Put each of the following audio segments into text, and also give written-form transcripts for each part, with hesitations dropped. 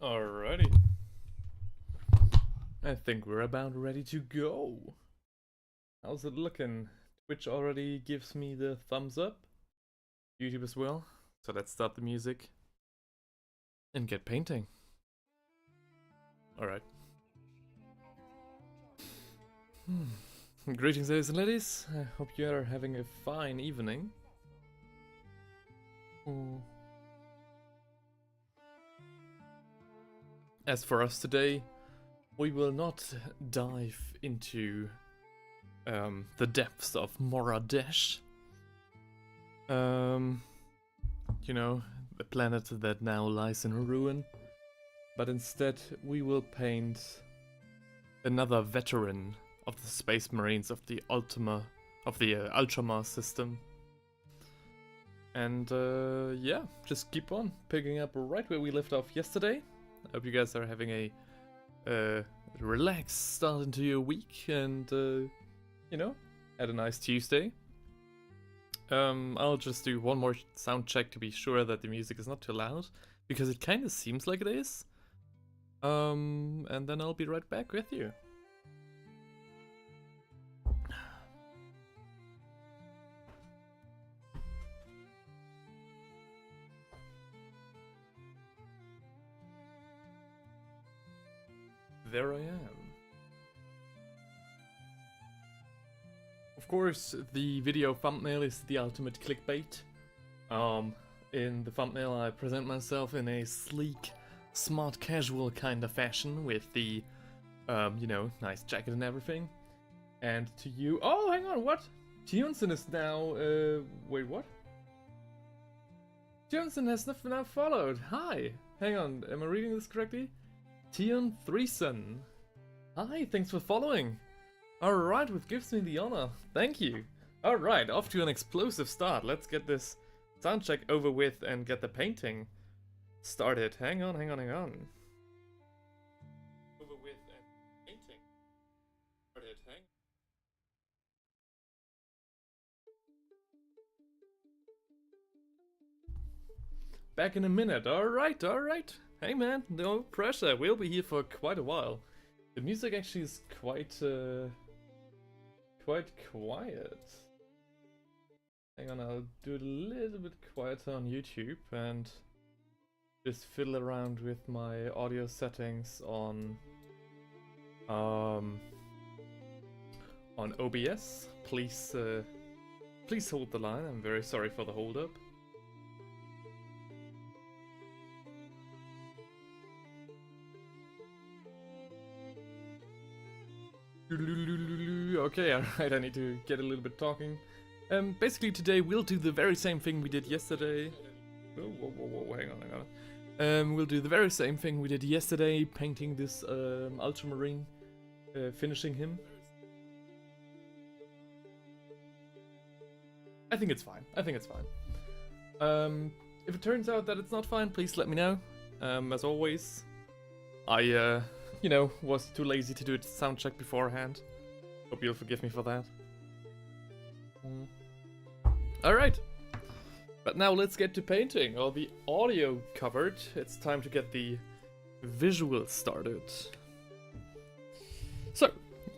Alrighty. I think we're about ready to go. How's it looking? Twitch already gives me the thumbs up. YouTube as well. So let's start the music and get painting. Alright. Greetings, ladies and ladies. I hope you are having a fine evening. As for us today, we will not dive into the depths of Moradesh. You know, the planet that now lies in ruin. But instead, we will paint another veteran of the Space Marines of the Ultramar system. And yeah, just keep on picking up right where we left off yesterday. I hope you guys are having a relaxed start into your week and, you know, had a nice Tuesday. I'll just do one more sound check to be sure that the music is not too loud, because it kind of seems like it is. And then I'll be right back with you. There I am. Of course, the video thumbnail is the ultimate clickbait. In the thumbnail I present myself in a sleek, smart casual kind of fashion with the, you know, nice jacket and everything. And to you... Oh, hang on, what? Tionson is now, wait, what? Tionson has now followed. Hi! Hang on, am I reading this correctly? Tion Threeson. Hi, thanks for following. Alright, which gives me the honor. Thank you. Alright, off to an explosive start. Let's get this sound check over with and get the painting started. Hang on. Over with and painting started. Back in a minute. Alright. Hey man, no pressure. We'll be here for quite a while. The music actually is quite quiet. Hang on, I'll do it a little bit quieter on YouTube and just fiddle around with my audio settings on OBS. Please hold the line. I'm very sorry for the hold up. Okay, alright, I need to get a little bit talking. Basically today we'll do the very same thing we did yesterday. Whoa, hang on. We'll do the very same thing we did yesterday, painting this Ultramarine, finishing him. I think it's fine. If it turns out that it's not fine, please let me know. As always, I you know, was too lazy to do a sound check beforehand. Hope you'll forgive me for that. Alright. But now let's get to painting. All the audio covered. It's time to get the visuals started. So,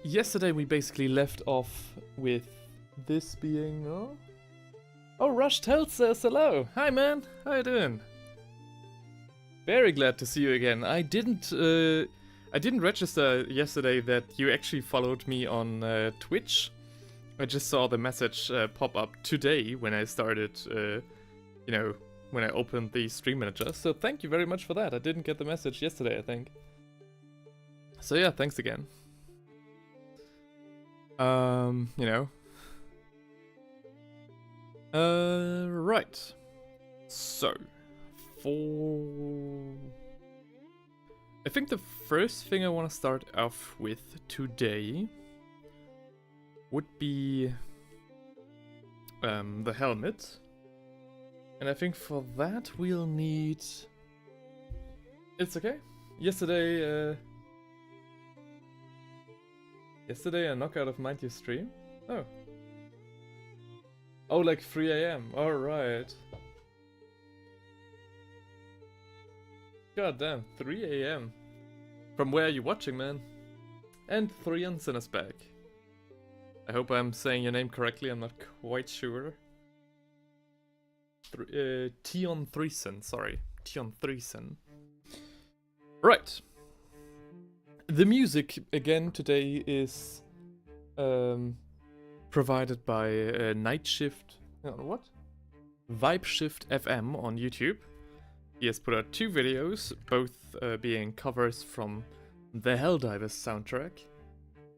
yesterday we basically left off with this being... Oh, Rush Tell says hello. Hi man, how you doing? Very glad to see you again. I didn't register yesterday that you actually followed me on Twitch. I just saw the message pop up today when I started, you know, when I opened the stream manager. So thank you very much for that. I didn't get the message yesterday, I think. So yeah, thanks again. You know. Right. So, I think the first thing I want to start off with today would be the helmet. And I think for that we'll need... It's okay. Yesterday I knocked out of mind your stream? Oh. Oh, like 3 AM. Alright. God damn, 3 a.m. From where are you watching, man? And 3 on Sinner's back. I hope I'm saying your name correctly, I'm not quite sure. Tion Threesen, sorry. Tion Threesen. Right. The music, again, today is provided by Night Shift... what? Vibe Shift FM on YouTube. He has put out 2 videos, both being covers from the Helldivers soundtrack.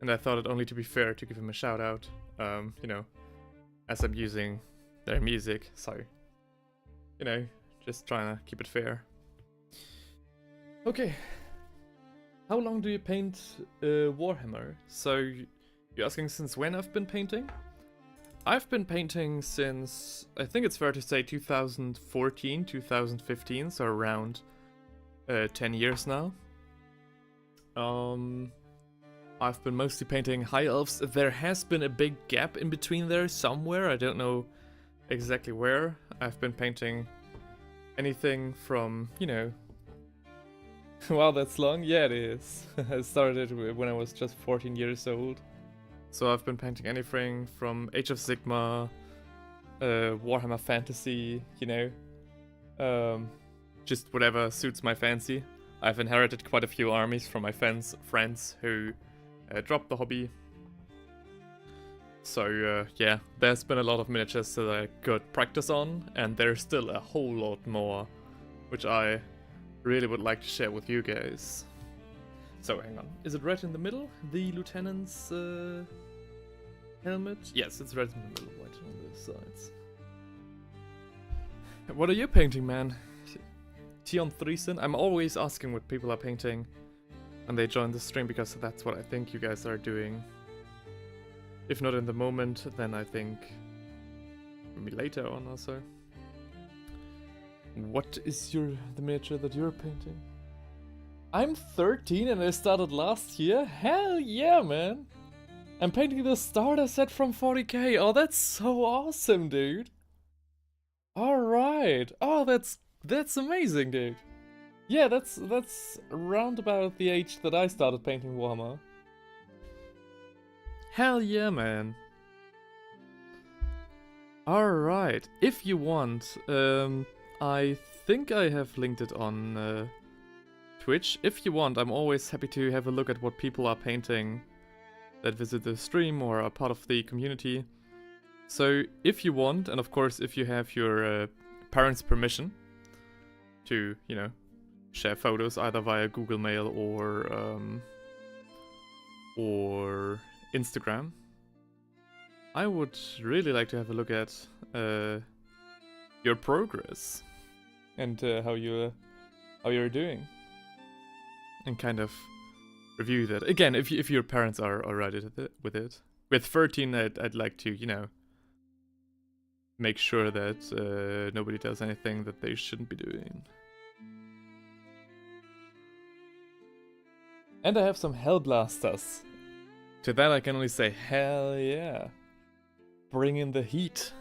And I thought it only to be fair to give him a shout out, you know, as I'm using their music, so, you know, just trying to keep it fair. Okay. How long do you paint Warhammer? So, you're asking since when I've been painting? I've been painting since, I think it's fair to say 2014, 2015, so around 10 years now. I've been mostly painting High Elves. There has been a big gap in between there somewhere, I don't know exactly where. I've been painting anything from, you know... Wow, that's long? Yeah, it is. I started when I was just 14 years old. So I've been painting anything from Age of Sigmar, Warhammer Fantasy, you know, just whatever suits my fancy. I've inherited quite a few armies from my friends who dropped the hobby. So yeah, there's been a lot of miniatures that I could practice on, and there's still a whole lot more, which I really would like to share with you guys. So hang on, is it red in the middle? The lieutenant's helmet? Yes, it's red in the middle, white on the sides. What are you painting, man? Tion Threesen? I'm always asking what people are painting when they join the stream, because that's what I think you guys are doing. If not in the moment, then I think maybe later on also. What is the miniature that you're painting? I'm 13 and I started last year? Hell yeah, man! I'm painting the starter set from 40k. Oh, that's so awesome, dude! Alright. Oh, that's amazing, dude. Yeah, that's around about the age that I started painting Warhammer. Hell yeah, man. Alright. If you want, I think I have linked it on Twitch. If you want, I'm always happy to have a look at what people are painting that visit the stream or are part of the community. So if you want, and of course if you have your parents' permission to, you know, share photos either via Google Mail or Instagram, I would really like to have a look at your progress and how you're doing, and kind of review that. Again, if your parents are alright with it. With 13, I'd like to, you know, make sure that nobody does anything that they shouldn't be doing. And I have some Hellblasters. To that I can only say, hell yeah. Bring in the heat.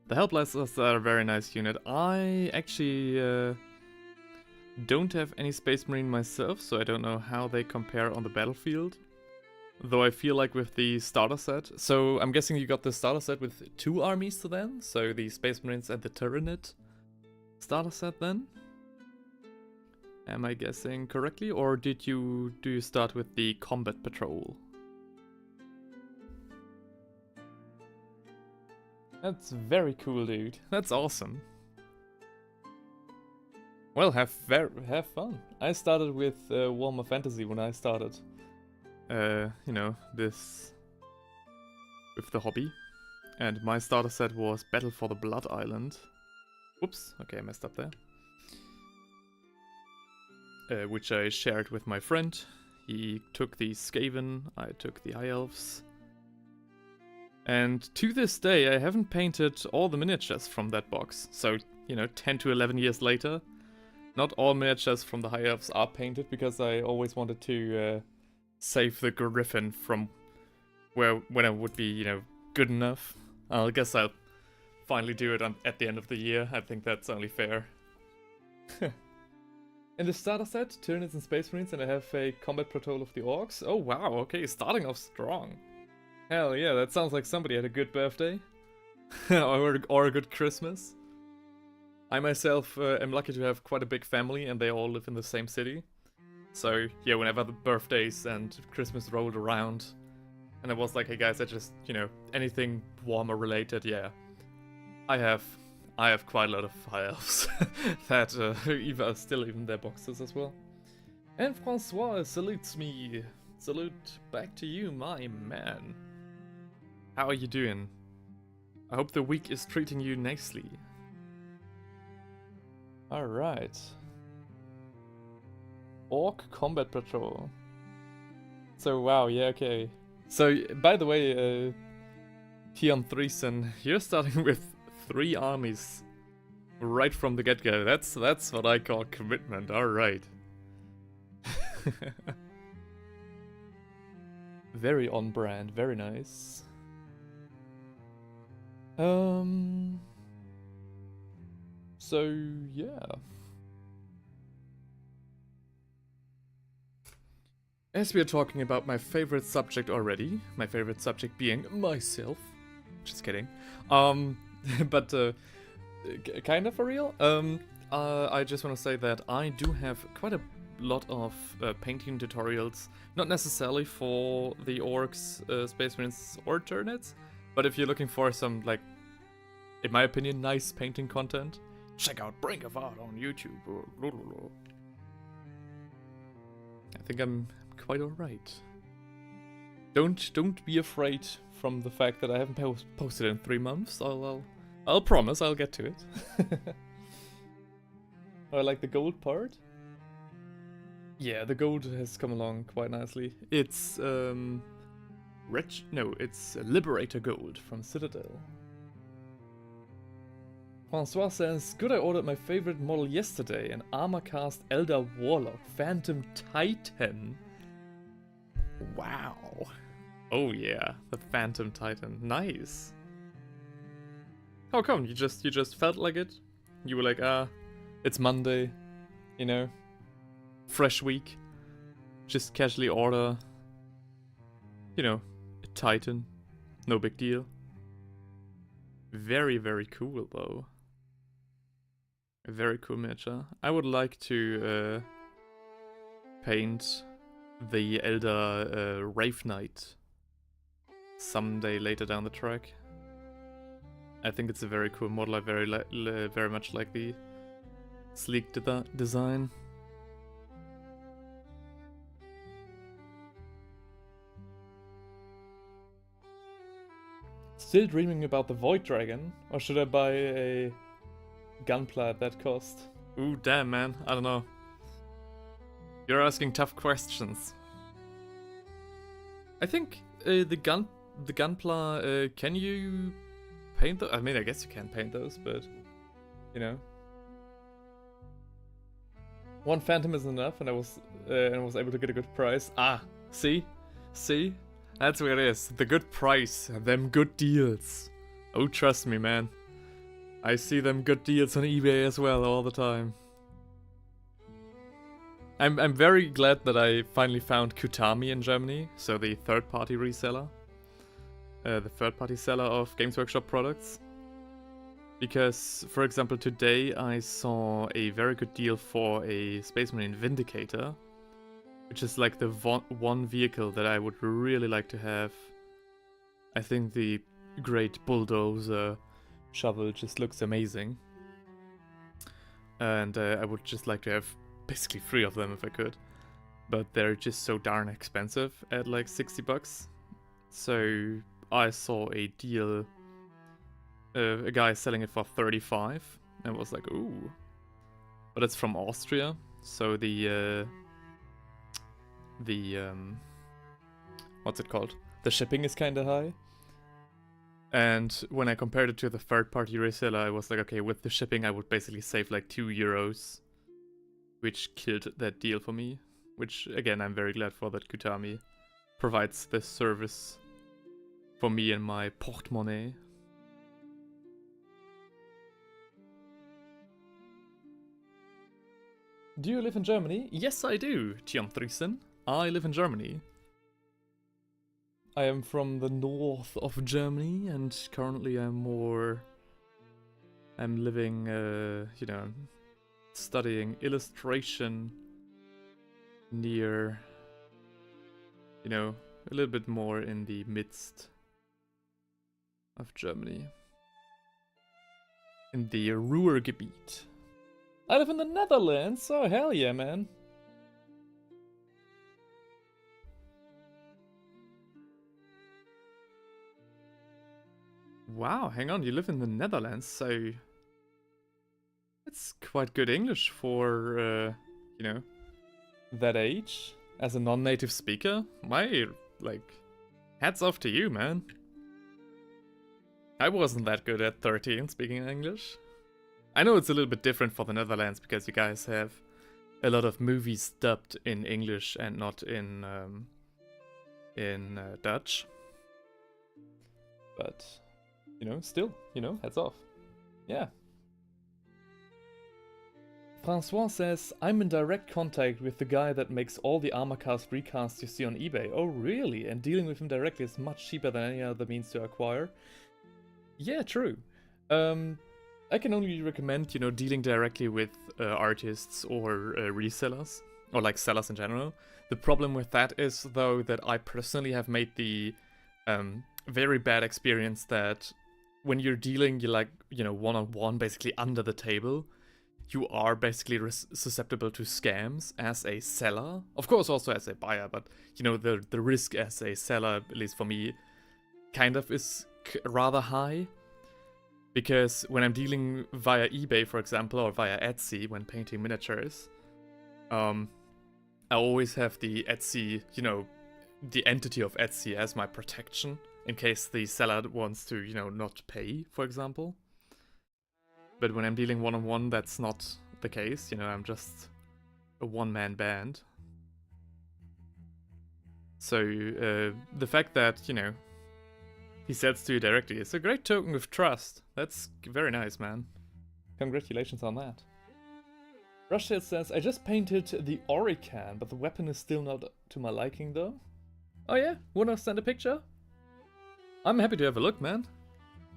The Hellblasters are a very nice unit. I actually don't have any Space Marine myself, so I don't know how they compare on the battlefield. Though I feel like with the starter set... So I'm guessing you got the starter set with 2 armies then? So the Space Marines and the Tyranid starter set then? Am I guessing correctly? Or do you start with the Combat Patrol? That's very cool, dude. That's awesome. Well, have fun. I started with Warhammer Fantasy when I started, you know, this with the hobby, and my starter set was Battle for the Blood Island. Whoops, okay, I messed up there. Which I shared with my friend. He took the Skaven, I took the High Elves. And to this day, I haven't painted all the miniatures from that box. So, you know, 10 to 11 years later, not all miniatures from the High Elves are painted, because I always wanted to save the Griffin from when I would be, you know, good enough. I guess I'll finally do it at the end of the year. I think that's only fair. In the starter set, Tyranids and Space Marines, and I have a combat patrol of the Orcs. Oh wow, okay, starting off strong. Hell yeah, that sounds like somebody had a good birthday. or a good Christmas. I myself am lucky to have quite a big family and they all live in the same city. So yeah, whenever the birthdays and Christmas rolled around, and it was like, hey guys, I just, you know, anything Warhammer related, yeah. I have quite a lot of high elves that still even their boxes as well. And Francois salutes me. Salute back to you, my man. How are you doing? I hope the week is treating you nicely. Alright. Orc Combat Patrol. So, wow, yeah, okay. So, by the way, Tion Threesen, you're starting with 3 armies right from the get-go. That's what I call commitment, alright. Very on brand, very nice. So, yeah. As we are talking about my favorite subject already, my favorite subject being myself. Just kidding. But kind of for real. I just want to say that I do have quite a lot of painting tutorials, not necessarily for the Orcs, Space Marines, or Tyranids, but if you're looking for some, like, in my opinion, nice painting content, check out Brink of Art on YouTube. I think I'm quite alright. Don't be afraid from the fact that I haven't posted in 3 months. I'll promise I'll get to it. I like the gold part. Yeah, the gold has come along quite nicely. It's it's Liberator Gold from Citadel. Francois says, good, I ordered my favorite model yesterday, an armor-cast Elder Warlock, Phantom Titan. Wow. Oh yeah, the Phantom Titan. Nice. How come? You just felt like it? You were like, it's Monday, you know, fresh week, just casually order, you know, a Titan, no big deal. Very, very cool though. A very cool miniature. I would like to paint the Elder Wraith Knight someday later down the track. I think it's a very cool model. I very much like the sleek design. Still dreaming about the Void Dragon, or should I buy a Gunpla at that cost? Ooh, damn, man. I don't know. You're asking tough questions. I think the Gunpla, can you paint those? I mean, I guess you can paint those, but you know, one Phantom is enough, and I was able to get a good price. Ah, see, that's where it is. The good price, them good deals. Oh, trust me, man. I see them good deals on eBay as well all the time. I'm very glad that I finally found Kutami in Germany, so the third-party reseller. The third-party seller of Games Workshop products. Because, for example, today I saw a very good deal for a Space Marine Vindicator, which is like the one vehicle that I would really like to have. I think the great bulldozer shovel just looks amazing. And I would just like to have basically 3 of them if I could. But they're just so darn expensive at like 60 bucks. So I saw a deal, a guy selling it for 35, and was like, ooh. But it's from Austria, so the what's it called? The shipping is kinda high. And when I compared it to the third-party reseller, I was like, okay, with the shipping I would basically save like €2, which killed that deal for me. Which, again, I'm very glad for that Kutami provides this service for me and my portemonnaie. Do you live in Germany? Yes, I do, Tjomthrisen. I live in Germany. I am from the north of Germany, and currently I'm living, you know, studying illustration near, you know, a little bit more in the midst of Germany. In the Ruhrgebiet. I live in the Netherlands, oh hell yeah, man. Wow, hang on, you live in the Netherlands, so it's quite good English for, you know, that age. As a non-native speaker, hats off to you, man. I wasn't that good at 13 speaking English. I know it's a little bit different for the Netherlands because you guys have a lot of movies dubbed in English and not in Dutch. But, you know, still, you know, hats off. Yeah. Francois says, I'm in direct contact with the guy that makes all the Armorcast recasts you see on eBay. Oh, really? And dealing with him directly is much cheaper than any other means to acquire. Yeah, true. I can only recommend, you know, dealing directly with artists or resellers, or like sellers in general. The problem with that is, though, that I personally have made the very bad experience that when you're dealing, you're like, you know, one-on-one, basically under the table, you are basically susceptible to scams as a seller. Of course, also as a buyer, but, you know, the risk as a seller, at least for me, kind of is rather high. Because when I'm dealing via eBay, for example, or via Etsy when painting miniatures, I always have the Etsy, you know, the entity of Etsy as my protection in case the seller wants to, you know, not pay, for example. But when I'm dealing one-on-one, that's not the case. You know, I'm just a one-man band. So the fact that, you know, he sells to you directly is a great token of trust. That's very nice, man. Congratulations on that. Rushtail says, I just painted the Orican, but the weapon is still not to my liking, though. Oh yeah? Wanna send a picture? I'm happy to have a look, man.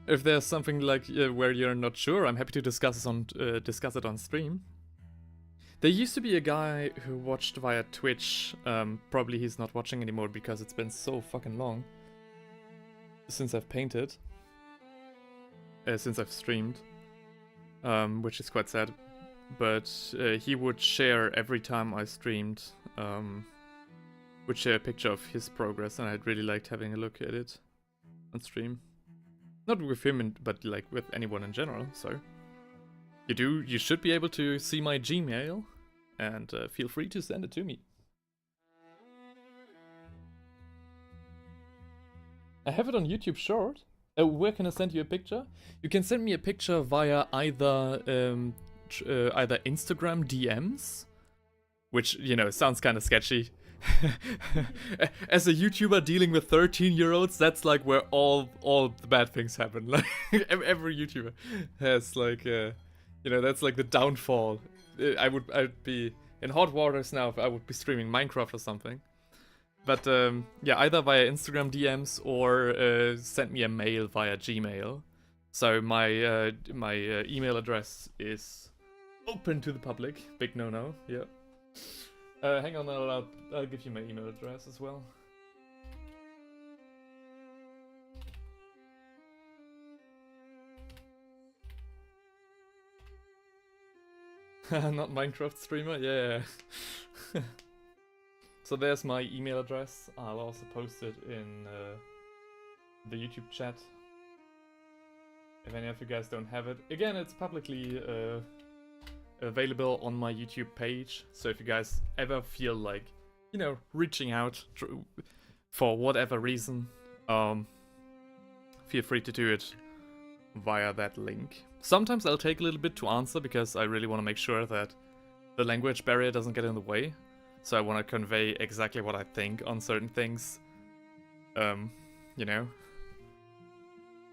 If there's something like where you're not sure, I'm happy to discuss it on stream. There used to be a guy who watched via Twitch. Probably he's not watching anymore because it's been so fucking long since I've painted, since I've streamed, which is quite sad. But he would share every time I streamed, would share a picture of his progress, and I'd really liked having a look at it on stream. Not with him, but like with anyone in general. So you should be able to see my Gmail, and feel free to send it to me. I have it on YouTube Short. Where can I send you a picture? You can send me a picture via either Instagram DMs, which, you know, sounds kind of sketchy. As a YouTuber dealing with 13-year-olds, that's like where all the bad things happen. Like every YouTuber has like, you know, that's like the downfall. I'd be in hot waters now if I would be streaming Minecraft or something. But yeah, either via Instagram DMs or send me a mail via Gmail. So my email address is open to the public. Big no-no. Yeah. Hang on, I'll give you my email address as well. Not Minecraft streamer? Yeah. So there's my email address. I'll also post it in the YouTube chat. If any of you guys don't have it. Again, it's publicly available on my YouTube page. So if you guys ever feel like, you know, reaching out for whatever reason, feel free to do it via that link. Sometimes I'll take a little bit to answer because I really want to make sure that the language barrier doesn't get in the way. So I want to convey exactly what I think on certain things, you know.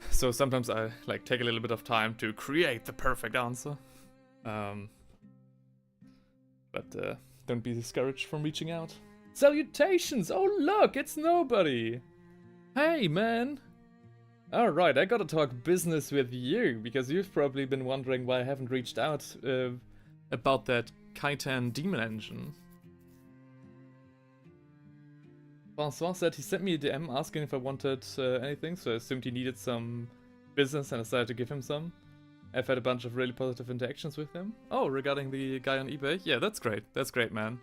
So sometimes I like take a little bit of time to create the perfect answer. But But don't be discouraged from reaching out. Salutations! Oh look, it's nobody! Hey man! Alright, I gotta talk business with you, because you've probably been wondering why I haven't reached out about that Kaitan demon engine. Francois said he sent me a DM asking if I wanted anything, so I assumed he needed some business and I decided to give him some. I've had a bunch of really positive interactions with him. Oh, regarding the guy on eBay? Yeah, that's great. That's great, man.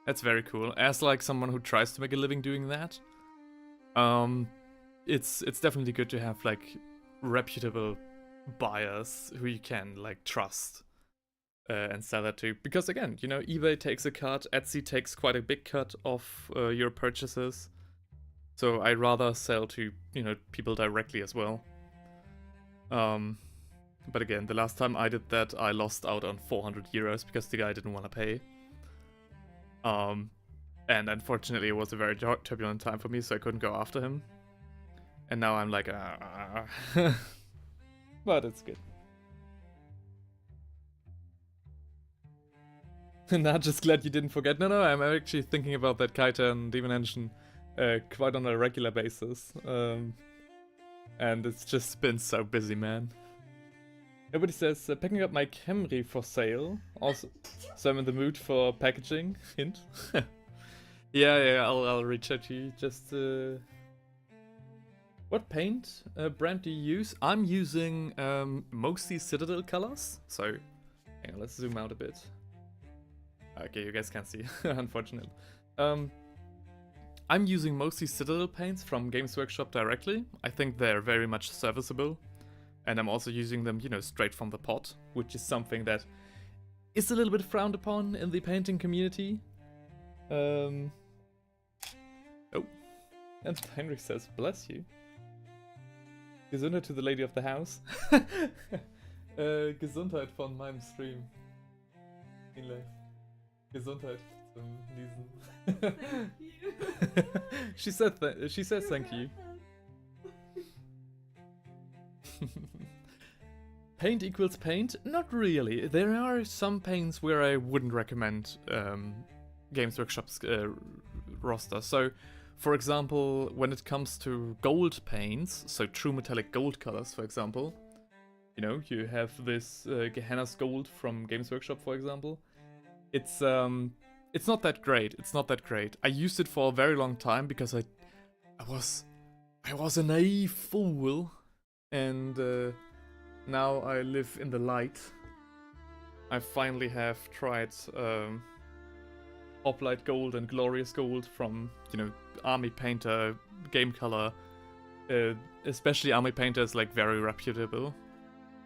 That's very cool. As like someone who tries to make a living doing that, it's definitely good to have like reputable buyers who you can like trust and sell that to. Because again, you know, eBay takes a cut, Etsy takes quite a big cut of your purchases. So I'd rather sell to, you know, people directly as well. But again, the last time I did that, I lost out on 400 euros because the guy didn't want to pay. And unfortunately, it was a very turbulent time for me, so I couldn't go after him. And now I'm like, but it's good. Not just glad you didn't forget. No, I'm actually thinking about that Kaitan Demon Engine quite on a regular basis. And it's just been so busy, man. Nobody says, packing up my Camry for sale. Also, so I'm in the mood for packaging. Hint. yeah, I'll reach out to you. Just, what paint brand do you use? I'm using mostly Citadel colors. So, hang on, let's zoom out a bit. Okay, you guys can't see, unfortunately. I'm using mostly Citadel paints from Games Workshop directly. I think they're very much serviceable. And I'm also using them, you know, straight from the pot, which is something that is a little bit frowned upon in the painting community. Oh. And Heinrich says, bless you. Gesundheit to the lady of the house. Gesundheit von meinem Stream. In live. Gesundheit zum Lesen. Thank you. she says thank you. Paint equals paint? Not really. There are some paints where I wouldn't recommend Games Workshop's roster. So, for example, when it comes to gold paints, so true metallic gold colors, for example, you know, you have this Gehenna's Gold from Games Workshop, for example. It's not that great. It's not that great. I used it for a very long time because I was a naive fool. And now I live in the light. I finally have tried Hoplite Gold and Glorious Gold from, you know, Army Painter, Game Color. Especially Army Painter is like very reputable.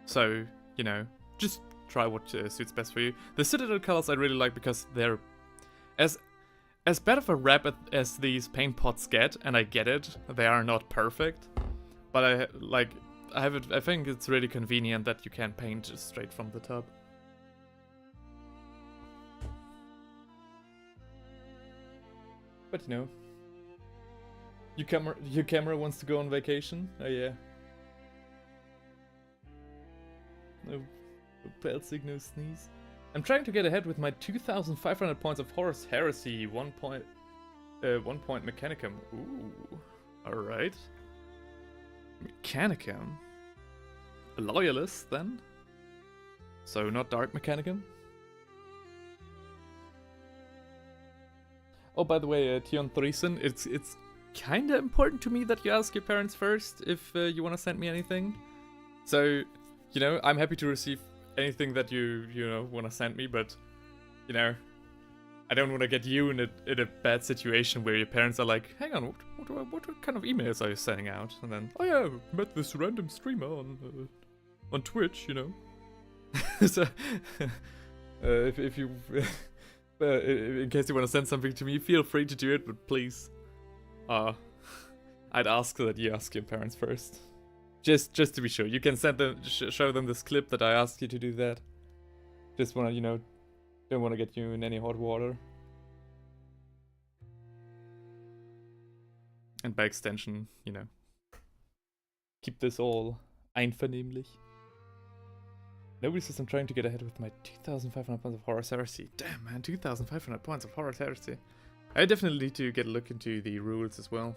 So, you know, just try what suits best for you. The Citadel colors I really like because they're as bad of a rap as these paint pots get, and I get it. They are not perfect, but I think it's really convenient that you can paint just straight from the tub. But you know, your camera wants to go on vacation. Oh yeah. No, Pelzig, no sneeze. I'm trying to get ahead with my 2,500 points of Horus Heresy. 1 point Mechanicum. Ooh, all right. Mechanicum? A loyalist, then? So not Dark Mechanicum? Oh, by the way, Tion Threesen, it's kinda important to me that you ask your parents first if you want to send me anything. So, you know, I'm happy to receive anything that you know, want to send me, but, you know, I don't want to get you in a bad situation where your parents are like, hang on, what kind of emails are you sending out? And then, oh yeah, I met this random streamer on Twitch, you know. So, if you, in case you want to send something to me, feel free to do it, but please, I'd ask that you ask your parents first. Just to be sure. You can send them, show them this clip that I asked you to do that. Just wanna, you know, don't wanna get you in any hot water. And by extension, you know, keep this all einvernehmlich. Nobody says I'm trying to get ahead with my 2,500 points of Horus Heresy. Damn, man, 2,500 points of Horus Heresy. I definitely need to get a look into the rules as well.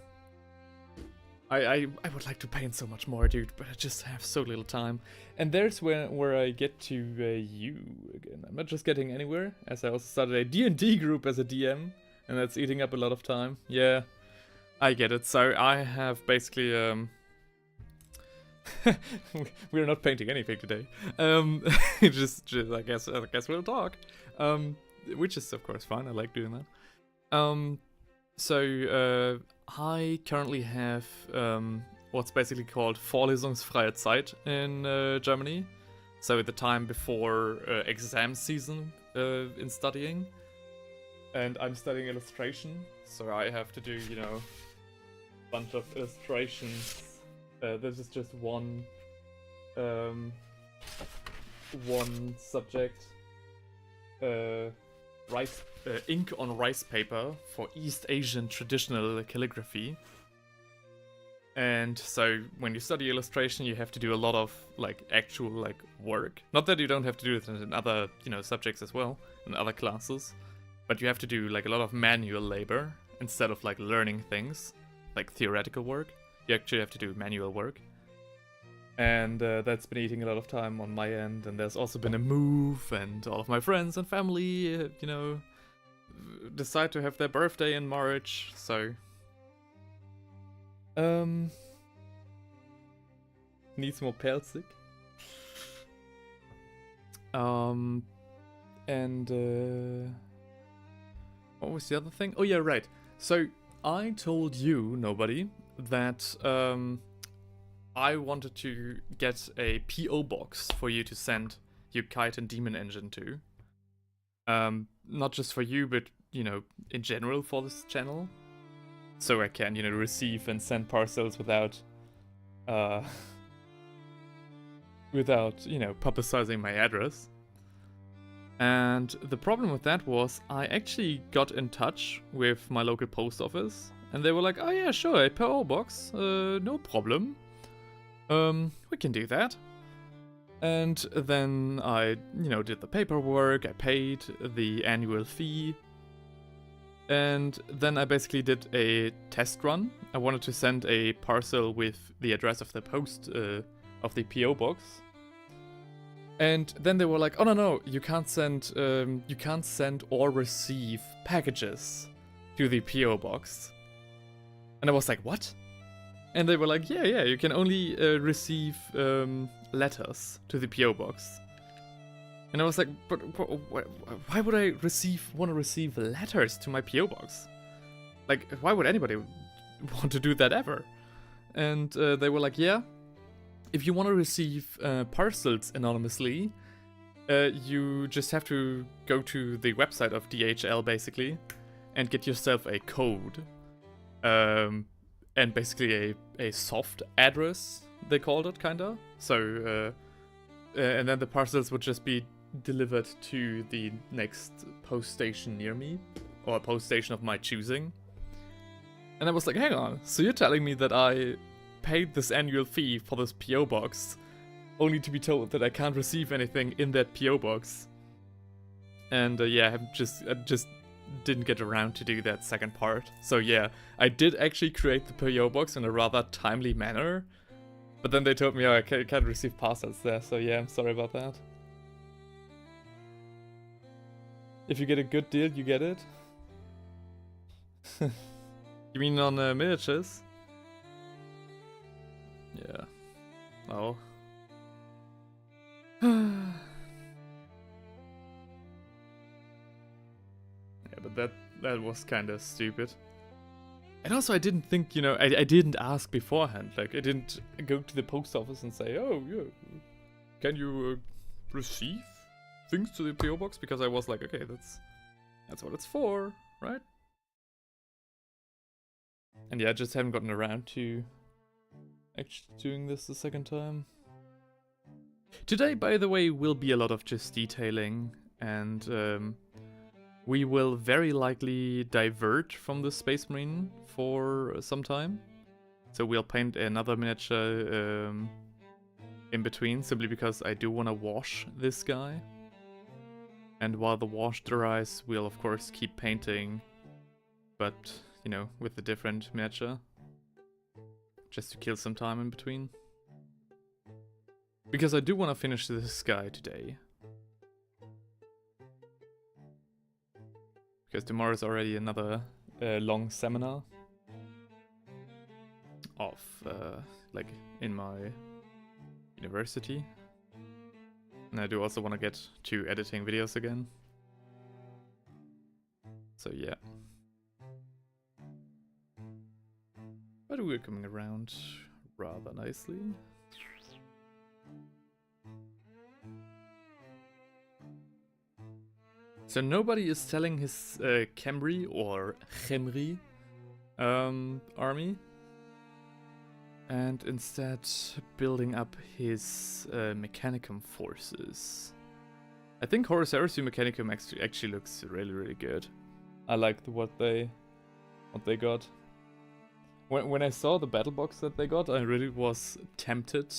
I would like to paint so much more, dude, but I just have so little time. And there's where I get to you again. I'm not just getting anywhere, as I also started a D&D group as a DM, and that's eating up a lot of time. Yeah, I get it. So I have basically we're not painting anything today. Just I guess we'll talk. Which is of course fine. I like doing that. So I currently have what's basically called Vorlesungsfreie Zeit in Germany. So the time before exam season in studying. And I'm studying illustration, so I have to do, you know, a bunch of illustrations. This is just one subject. Ink on rice paper for East Asian traditional calligraphy. And so when you study illustration, you have to do a lot of like actual like work. Not that you don't have to do it in other, you know, subjects as well, in other classes, but you have to do like a lot of manual labor instead of like learning things, like theoretical work. You actually have to do manual work. And that's been eating a lot of time on my end. And there's also been a move, and all of my friends and family, you know, decide to have their birthday in March, so needs more Pelzig. What was the other thing? Oh yeah, right. So I told you, nobody, that I wanted to get a PO box for you to send your Kite and Demon Engine to. Not just for you, but, you know, in general for this channel. So I can, you know, receive and send parcels without, you know, publicizing my address. And the problem with that was I actually got in touch with my local post office, and they were like, oh yeah, sure, a PO box, no problem. We can do that. And then I, you know, did the paperwork, I paid the annual fee, and then I basically did a test run. I wanted to send a parcel with the address of the post, of the PO box. And then they were like, oh no, you can't send or receive packages to the PO box. And I was like, what? And they were like, yeah, you can only receive letters to the PO box. And I was like, but why would I want to receive letters to my PO box? Like, why would anybody want to do that ever? And they were like, yeah, if you want to receive parcels anonymously, you just have to go to the website of DHL basically and get yourself a code. And basically a soft address, they called it, kinda. So, and then the parcels would just be delivered to the next post station near me, or a post station of my choosing. And I was like, hang on, so you're telling me that I paid this annual fee for this PO box, only to be told that I can't receive anything in that PO box? And yeah, I just didn't get around to do that second part. So yeah, I did actually create the PO box in a rather timely manner, but then they told me, oh, I can't receive parcels there, so yeah, I'm sorry about that. If you get a good deal, you get it? You mean on miniatures? Yeah. Oh. Yeah, but that was kind of stupid. And also I didn't think, you know, I didn't ask beforehand. Like, I didn't go to the post office and say, oh, yeah, can you receive things to the PO box? Because I was like, okay, that's what it's for, right? And yeah, I just haven't gotten around to actually doing this the second time. Today, by the way, will be a lot of just detailing, and we will very likely divert from the Space Marine for some time. So we'll paint another miniature in between, simply because I do want to wash this guy. And while the wash dries, we'll of course keep painting, but, you know, with a different miniature. Just to kill some time in between. Because I do want to finish this guy today. Because tomorrow is already another long seminar of, like, in my university. And I do also want to get to editing videos again. So yeah. But we're coming around rather nicely. So nobody is selling his Khemri or Khemri army, and instead building up his Mechanicum forces. I think Horus Heresy Mechanicum actually looks really good. I liked what they got. When I saw the battle box that they got, I really was tempted.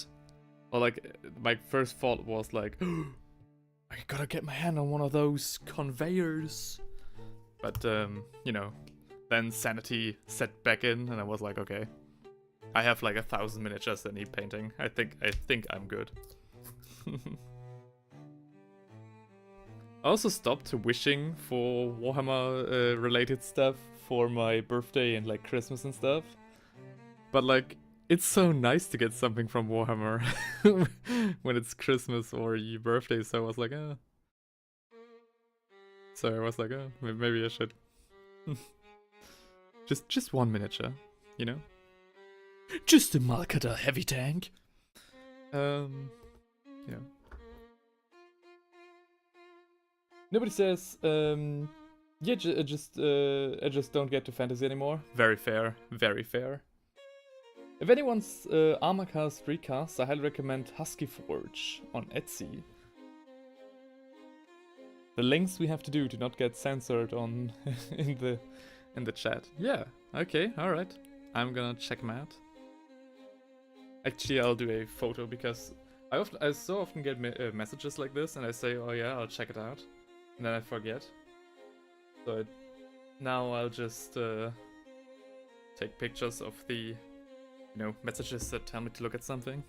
Or like, my first thought was like, I gotta get my hand on one of those conveyors. But, you know, then sanity set back in, and I was like, okay. I have like 1,000 miniatures that need painting. I think I'm good. I also stopped wishing for Warhammer related stuff for my birthday and like Christmas and stuff. But like, it's so nice to get something from Warhammer when it's Christmas or your birthday, so I was like, So I was like, maybe I should. just one miniature, you know? Just a Malkadar heavy tank. Yeah. Nobody says, yeah, I just don't get to fantasy anymore. Very fair, very fair. If anyone's Armorcast recast, I highly recommend Husky Forge on Etsy. The links we have to do not get censored on in the chat. Yeah, okay, alright. I'm gonna check them out. Actually, I'll do a photo because I so often get messages like this, and I say, oh yeah, I'll check it out, and then I forget. So now I'll just take pictures of the, you know, messages that tell me to look at something.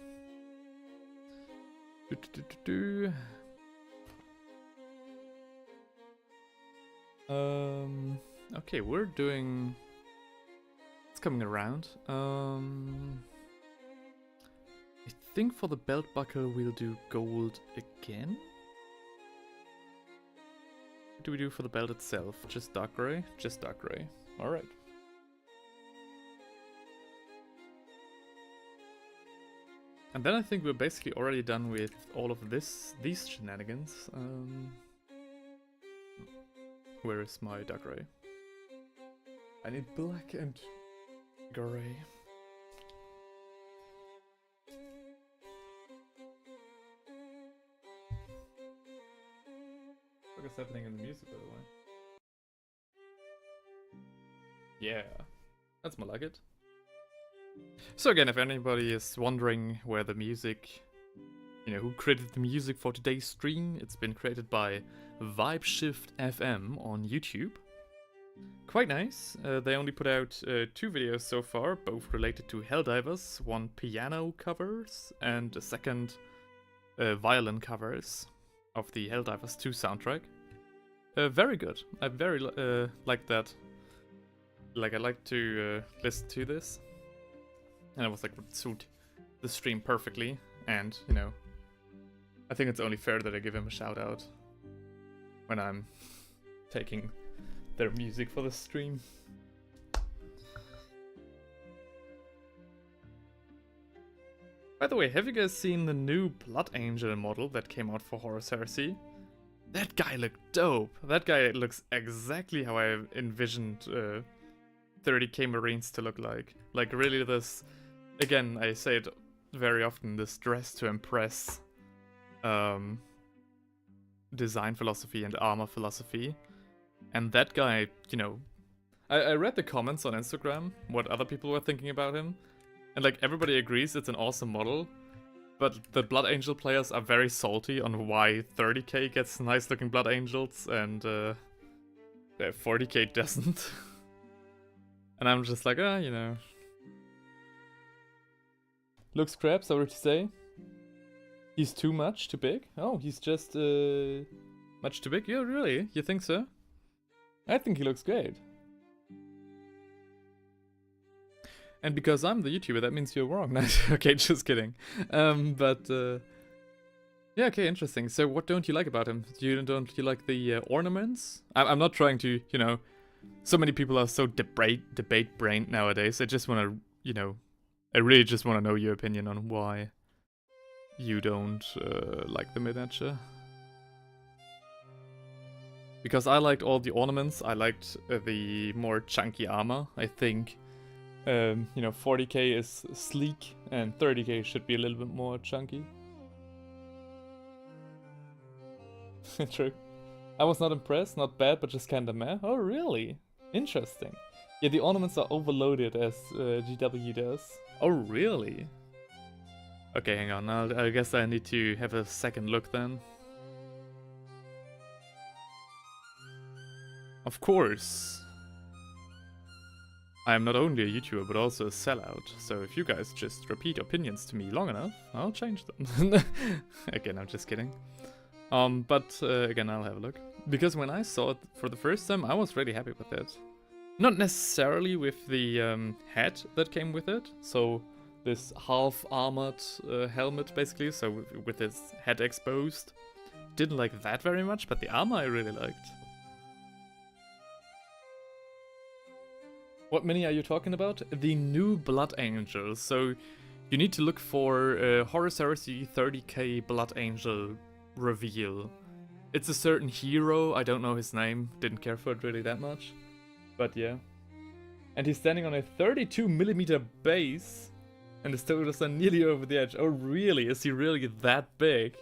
Okay, we're doing. It's coming around. I think for the belt buckle we'll do gold again. What do we do for the belt itself? Just dark gray? Just dark gray. Alright. And then I think we're basically already done with all of these shenanigans. Where is my dark gray? I need black and gray. What is happening in the music, by the way? Yeah, that's more like it. So again, if anybody is wondering where the music, you know, who created the music for today's stream, it's been created by VibeShift FM on YouTube. Quite nice. They only put out 2 videos so far, both related to Helldivers, one piano covers and a second violin covers of the Helldivers 2 soundtrack. Very good. I very like that. Like, I like to listen to this. And I was like, would suit the stream perfectly. And, you know, I think it's only fair that I give him a shout out when I'm taking their music for the stream. By the way, have you guys seen the new Blood Angel model that came out for Horus Heresy? That guy looked dope. That guy looks exactly how I envisioned 30k Marines to look like. Like, really this, again, I say it very often, this dress to impress design philosophy and armor philosophy. And that guy, you know, I read the comments on Instagram, what other people were thinking about him. And like, everybody agrees it's an awesome model. But the Blood Angel players are very salty on why 30k gets nice looking Blood Angels and 40k doesn't. And I'm just like, you know. Looks crap, sorry to say. He's too big? Oh, he's just much too big? Yeah, really? You think so? I think he looks great. And because I'm the YouTuber, that means you're wrong. Okay, just kidding. Yeah, okay, interesting. So what don't you like about him? Don't you like the ornaments? I'm not trying to, you know, so many people are so debate-brained nowadays. I just want to, you know, I really just want to know your opinion on why you don't like the miniature. Because I liked all the ornaments, I liked the more chunky armor. I think, you know, 40k is sleek and 30k should be a little bit more chunky. True. I was not impressed, not bad, but just kinda meh. Oh, really? Interesting. Yeah, the ornaments are overloaded as GW does. Oh, really? Okay, hang on. I guess I need to have a second look then. Of course. I am not only a YouTuber, but also a sellout. So if you guys just repeat opinions to me long enough, I'll change them. Again, I'm just kidding. But again, I'll have a look. Because when I saw it for the first time, I was really happy with it. Not necessarily with the head that came with it. So this half-armored helmet, basically. So with his head exposed. Didn't like that very much, but the armor I really liked. What mini are you talking about? The new Blood Angel. So you need to look for Horus Heresy 30k Blood Angel reveal. It's a certain hero, I don't know his name, didn't care for it really that much. But yeah. And he's standing on a 32mm base, and his shoulders are nearly over the edge. Oh really? Is he really that big?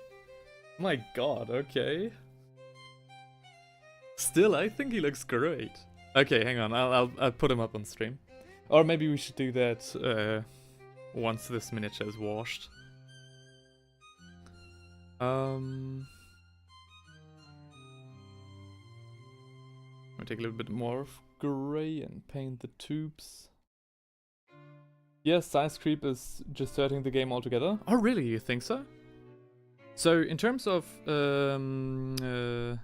My god, okay. Still, I think he looks great. Okay, hang on, I'll put him up on stream. Or maybe we should do that once this miniature is washed. I'll take a little bit more of grey and paint the tubes. Yes, size creep is just hurting the game altogether. Oh really, you think so? So in terms of 40k,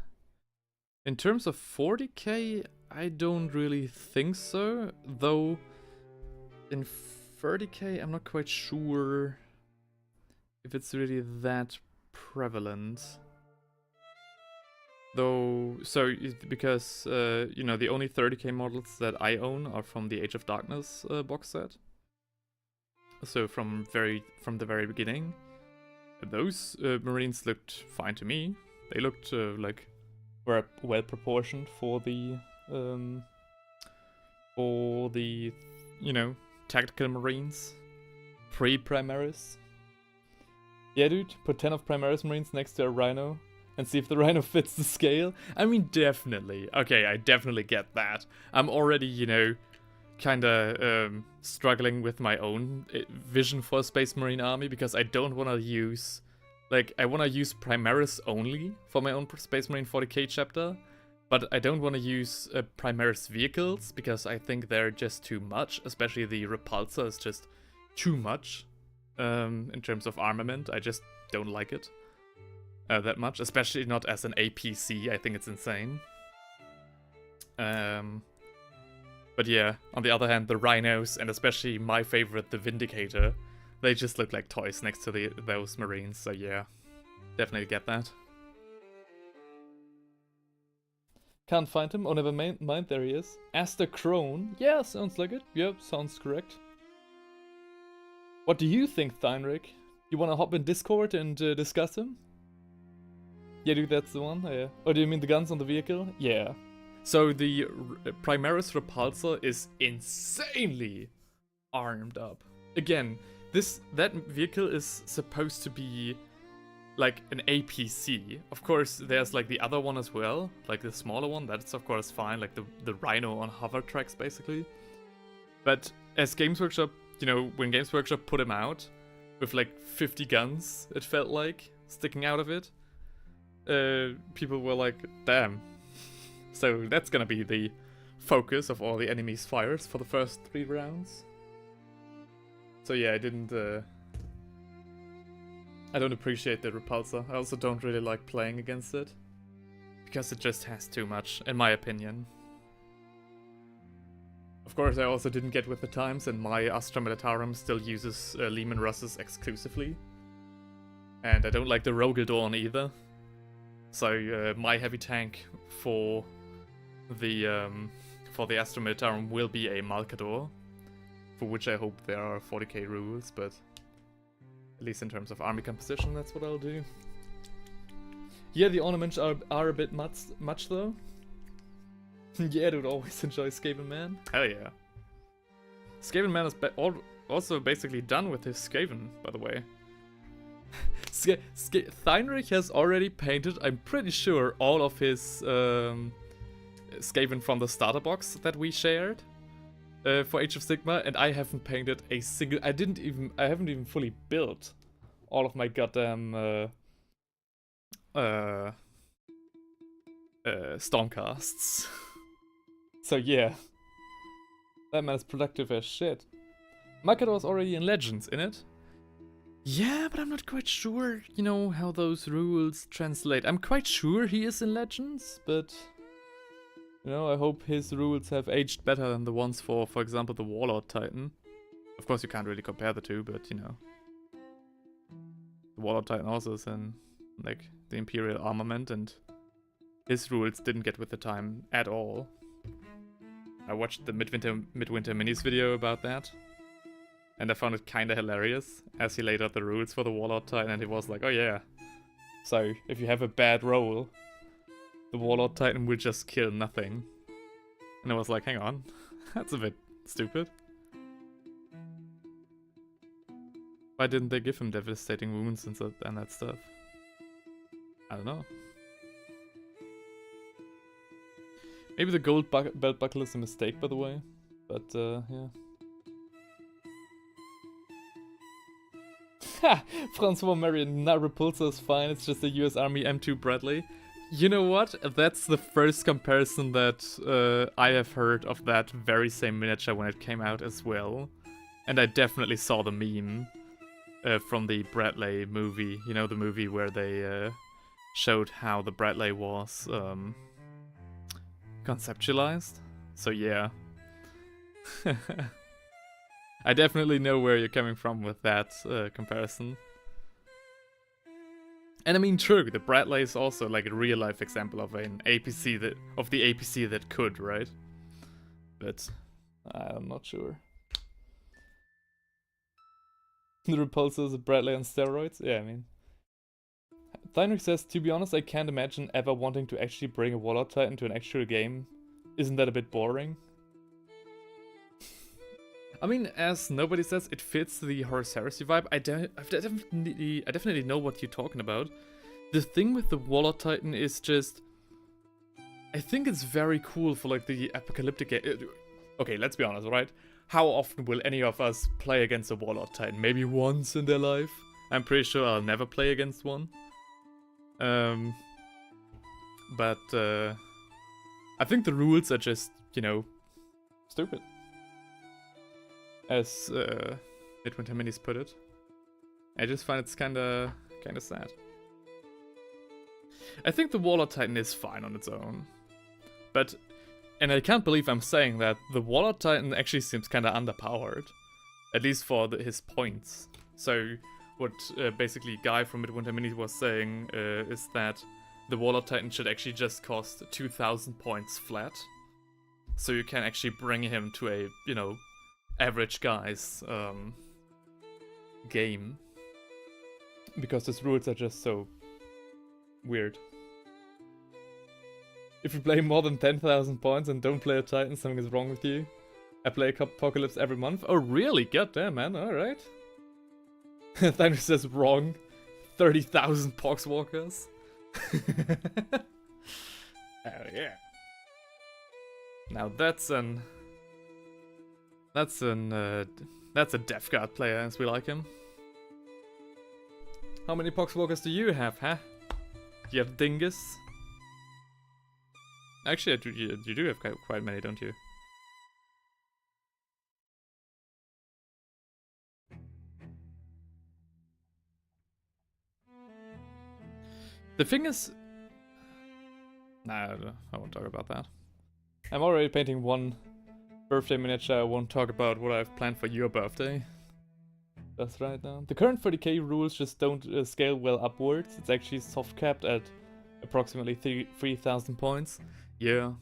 I don't really think so, though in 30k I'm not quite sure if it's really that prevalent. Though, so because you know, the only 30k models that I own are from the Age of Darkness box set. So from the very beginning, those Marines looked fine to me. They looked like well proportioned for the you know, tactical Marines, pre-Primaris. Yeah, dude, put 10 of Primaris Marines next to a Rhino and see if the Rhino fits the scale. I mean, definitely. Okay, I definitely get that. I'm already, you know, kinda struggling with my own vision for a Space Marine army because I don't want to use, like, I want to use Primaris only for my own Space Marine 40k chapter. But I don't want to use Primaris vehicles because I think they're just too much. Especially the Repulsor is just too much in terms of armament. I just don't like it that much. Especially not as an APC. I think it's insane. But yeah, on the other hand, the Rhinos, and especially my favorite, the Vindicator, they just look like toys next to those Marines. So yeah, definitely get that. Can't find him. Oh, never mind. There he is. Aster Crone. Yeah, sounds like it. Yep, sounds correct. What do you think, Theinrich? You wanna hop in Discord and discuss him? Yeah, dude, that's the one. Yeah. Or do you mean the guns on the vehicle? Yeah. So the Primaris Repulsor is insanely armed up. Again, that vehicle is supposed to be like an APC. Of course, there's like the other one as well, like the smaller one. That's of course fine, like the Rhino on hover tracks basically. But as Games Workshop, you know, when Games Workshop put him out, with like 50 guns, it felt like, sticking out of it. People were like, damn. So that's gonna be the focus of all the enemy's fires for the first 3 rounds. So yeah, I don't appreciate the repulsor. I also don't really like playing against it, because it just has too much, in my opinion. Of course, I also didn't get with the times, and my Astra Militarum still uses Lehman Russes exclusively. And I don't like the Rogaldorn either. So my heavy tank for the Astra Militarum will be a Malkador, for which I hope there are 40k rules, but at least in terms of army composition, that's what I'll do. Yeah, the ornaments are a bit much though. Yeah, dude, always enjoy Skaven Man. Hell yeah. Skaven Man is also basically done with his Skaven, by the way. Theinrich has already painted, I'm pretty sure, all of his Skaven from the starter box that we shared for Age of Sigmar, and I haven't painted a single. I haven't even fully built all of my goddamn Stormcasts. So yeah, that man is productive as shit. Makador's already in Legends, in it? Yeah, but I'm not quite sure, you know, how those rules translate. I'm quite sure he is in Legends, but, you know, I hope his rules have aged better than the ones for example, the Warlord Titan. Of course, you can't really compare the two, but, you know. The Warlord Titan also is in, like, the Imperial Armament, and his rules didn't get with the time at all. I watched the Midwinter Minis video about that, and I found it kinda hilarious, as he laid out the rules for the Warlord Titan, and he was like, oh yeah, so if you have a bad roll, the Warlord Titan will just kill nothing. And I was like, hang on, that's a bit stupid. Why didn't they give him devastating wounds and that stuff? I don't know. Maybe the gold belt buckle is a mistake, by the way, but yeah. Ha! Francois Marion, nah, Repulsor is fine, it's just a US Army M2 Bradley. You know what? That's the first comparison that I have heard of that very same miniature when it came out as well. And I definitely saw the meme from the Bradley movie. You know, the movie where they showed how the Bradley was conceptualized. So yeah. I definitely know where you're coming from with that comparison. And I mean, true, the Bradley is also like a real-life example of an APC the APC that could, right? But I'm not sure. The Repulsor is a Bradley on steroids? Yeah, I mean. Theinrich says, to be honest, I can't imagine ever wanting to actually bring a Warlord Titan to an actual game. Isn't that a bit boring? I mean, as nobody says, it fits the Horus Heresy vibe. I definitely know what you're talking about. The thing with the Warlord Titan is just, I think it's very cool for like the apocalyptic game. Okay, let's be honest, right? How often will any of us play against a Warlord Titan? Maybe once in their life. I'm pretty sure I'll never play against one. But I think the rules are just, you know, stupid. As Midwinter Minis put it. I just find it's kinda sad. I think the Warlord Titan is fine on its own. But, and I can't believe I'm saying that, the Warlord Titan actually seems kinda underpowered. At least for his points. So, what basically Guy from Midwinter Minis was saying is that the Warlord Titan should actually just cost 2,000 points flat. So you can actually bring him to a, you know, average guy's game, because his rules are just so weird. If you play more than 10,000 points and don't play a Titan, something is wrong with you. I play Apocalypse every month. Oh really? Goddamn, man, alright. Thanos says wrong. 30,000 Poxwalkers. Hell yeah. Now that's a Death Guard player, as we like him. How many poxwalkers do you have, huh? Do you have dingus? Actually, you do have quite many, don't you? The thing is... Nah, I won't talk about that. I'm already painting one birthday miniature. I won't talk about what I've planned for your birthday. That's right now. The current 30k rules just don't scale well upwards. It's actually soft capped at approximately 3,000 points. Yeah.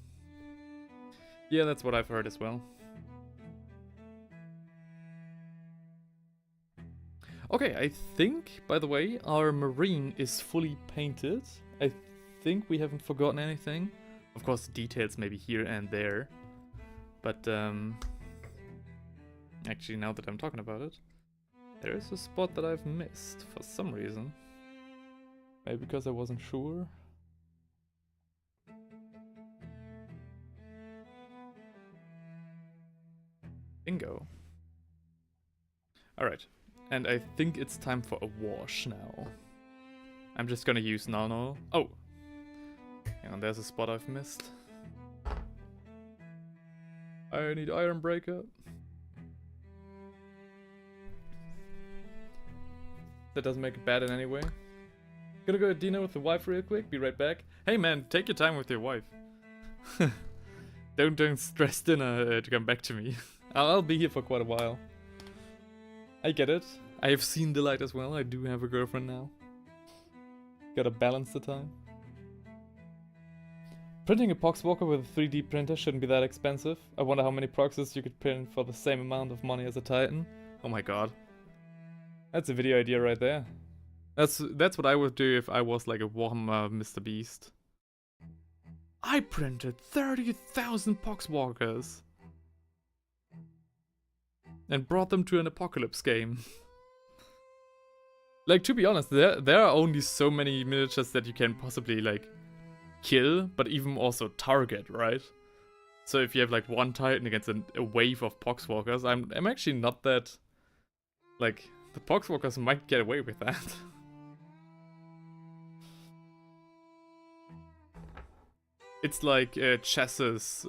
Yeah, that's what I've heard as well. Okay, I think, by the way, our marine is fully painted. I think we haven't forgotten anything. Of course, details maybe here and there. But, actually, now that I'm talking about it, there is a spot that I've missed for some reason. Maybe because I wasn't sure. Bingo. Alright. And I think it's time for a wash now. I'm just gonna use nano. Oh! Hang on, there's a spot I've missed. I need iron breaker. That doesn't make it bad in any way. Gonna go to dinner with the wife real quick, be right back. Hey man, take your time with your wife. Don't stress dinner to come back to me. I'll be here for quite a while. I get it. I have seen the light as well. I do have a girlfriend now. Gotta balance the time. Printing a poxwalker with a 3D printer shouldn't be that expensive. I wonder how many proxies you could print for the same amount of money as a Titan. Oh my god. That's a video idea right there. That's what I would do if I was like a Warhammer Mr. Beast. I printed 30,000 poxwalkers. And brought them to an apocalypse game. Like, to be honest, there are only so many miniatures that you can possibly, like, kill, but even also target, right? So if you have, like, one Titan against a wave of poxwalkers, I'm actually not that... Like, the poxwalkers might get away with that. It's like Chess's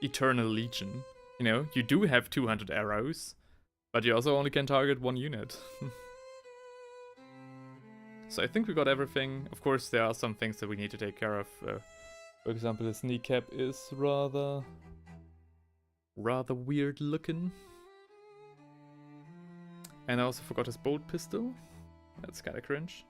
Eternal Legion. You know, you do have 200 arrows, but you also only can target one unit. So I think we got everything. Of course, there are some things that we need to take care of. For example, his kneecap is rather weird looking. And I also forgot his bolt pistol. That's kinda cringe.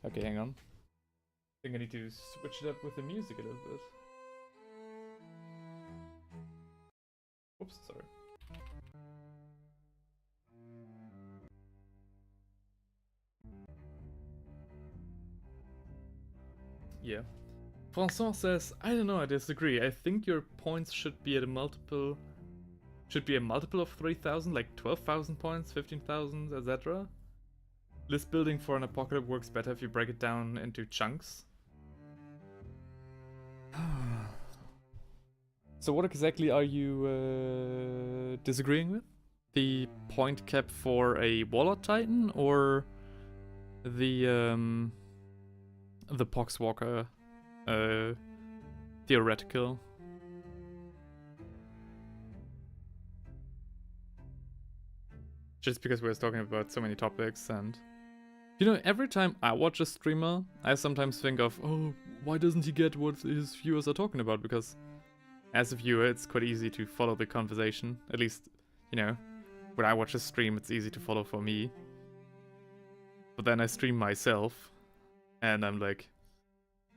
Okay, hang on. I think I need to switch it up with the music a little bit. Oops, sorry. Yeah. François says, I don't know, I disagree. I think your points should be at a multiple... Should be a multiple of 3,000, like 12,000 points, 15,000, etc. List building for an apocalypse works better if you break it down into chunks. So what exactly are you disagreeing with? The point cap for a Warlord Titan or the Poxwalker theoretical? Just because we're talking about so many topics, and you know, every time I watch a streamer, I sometimes think of, oh, why doesn't he get what his viewers are talking about? Because as a viewer, it's quite easy to follow the conversation. At least, you know, when I watch a stream, it's easy to follow for me. But then I stream myself, and I'm like,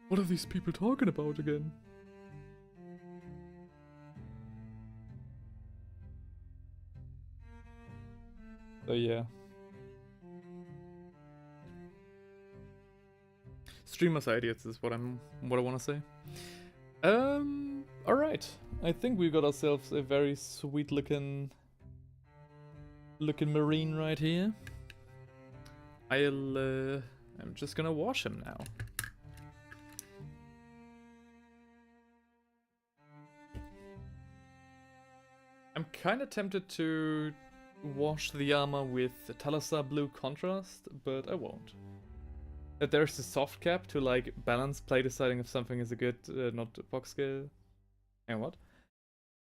what are these people talking about again? So yeah. Streamers' idiots is what I want to say. Alright. I think we got ourselves a very sweet looking marine right here. I'm just gonna wash him now. I'm kind of tempted to wash the armor with Talazar Blue Contrast, but I won't. That there's a soft cap to like balance play deciding if something is a good, not box scale. And what?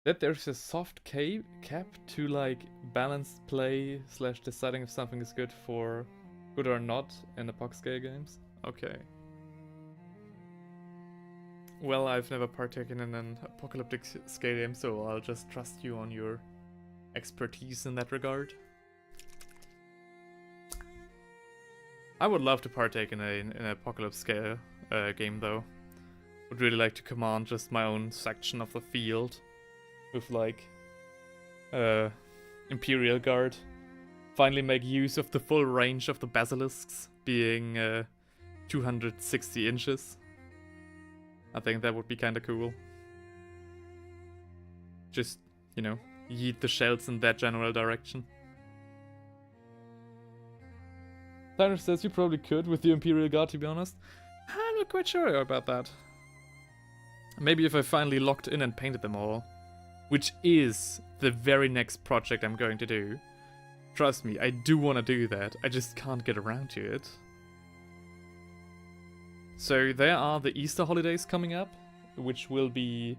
That there's a soft cap to like balance play / deciding if something is good for good or not in epoch scale games. Okay. Well, I've never partaken in an apocalyptic scale game, so I'll just trust you on your expertise in that regard. I would love to partake in an apocalypse scale game, though. Would really like to command just my own section of the field with like Imperial Guard. Finally make use of the full range of the basilisks, being 260 inches. I think that would be kind of cool. Just, you know, yeet the shells in that general direction. Tyler says you probably could with the Imperial Guard, to be honest. I'm not quite sure about that. Maybe if I finally locked in and painted them all. Which is the very next project I'm going to do. Trust me, I do want to do that. I just can't get around to it. So there are the Easter holidays coming up, which will be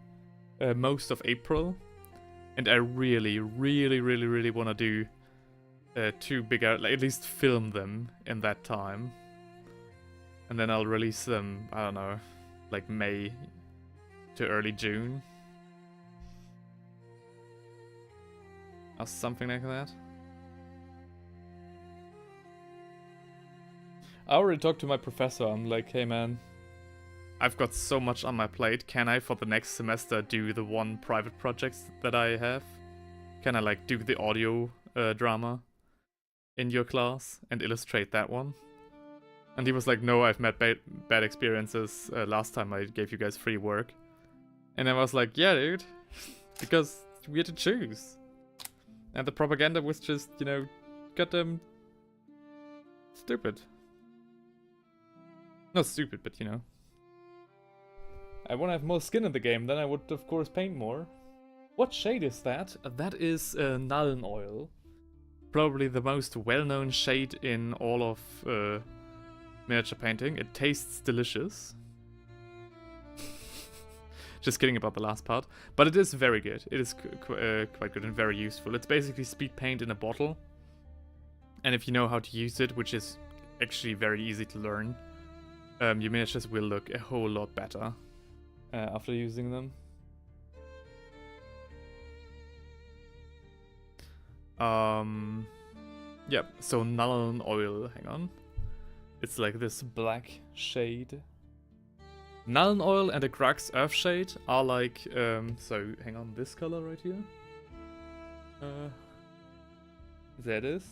most of April. And I really want to do 2 bigger, like at least film them in that time. And then I'll release them, I don't know, like May to early June. Or something like that. I already talked to my professor. I'm like, hey man, I've got so much on my plate. Can I, for the next semester, do the one private project that I have? Can I like do the audio drama in your class and illustrate that one? And he was like, no, I've met bad experiences last time I gave you guys free work. And I was like, yeah, dude, because we had to choose. And the propaganda was just, you know, goddamn stupid. Not stupid, but you know. I want to have more skin in the game, then I would of course paint more. What shade is that? That is Nuln Oil. Probably the most well-known shade in all of miniature painting. It tastes delicious. Just kidding about the last part. But it is very good. It is quite good and very useful. It's basically speed paint in a bottle. And if you know how to use it, which is actually very easy to learn, your miniatures will look a whole lot better after using them. Yeah, so Nuln Oil, hang on. It's like this black shade. Nuln Oil and the Grux Earth Shade are like, so hang on, this color right here. There it is.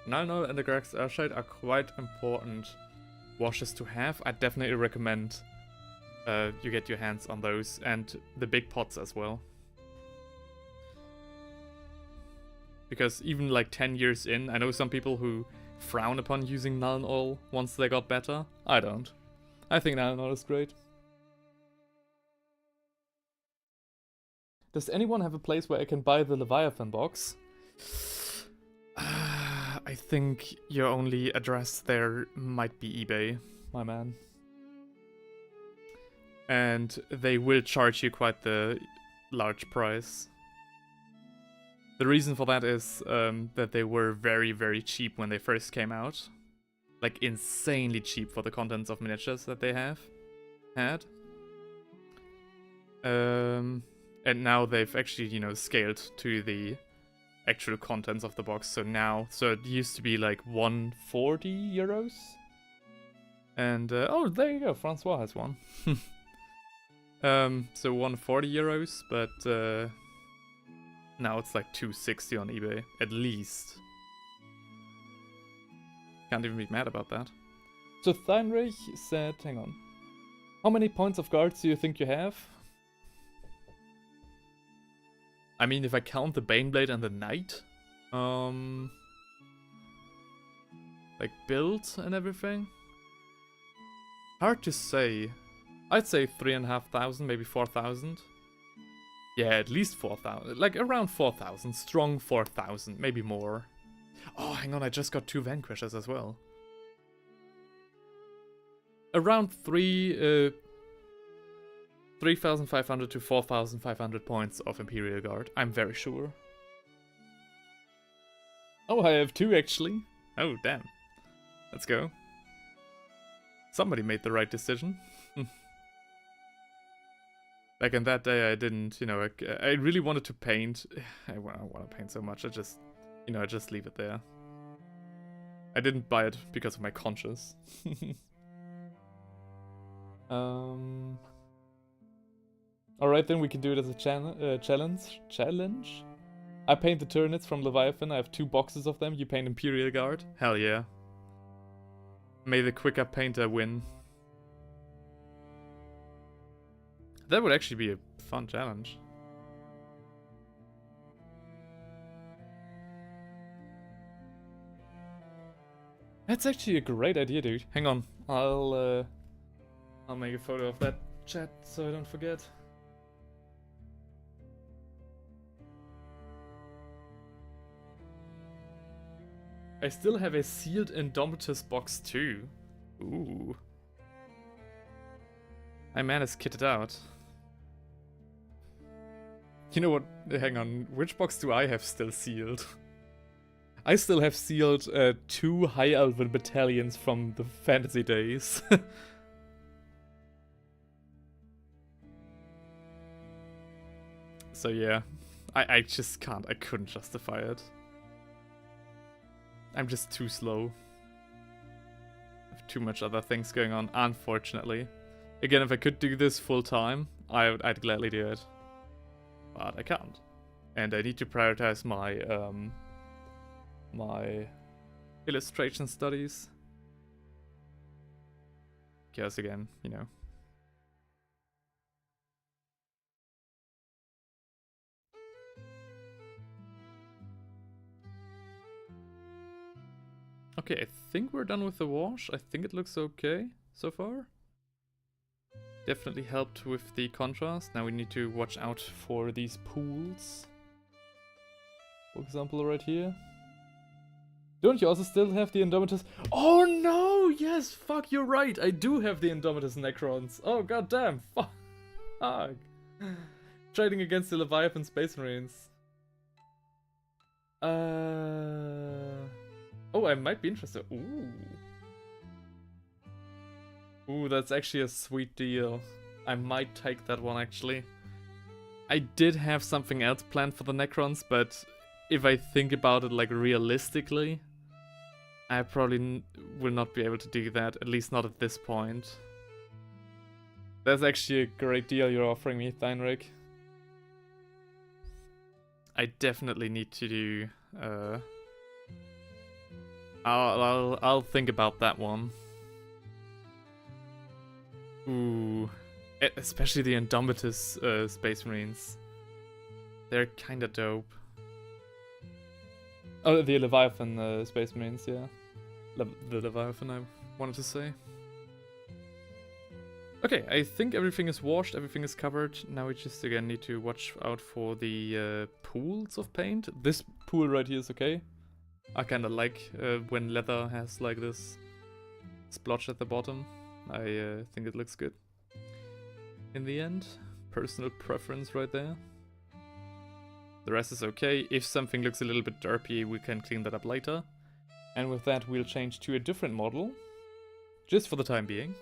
Nuln Oil and the Grux Earth Shade are quite important washes to have. I definitely recommend you get your hands on those, and the big pots as well. Because even like 10 years in, I know some people who frown upon using Nuln Oil once they got better. I don't. I think Nuln Oil is great. Does anyone have a place where I can buy the Leviathan box? I think your only address there might be eBay, my man. And they will charge you quite the large price. The reason for that is that they were very, very cheap when they first came out. Like, insanely cheap for the contents of miniatures that they had. And now they've actually, you know, scaled to the actual contents of the box. So it used to be like 140 euros. And, oh, there you go, Francois has one. So 140 euros, but now it's like 260 on eBay, at least. Can't even be mad about that. So Theinrich said, hang on. How many points of guards do you think you have? I mean, if I count the Baneblade and the Knight, like build and everything, hard to say. I'd say 3,500, maybe 4,000. Yeah, at least 4,000. Like around 4,000. Strong 4,000. Maybe more. Oh, hang on. I just got 2 Vanquishers as well. Around 3,500 to 4,500 points of Imperial Guard. I'm very sure. Oh, I have 2 actually. Oh, damn. Let's go. Somebody made the right decision. Back in that day, I didn't, you know, I really wanted to paint. I want to paint so much, I just, you know, I just leave it there. I didn't buy it because of my conscience. Alright, then we can do it as a challenge. Challenge? I paint the Tyranids from Leviathan. I have 2 boxes of them. You paint Imperial Guard. Hell yeah. May the quicker painter win. That would actually be a fun challenge. That's actually a great idea, dude. Hang on. I'll make a photo of that chat so I don't forget. I still have a sealed Indomitus box too. Ooh. My man is kitted out. You know what? Hang on. Which box do I have still sealed? I still have sealed 2 High Elven battalions from the fantasy days. So yeah. I just can't. I couldn't justify it. I'm just too slow. I have too much other things going on, unfortunately. Again, if I could do this full time, I'd gladly do it. But I can't. And I need to prioritize my my illustration studies. Because again, you know. Okay, I think we're done with the wash. I think it looks okay so far. Definitely helped with the contrast. Now we need to watch out for these pools. For example, right here. Don't you also still have the Indomitus? Oh no! Yes, fuck, you're right. I do have the Indomitus Necrons. Oh goddamn, fuck. Trading against the Leviathan Space Marines. Oh, I might be interested. Ooh. Ooh, that's actually a sweet deal. I might take that one, actually. I did have something else planned for the Necrons, but if I think about it, like, realistically, I probably will not be able to do that, at least not at this point. That's actually a great deal you're offering me, Theinrich. I definitely need to do... I'll think about that one. Ooh. Especially the Indomitus Space Marines. They're kinda dope. Oh, the Leviathan Space Marines, yeah. The Leviathan, I wanted to say. Okay, I think everything is washed, everything is covered. Now we just, again, need to watch out for the pools of paint. This pool right here is okay. I kinda like when leather has, like, this splotch at the bottom. I think it looks good. In the end, personal preference right there. The rest is okay. If something looks a little bit derpy, we can clean that up later. And with that, we'll change to a different model. Just for the time being.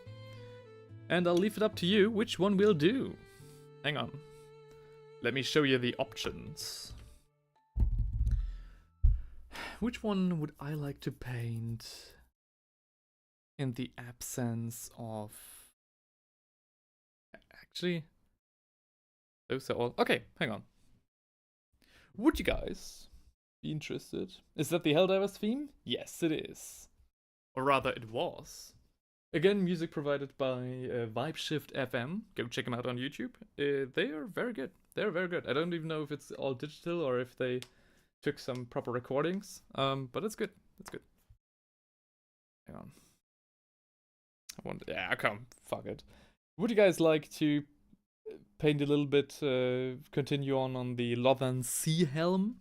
And I'll leave it up to you which one we'll do. Hang on. Let me show you the options. Which one would I like to paint in the absence of... Actually, those are all... Okay, hang on. Would you guys be interested? Is that the Helldivers theme? Yes, it is. Or rather, it was. Again, music provided by Vibeshift FM. Go check them out on YouTube. They are very good. They're very good. I don't even know if it's all digital or if they took some proper recordings. But it's good. It's good. Hang on. Yeah, come. Fuck it. Would you guys like to paint a little bit, continue on the Lothern Sea Helm?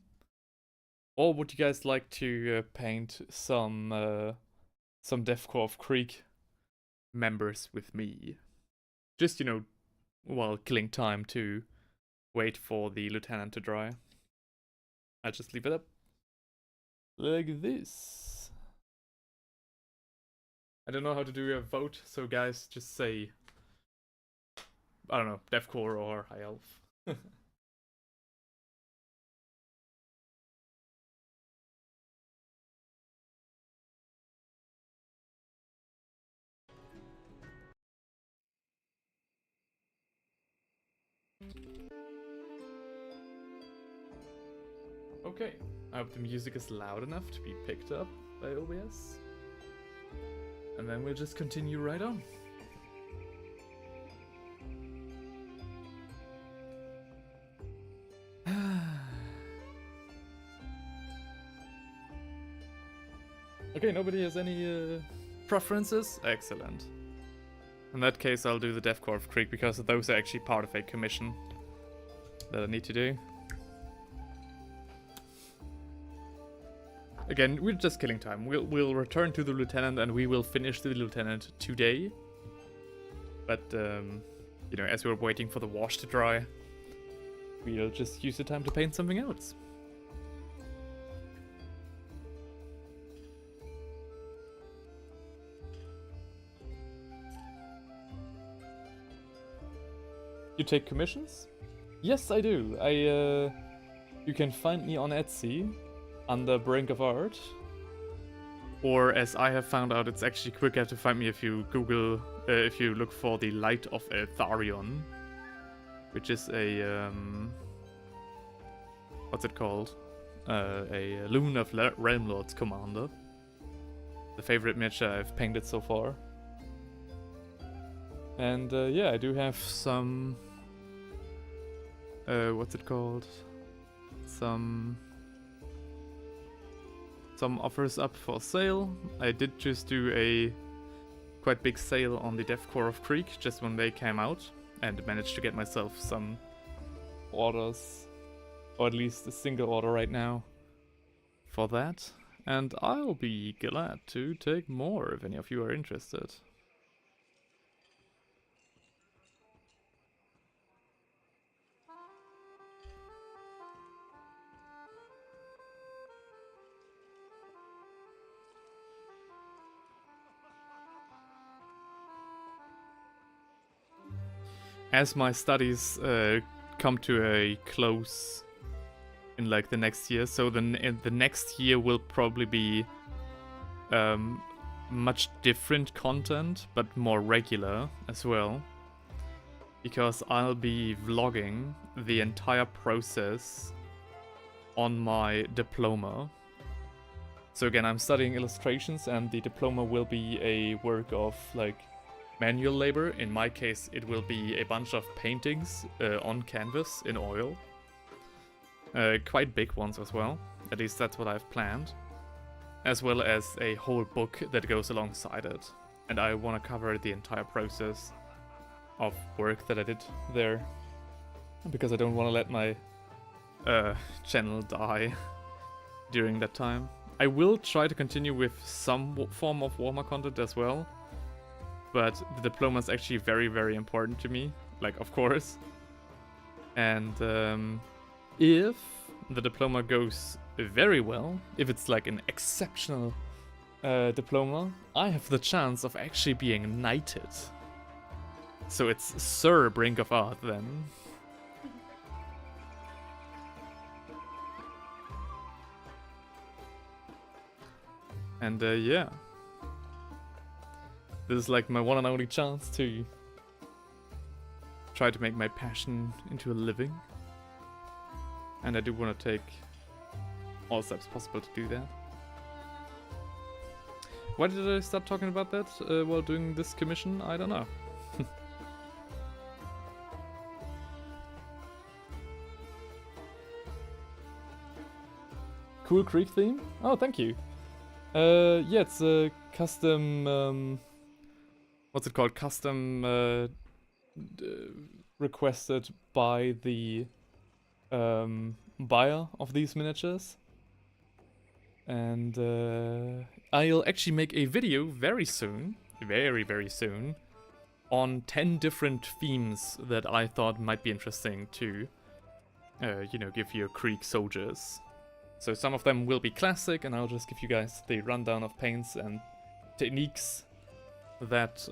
Or would you guys like to paint some Deathcore Creek members with me? Just, you know, while killing time to wait for the lieutenant to dry. I'll just leave it up like this. I don't know how to do a vote, so guys, just say, I don't know, Deathcore or High Elf. Okay, I hope the music is loud enough to be picked up by OBS. And then we'll just continue right on. Okay, nobody has any preferences? Excellent. In that case, I'll do the Deathcore of Creek because those are actually part of a commission that I need to do. Again, we're just killing time. We'll return to the lieutenant and we will finish the lieutenant today. But you know, as we're waiting for the wash to dry, we'll just use the time to paint something else. You take commissions? Yes, I do. You can find me on Etsy under Brink of Art. Or as I have found out, it's actually quicker to find me if you Google, if you look for the Light of Tharion, which is a, what's it called? A Loon of Realm Lords commander. The favorite miniature I've painted so far. And yeah, I do have some, what's it called? Some offers up for sale. I did just do a quite big sale on the Deathcore of Creek just when they came out, and managed to get myself some orders, or at least a single order right now for that. And I'll be glad to take more if any of you are interested. As my studies come to a close in like the next year, so the next year will probably be much different content, but more regular as well, because I'll be vlogging the entire process on my diploma. So again, I'm studying illustrations, and the diploma will be a work of like manual labor. In my case, it will be a bunch of paintings on canvas in oil. Quite big ones as well. At least that's what I've planned. As well as a whole book that goes alongside it. And I want to cover the entire process of work that I did there. Because I don't want to let my channel die during that time. I will try to continue with some form of Warhammer content as well. But the diploma is actually very, very important to me. Like, of course. And if the diploma goes very well, if it's like an exceptional diploma, I have the chance of actually being knighted. So it's Sir Brink of Art then. And yeah. This is like my one and only chance to try to make my passion into a living. And I do want to take all steps possible to do that. Why did I start talking about that while doing this commission? I don't know. Cool Creek theme? Oh, thank you. Yeah, it's a custom, what's it called? Custom requested by the buyer of these miniatures. And I'll actually make a video very soon, very soon, on 10 different themes that I thought might be interesting to, you know, give your Krieg soldiers. So some of them will be classic, and I'll just give you guys the rundown of paints and techniques that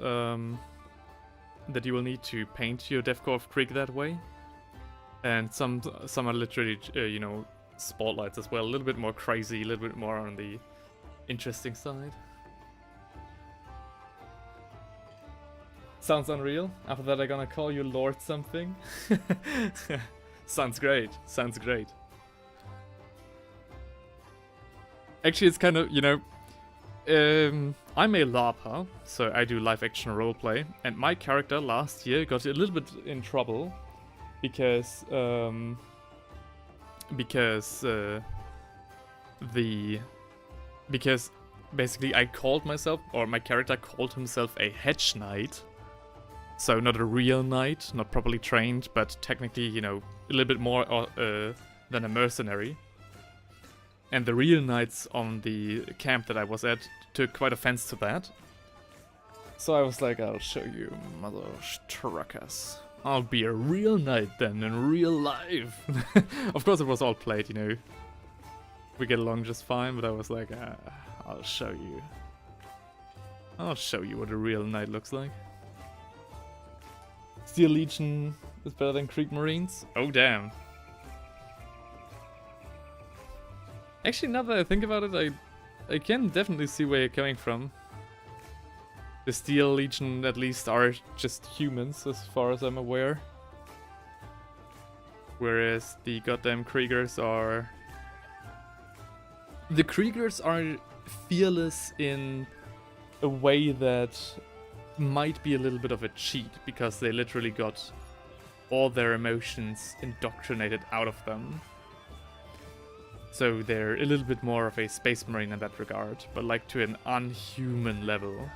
that you will need to paint your Death Corps of Krieg that way. And some are literally, you know, spotlights as well, a little bit more crazy, a little bit more on the interesting side. Sounds unreal. After that I'm gonna call you Lord something. Sounds great, sounds great. Actually, it's kind of, you know, I'm a LARPer, so I do live action roleplay, and my character last year got a little bit in trouble because basically I called myself, or my character called himself, a hedge knight. So not a real knight, not properly trained, but technically, you know, a little bit more than a mercenary. And the real knights on the camp that I was at took quite offense to that. So I was like, I'll show you, mother truckers. I'll be a real knight then, in real life. Of course it was all played, you know. We get along just fine, but I was like, I'll show you. I'll show you what a real knight looks like. Steel Legion is better than Krieg Marines? Oh damn. Actually, now that I think about it, I can definitely see where you're coming from. The Steel Legion, at least, are just humans, as far as I'm aware. Whereas the goddamn Kriegers are... The Kriegers are fearless in a way that might be a little bit of a cheat, because they literally got all their emotions indoctrinated out of them. So they're a little bit more of a space marine in that regard, but like to an unhuman level.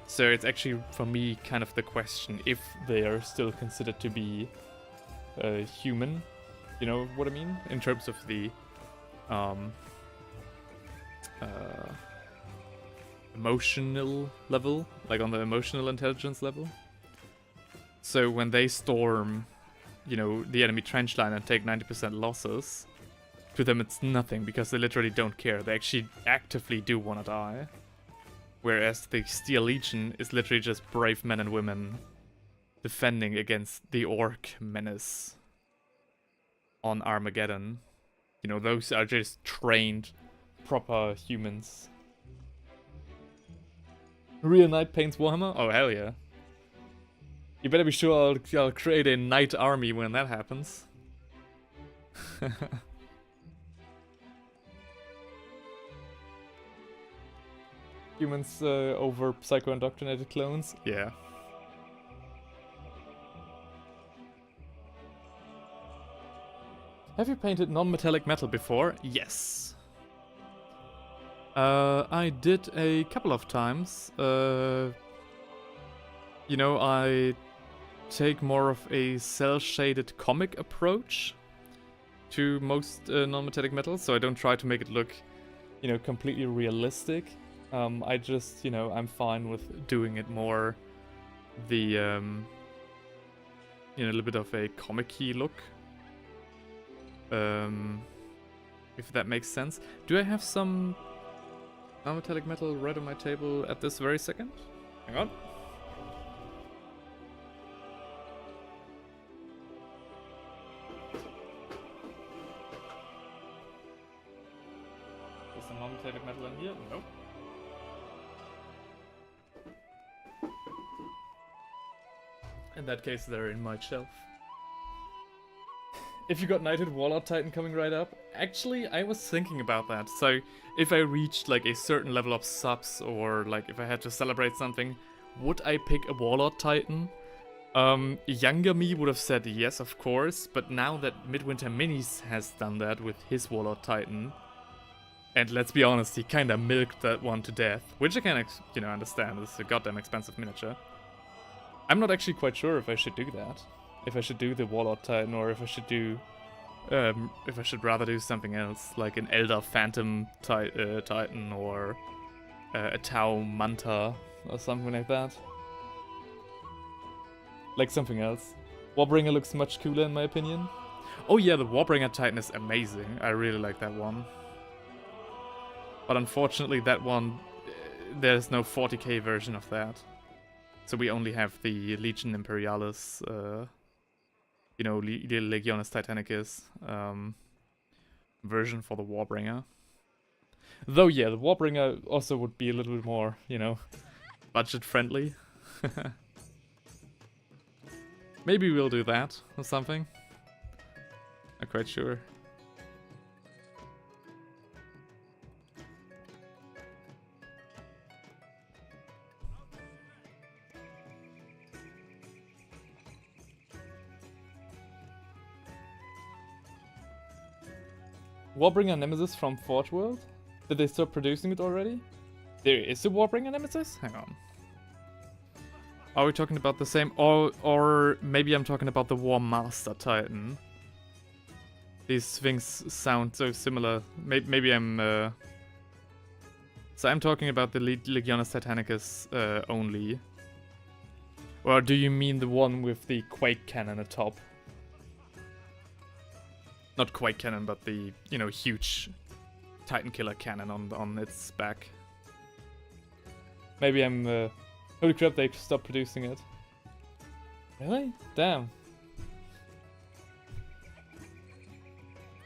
So it's actually, for me, kind of the question if they are still considered to be human. You know what I mean? In terms of the emotional level, like on the emotional intelligence level. So when they storm, you know, the enemy trench line and take 90% losses, to them it's nothing, because they literally don't care. They actually actively do want to die. Whereas the Steel Legion is literally just brave men and women defending against the Orc menace on Armageddon. You know, those are just trained, proper humans. Real knight paints Warhammer? Oh, hell yeah. You better be sure I'll create a knight army when that happens. Humans over psycho-indoctrinated clones? Yeah. Have you painted non-metallic metal before? Yes. I did a couple of times. You know, I take more of a cel-shaded comic approach to most non-metallic metals, so I don't try to make it look, you know, completely realistic. I just, you know, I'm fine with doing it more the, you know, a little bit of a comic-y look. If that makes sense. Do I have some non-metallic metal right on my table at this very second? Hang on. Is some non-metallic metal in here? Nope. In that case, they're in my shelf. If you got Knighted Warlord Titan coming right up, actually, I was thinking about that. So, if I reached like a certain level of subs, or like if I had to celebrate something, would I pick a Warlord Titan? Younger me would have said yes, of course, but now that Midwinter Minis has done that with his Warlord Titan, and let's be honest, he kinda milked that one to death, which I can, you know, understand. It's a goddamn expensive miniature. I'm not actually quite sure if I should do that. if I should do the Warlord Titan or if I should do, if I should rather do something else, like an Elder Phantom Titan or a Tau Manta or something like that. Like something else. Warbringer looks much cooler in my opinion. Oh yeah, the Warbringer Titan is amazing. I really like that one. But unfortunately that one, there's no 40k version of that. So we only have the Legion Imperialis, you know, Legionis Titanicus version for the Warbringer. Though yeah, the Warbringer also would be a little bit more, you know, budget friendly. Maybe we'll do that or something. Not quite sure. Warbringer Nemesis from Forge World? Did they stop producing it already? There is a Warbringer Nemesis? Hang on. Are we talking about the same? Or maybe I'm talking about the War Master Titan. These things sound so similar. Maybe I'm... So I'm talking about the Legionis Titanicus only. Or do you mean the one with the Quake Cannon atop? Not Quake Cannon, but the, you know, huge Titan Killer Cannon on its back. Maybe I'm... Holy crap, they stopped producing it. Really? Damn.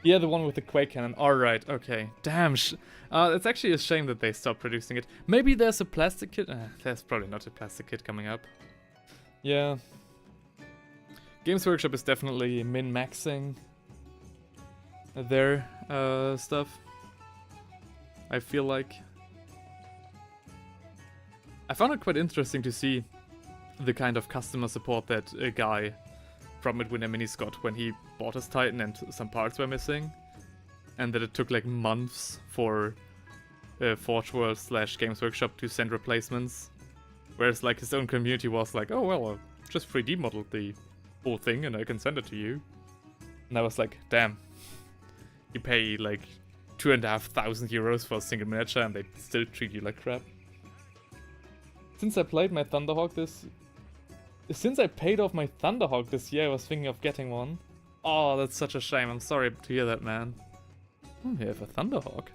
Yeah, the one with the Quake Cannon. Alright, okay. Damn. It's actually a shame that they stopped producing it. Maybe there's a plastic kit? There's probably not a plastic kit coming up. Yeah. Games Workshop is definitely min-maxing their stuff. I feel like. I found it quite interesting to see the kind of customer support that a guy from Midwinter Minis got when he bought his Titan and some parts were missing. And that it took like months for Forge World / Games Workshop to send replacements. Whereas like his own community was like, oh well, I just 3D modeled the whole thing and I can send it to you. And I was like, damn. You pay like 2,500 euros for a single miniature and they still treat you like crap. Since I played my Thunderhawk Since I paid off my Thunderhawk this year, I was thinking of getting one. Oh, that's such a shame. I'm sorry to hear that, man. Oh, you have a Thunderhawk.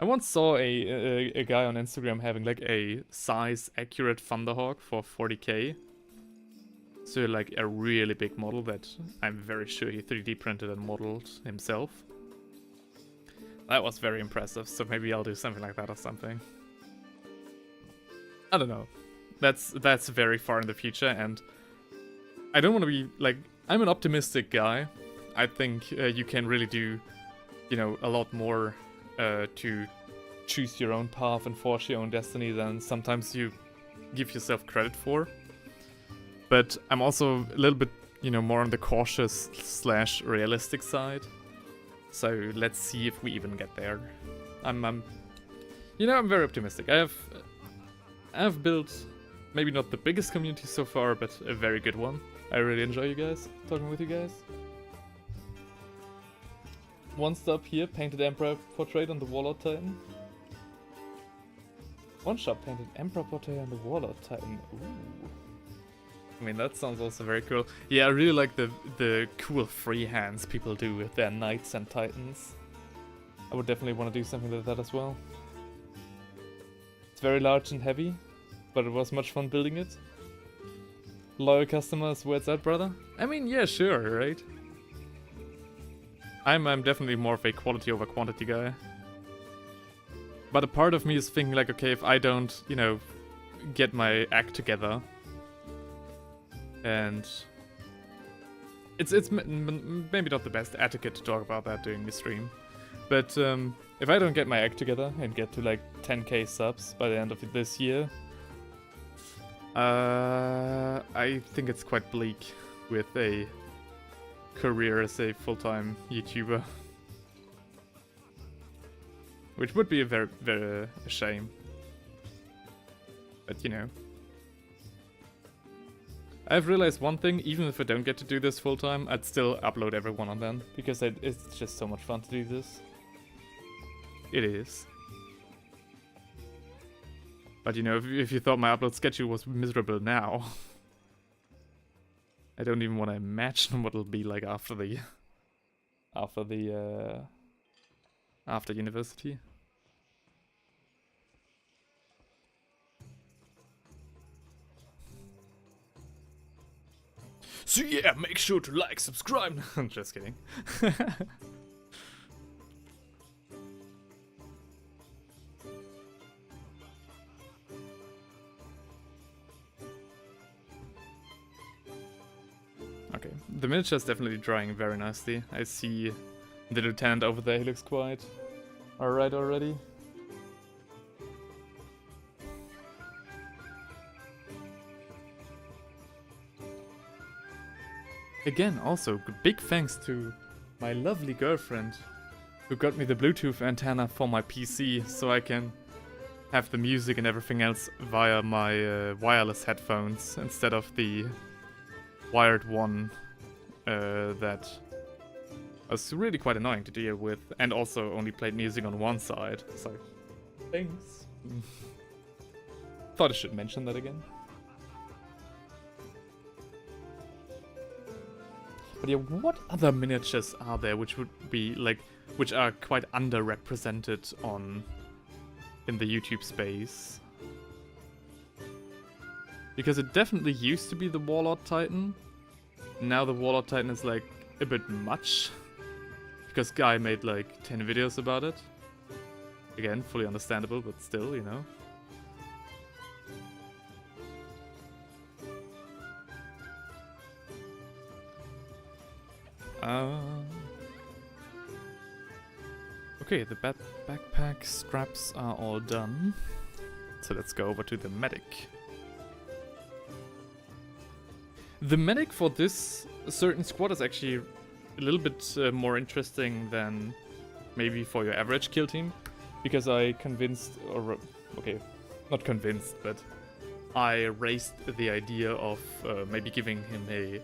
I once saw a guy on Instagram having like a size-accurate Thunderhawk for 40k. So like a really big model that I'm very sure he 3D printed and modeled himself. That was very impressive, so maybe I'll do something like that or something. I don't know. That's very far in the future, and I don't want to be like, I'm an optimistic guy. I think you can really do, you know, a lot more to choose your own path and forge your own destiny than sometimes you give yourself credit for. But I'm also a little bit, you know, more on the cautious / realistic side. So let's see if we even get there. You know, I'm very optimistic. I have built maybe not the biggest community so far, but a very good one. I really enjoy you guys, talking with you guys. One stop here, painted Emperor portrait on the Warlord Titan. One shot painted Emperor portrait on the Warlord Titan. Ooh. I mean, that sounds also very cool. Yeah, I really like the cool freehands people do with their knights and titans. I would definitely want to do something like that as well. It's very large and heavy, but it was much fun building it. Loyal customers, where's that, brother? I mean, yeah, sure, right? I'm definitely more of a quality over quantity guy. But a part of me is thinking like, okay, if I don't, you know, get my act together, and it's maybe not the best etiquette to talk about that during the stream, but if I don't get my act together and get to like 10k subs by the end of this year, I think it's quite bleak with a career as a full-time YouTuber, which would be a very a shame. But you know, I've realized one thing, even if I don't get to do this full time, I'd still upload every one of them, because it's just so much fun to do this. It is. But you know, if you thought my upload schedule was miserable now, I don't even want to imagine what it'll be like after university. So yeah, make sure to like, subscribe. I'm just kidding. Okay, the miniature's definitely drying very nicely. I see the lieutenant over there, he looks quite alright already. Again, also, big thanks to my lovely girlfriend who got me the Bluetooth antenna for my PC so I can have the music and everything else via my wireless headphones instead of the wired one that was really quite annoying to deal with, and also only played music on one side. So, thanks. Thought I should mention that again. But yeah, what other miniatures are there which would be like, which are quite underrepresented in the YouTube space? Because it definitely used to be the Warlord Titan. Now the Warlord Titan is like a bit much. Because Guy made like 10 videos about it. Again, fully understandable, but still, you know. Okay, the backpack scraps are all done. So let's go over to the medic. The medic for this certain squad is actually a little bit more interesting than maybe for your average kill team. Because I convinced, or okay, not convinced, but I raised the idea of maybe giving him a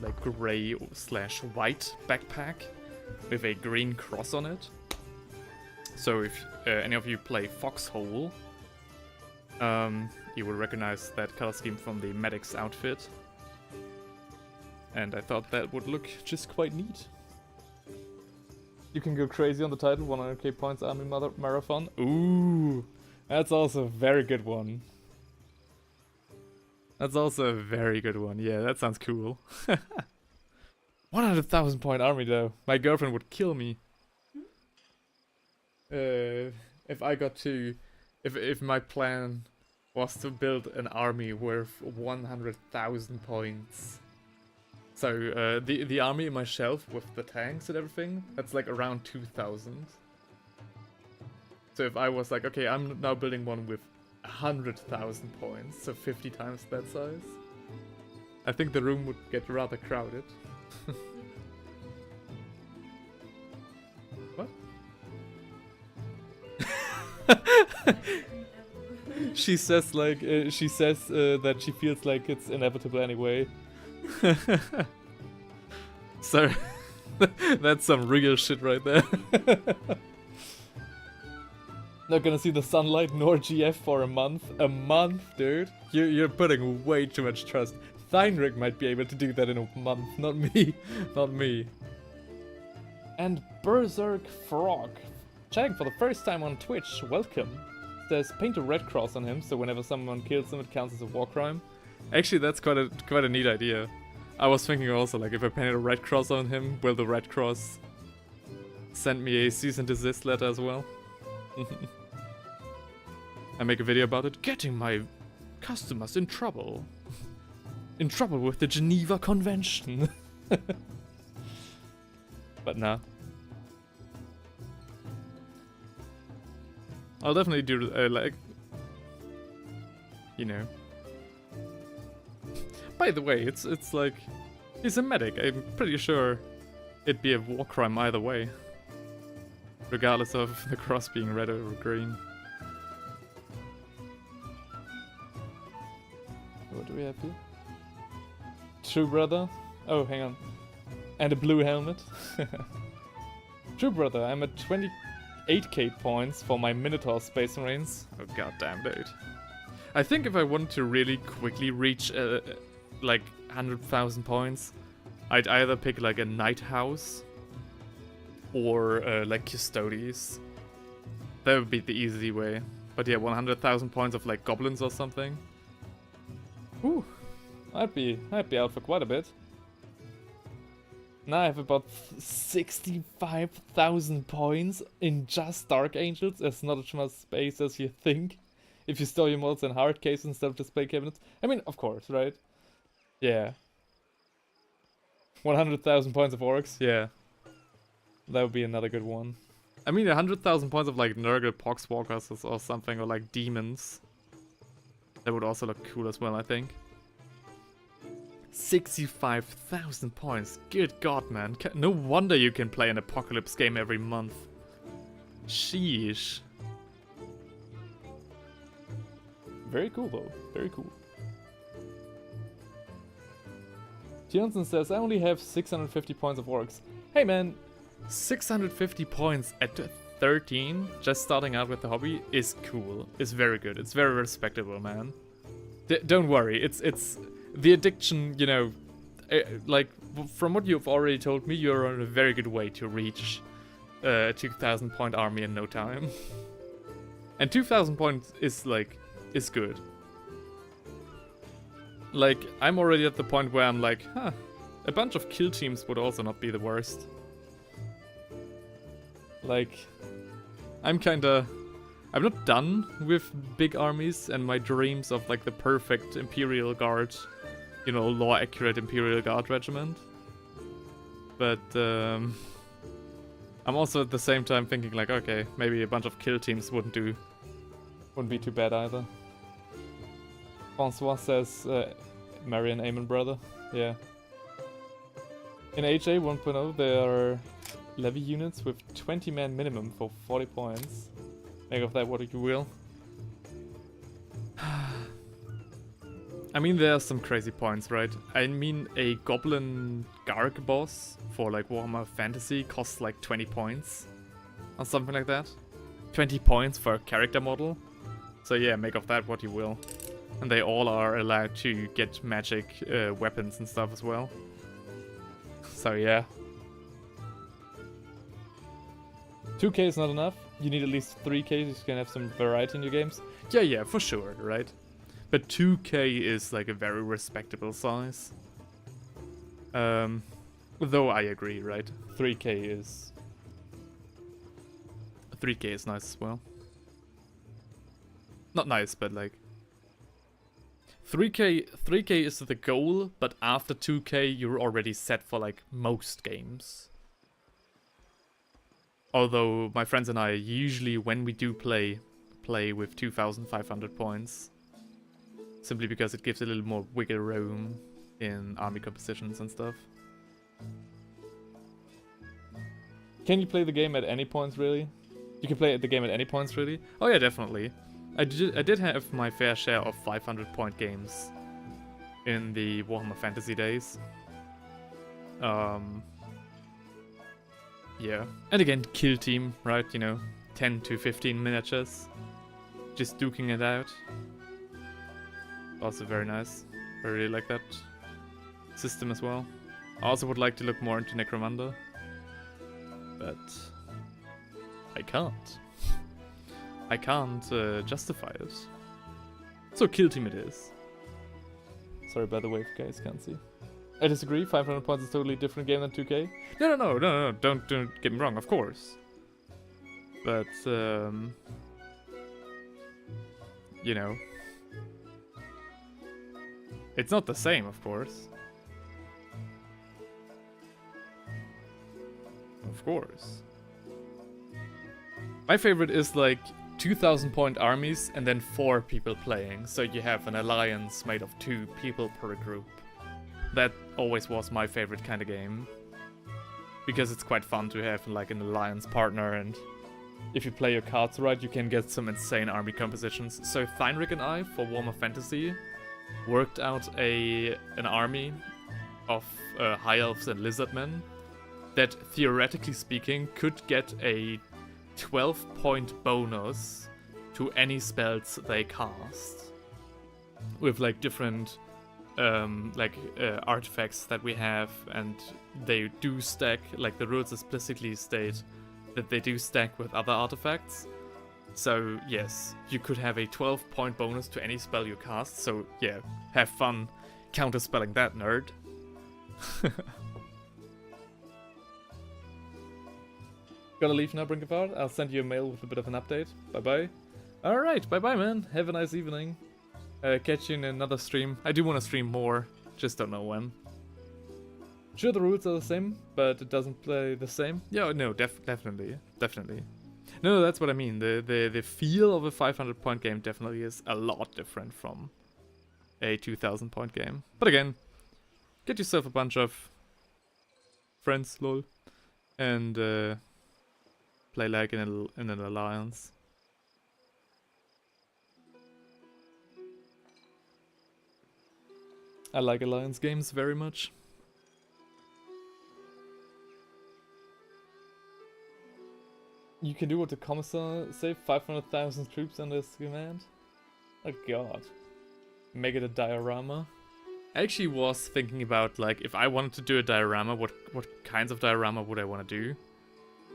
like gray/white backpack with a green cross on it. So if any of you play Foxhole, you will recognize that color scheme from the medic's outfit. And I thought that would look just quite neat. You can go crazy on the title, 100k points army marathon. Ooh, that's also a very good one. That's also a very good one. Yeah, that sounds cool. 100,000 point army though. My girlfriend would kill me. If I got to... If my plan was to build an army worth 100,000 points. So, the army in my shelf with the tanks and everything, that's like around 2,000. So if I was like, okay, I'm now building one with 100,000 points, so 50 times that size, I think the room would get rather crowded. What? She says like, that she feels like it's inevitable anyway. So, that's some real shit right there. Not gonna see the sunlight nor GF for a month. A month, dude? You're putting way too much trust. Theinrich might be able to do that in a month, not me. Not me. And Berserk Frog, chatting for the first time on Twitch, welcome. Says paint a red cross on him, so whenever someone kills him it counts as a war crime. Actually, that's quite a neat idea. I was thinking also, like, if I painted a red cross on him, will the red cross send me a cease and desist letter as well? I make a video about it, getting my customers in trouble. In trouble with the Geneva Convention. But nah. I'll definitely do, like, you know. By the way, it's like, he's a medic. I'm pretty sure it'd be a war crime either way. Regardless of the cross being red or green. What do we have here? True brother. Oh, hang on. And a blue helmet. True brother, I'm at 28k points for my Minotaur Space Marines. Oh goddamn, dude. I think if I wanted to really quickly reach like 100,000 points, I'd either pick like a Night House or like Custodes. That would be the easy way. But yeah, 100,000 points of like goblins or something. Whew. I'd be out for quite a bit. Now I have about 65,000 points in just Dark Angels. That's not as much space as you think. If you store your models in hard case instead of display cabinets. I mean, of course, right? Yeah. 100,000 points of orcs, yeah. That would be another good one. I mean, 100,000 points of like Nurgle Poxwalkers or something, or like demons. That would also look cool as well, I think. 65,000 points. Good god, man. No wonder you can play an Apocalypse game every month. Sheesh. Very cool, though. Very cool. Johnson says, I only have 650 points of orcs. Hey, man. 650 points at 13, just starting out with the hobby, is cool. It's very good. It's very respectable, man. Don't worry. It's the addiction, you know, like, from what you've already told me, you're on a very good way to reach a 2,000 point army in no time. And 2,000 points is, like, is good. Like, I'm already at the point where I'm like, huh, a bunch of kill teams would also not be the worst. Like, I'm not done with big armies and my dreams of, like, the perfect Imperial Guard, you know, law-accurate Imperial Guard regiment. But, I'm also at the same time thinking, like, okay, maybe a bunch of kill teams wouldn't be too bad either. Francois says, marry an Aemon brother. Yeah. In HA 1.0, there are levy units with 20 man minimum for 40 points. Make of that what you will. I mean, there are some crazy points, right? I mean, a Goblin Garg boss for like Warhammer Fantasy costs like 20 points. Or something like that. 20 points for a character model. So yeah, make of that what you will. And they all are allowed to get magic weapons and stuff as well. So yeah. 2k is not enough. You need at least 3k so you can have some variety in your games. Yeah, for sure, right? But 2k is like a very respectable size. Though I agree, right? 3k is nice as well. Not nice, but like 3k is the goal, but after 2k you're already set for like most games. Although my friends and I usually, when we do play with 2,500 points. Simply because it gives a little more wiggle room in army compositions and stuff. Can you play the game at any points, really? You can play the game at any points, really? Oh yeah, definitely. I did have my fair share of 500 point games in the Warhammer Fantasy days. Yeah. And again, kill team, right? You know, 10 to 15 miniatures. Just duking it out. Also very nice. I really like that system as well. I also would like to look more into Necromunda. But I can't. I can't justify it. So kill team it is. Sorry by the way if you guys can't see. I disagree, 500 points is a totally different game than 2k. No, don't get me wrong, of course. But, you know. It's not the same, of course. Of course. My favorite is like 2,000 point armies and then 4 people playing. So you have an alliance made of 2 people per group. That always was my favorite kind of game. Because it's quite fun to have like an alliance partner, and if you play your cards right, you can get some insane army compositions. So Theinric and I, for Warhammer Fantasy, worked out an army of High Elves and Lizardmen that, theoretically speaking, could get a 12-point bonus to any spells they cast. With like different artifacts that we have, and they do stack, like the rules explicitly state that they do stack with other artifacts. So yes, you could have a 12-point bonus to any spell you cast, so yeah, have fun counterspelling that, nerd. Gotta leave now, Brinkapart. I'll send you a mail with a bit of an update. Bye-bye. Alright, bye-bye, man. Have a nice evening. Catch you in another stream. I do want to stream more, just don't know when. Sure, the rules are the same, but it doesn't play the same. Yeah, no, definitely. No, that's what I mean. The feel of a 500-point game definitely is a lot different from a 2,000-point game. But again, get yourself a bunch of friends, lol, and play like in an alliance. I like alliance games very much. You can do what the commissar say, 500,000 troops under his command? Oh god. Make it a diorama. I actually was thinking about, like, if I wanted to do a diorama, what kinds of diorama would I want to do?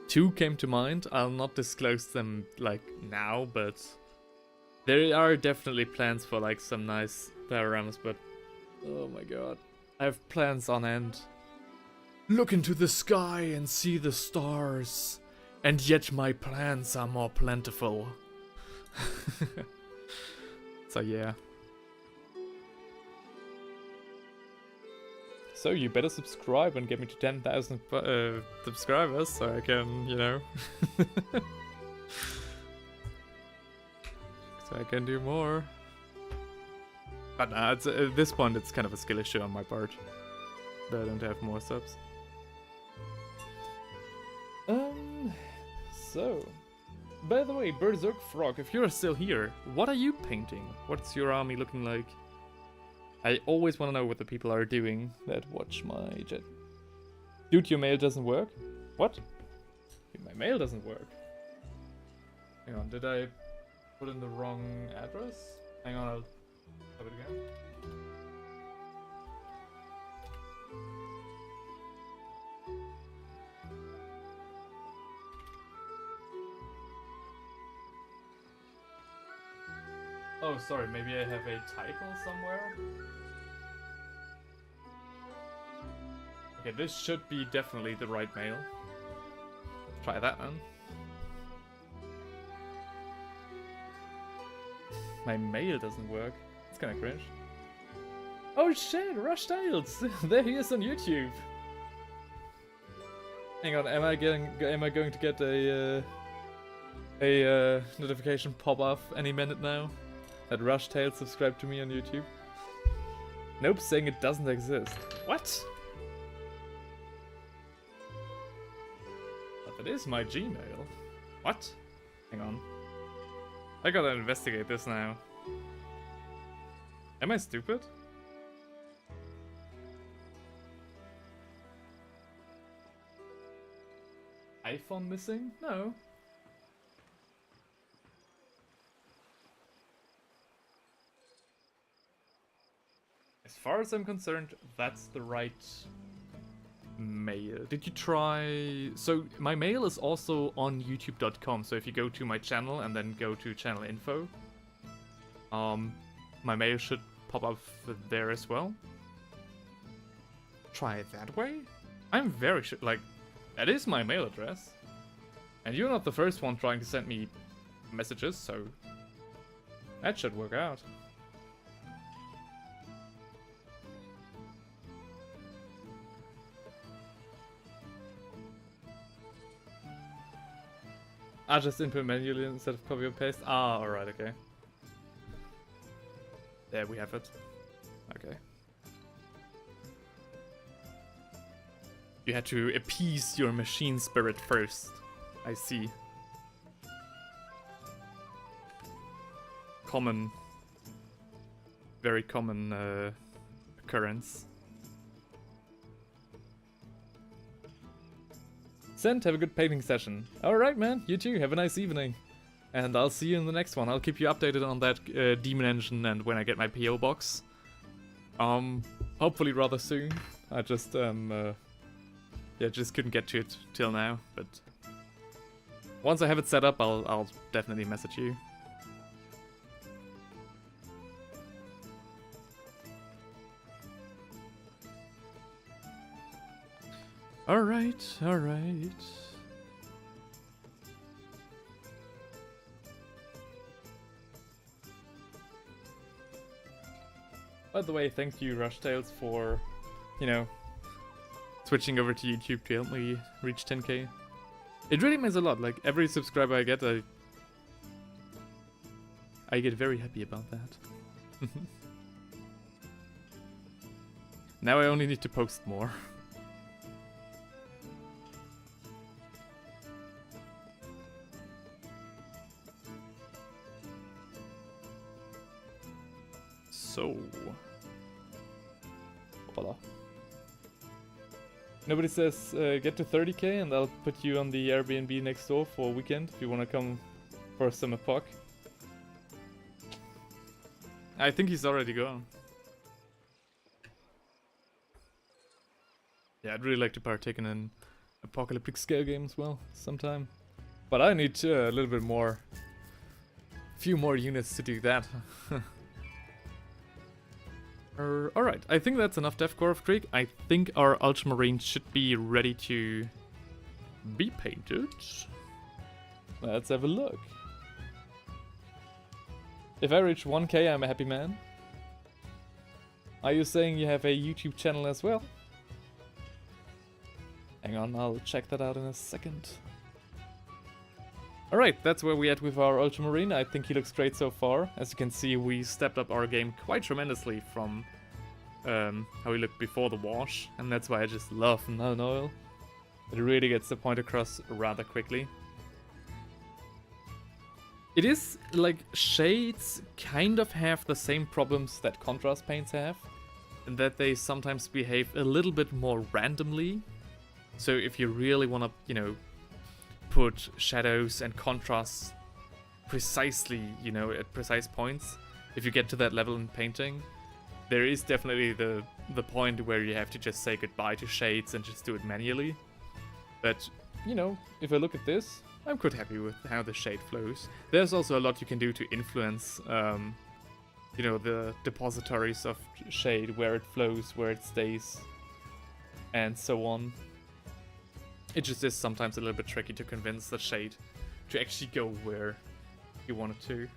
Two came to mind. I'll not disclose them, like, now, but there are definitely plans for, like, some nice dioramas, but oh my god. I have plans on end. Look into the sky and see the stars. And yet my plans are more plentiful. So yeah. So you better subscribe and get me to 10,000 subscribers so I can, you know. So I can do more. But nah, it's, at this point it's kind of a skill issue on my part. That I don't have more subs. So, by the way, Berserk Frog, if you're still here, what are you painting? What's your army looking like? I always want to know what the people are doing that watch my jet. Dude, your mail doesn't work? What? My mail doesn't work. Hang on, did I put in the wrong address? Hang on, I'll have it again. Oh, sorry, maybe I have a typo somewhere. Okay, this should be definitely the right mail. Try that then. My mail doesn't work. It's kinda cringe. Oh shit, Rush Tales! There he is on YouTube! Hang on, am I going to get a notification pop off any minute now? That Rush Tales subscribed to me on YouTube? Nope, saying it doesn't exist. What? But that is my Gmail. What? Hang on. I gotta investigate this now. Am I stupid? iPhone missing? No. As far as I'm concerned, that's the right mail. Did you try... So, my mail is also on youtube.com, so if you go to my channel and then go to channel info, my mail should pop up there as well. Try it that way? I'm very sure, like, that is my mail address. And you're not the first one trying to send me messages, so that should work out. I just input manually instead of copy and paste. Ah, alright, okay. There we have it. Okay. You had to appease your machine spirit first. I see. Common. Very common occurrence. Sent, have a good painting session. Alright, man, you too, have a nice evening. And I'll see you in the next one. I'll keep you updated on that demon engine and when I get my PO box. Hopefully rather soon. I just, yeah, just couldn't get to it till now, but once I have it set up, I'll definitely message you. Alright, alright. By the way, thank you, Rushtails, for, you know, switching over to YouTube to help me reach 10k. It really means a lot. Like, every subscriber I get get very happy about that. Now I only need to post more. So, voila. Nobody says get to 30k and I'll put you on the Airbnb next door for a weekend if you want to come for some epoch. I think he's already gone. Yeah, I'd really like to partake in an apocalyptic scale game as well sometime. But I need a little bit more, few more units to do that. Alright, I think that's enough Deathcore of Krieg. I think our Ultramarine should be ready to be painted. Let's have a look. If I reach 1k, I'm a happy man. Are you saying you have a YouTube channel as well? Hang on, I'll check that out in a second. Alright, that's where we at with our Ultramarine. I think he looks great so far. As you can see, we stepped up our game quite tremendously from how he looked before the wash. And that's why I just love Null Oil. It really gets the point across rather quickly. It is, like, shades kind of have the same problems that contrast paints have. In that they sometimes behave a little bit more randomly. So if you really want to, you know, put shadows and contrasts precisely, you know, at precise points, if you get to that level in painting, there is definitely the point where you have to just say goodbye to shades and just do it manually. But, you know, if I look at this, I'm quite happy with how the shade flows. There's also a lot you can do to influence, you know, the depositories of shade, where it flows, where it stays, and so on. It just is sometimes a little bit tricky to convince the shade to actually go where you want it to.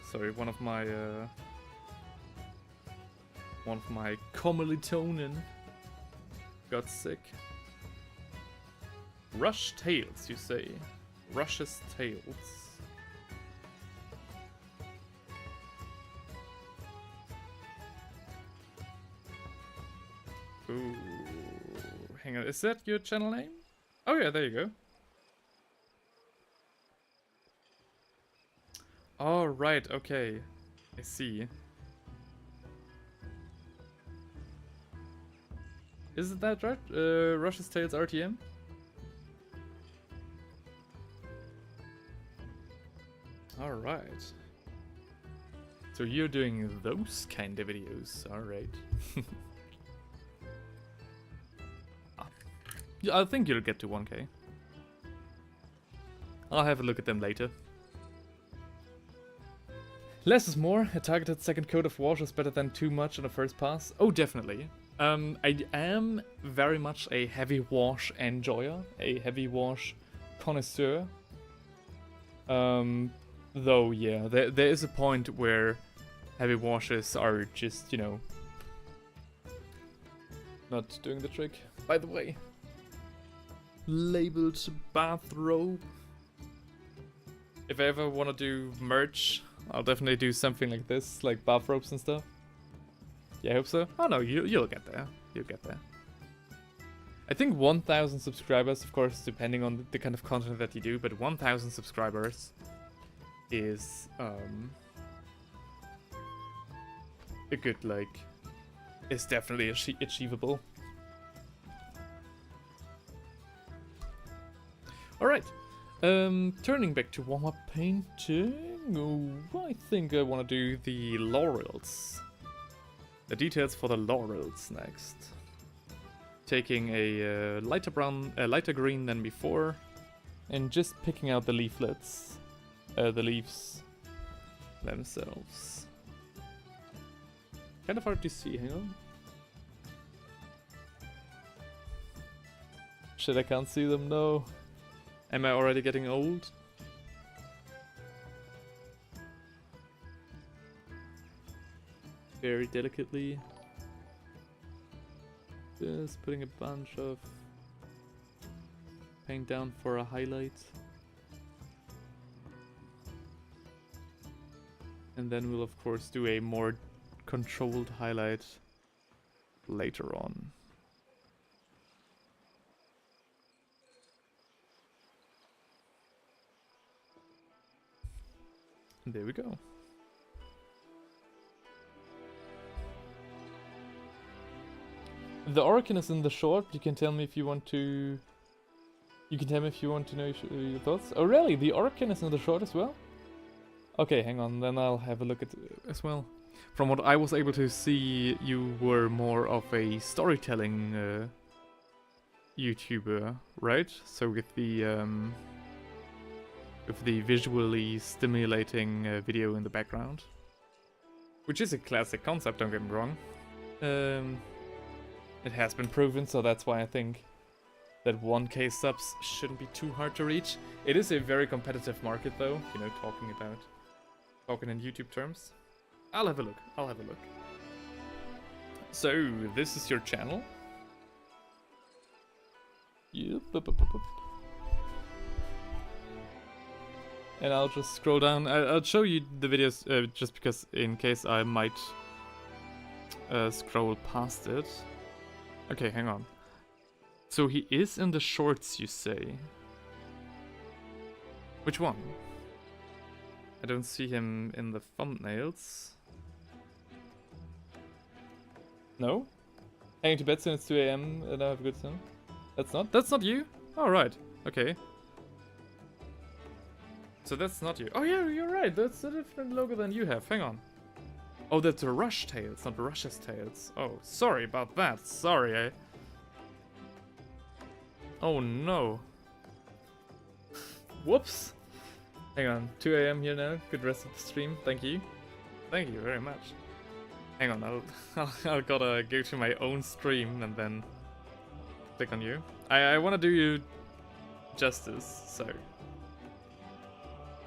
Sorry, one of my kommilitonen got sick. Rush Tails, you say? Rush's Tails. Ooh, hang on, is that your channel name? Oh yeah, there you go. All right, okay, I see. Isn't that right? Rush's Tales RTM? Alright. So you're doing those kind of videos, alright. Yeah, I think you'll get to 1k. I'll have a look at them later. Less is more. A targeted second coat of wash is better than too much on the first pass. Oh, definitely. I am very much a heavy wash enjoyer, a heavy wash connoisseur. Though, yeah, there is a point where heavy washes are just, you know, not doing the trick. By the way, labeled bathrobe. If I ever want to do merch, I'll definitely do something like this, like bathrobes and stuff. Yeah, I hope so. Oh no, you'll get there. You'll get there. I think 1,000 subscribers, of course, depending on the kind of content that you do, but 1,000 subscribers is a good, like, is definitely achievable. Alright, turning back to Warhammer painting, I think I want to do the laurels. The details for the laurels next. Taking a lighter brown, lighter green than before, and just picking out the leaflets, the leaves themselves. Kind of hard to see, hang on. Shit, I can't see them, no. Am I already getting old? Very delicately. Just putting a bunch of paint down for a highlight. And then we'll of course do a more controlled highlight later on. And there we go. The Orokin is in the short. You can tell me if you want to. You can tell me if you want to know your thoughts. Oh, really? The Orokin is in the short as well? Okay, hang on. Then I'll have a look at it as well. From what I was able to see, you were more of a storytelling YouTuber, right? So with the visually stimulating video in the background, which is a classic concept. Don't get me wrong. It has been proven, so that's why I think that 1K subs shouldn't be too hard to reach. It is a very competitive market though, you know, talking in YouTube terms. I'll have a look. So, this is your channel? Yep. And I'll just scroll down. I'll show you the videos just because in case I might scroll past it. Okay, hang on. So he is in the shorts, you say? Which one? I don't see him in the thumbnails. No? Hanging to bed soon, it's 2 AM and I have a good time. That's not you? Oh, right. Okay. So that's not you. Oh yeah, you're right. That's a different logo than you have. Hang on. Oh, that's a Rush Tales, not Rush's Tales. Oh, sorry about that. Sorry, Oh no. Whoops. Hang on. 2 AM here now. Good rest of the stream. Thank you. Thank you very much. Hang on. I'll gotta go to my own stream and then click on you. I want to do you justice, so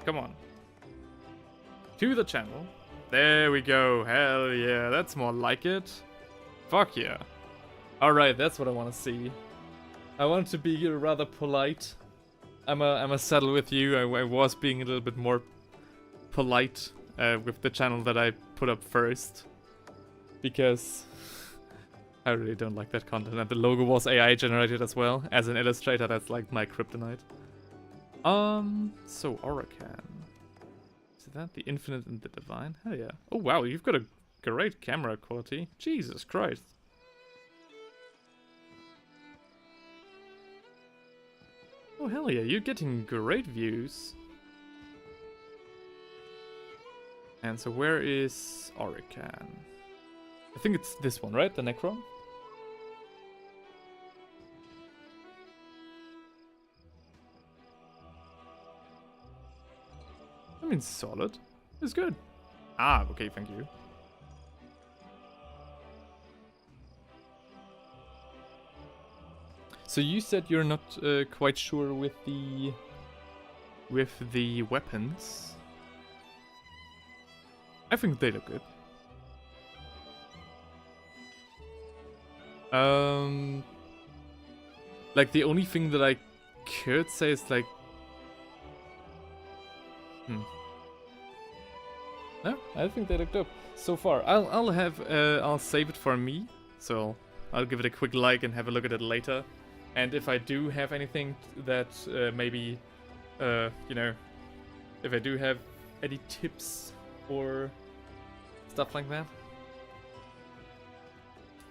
come on. To the channel. There we go. Hell yeah, that's more like it. Fuck yeah. Alright, that's what I want to see. I want to be rather polite. I'm a settle with you. I was being a little bit more polite with the channel that I put up first. Because I really don't like that content. And the logo was AI generated as well. As an illustrator, that's like my kryptonite. So Orokin. Is that the infinite and the divine? Hell yeah. Oh wow, you've got a great camera quality. Jesus Christ. Oh hell yeah, you're getting great views. And so where is Orokin? I think it's this one, right? The Necron? I mean, solid. It's good. Ah, okay, thank you. So you said you're not quite sure with the weapons. I think they look good. Like the only thing that I could say is like, no, I think they look dope so far. I'll save it for me, so I'll give it a quick like and have a look at it later. And if I do have anything that maybe, you know, if I do have any tips or stuff like that,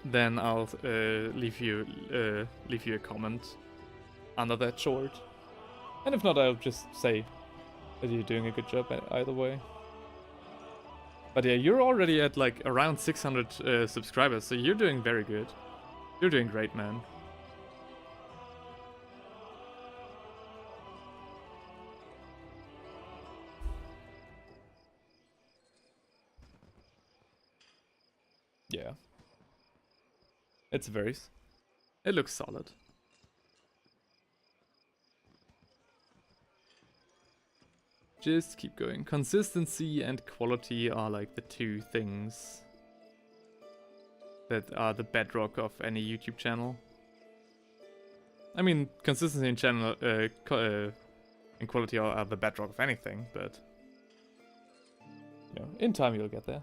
then I'll leave you a comment under that short. And if not, I'll just say that you're doing a good job either way. But yeah, you're already at like around 600 subscribers, so you're doing very good. You're doing great, man. Yeah. It looks solid. Just keep going. Consistency and quality are like the two things that are the bedrock of any YouTube channel. I mean, consistency and channel and quality are the bedrock of anything, but you know, in time you'll get there.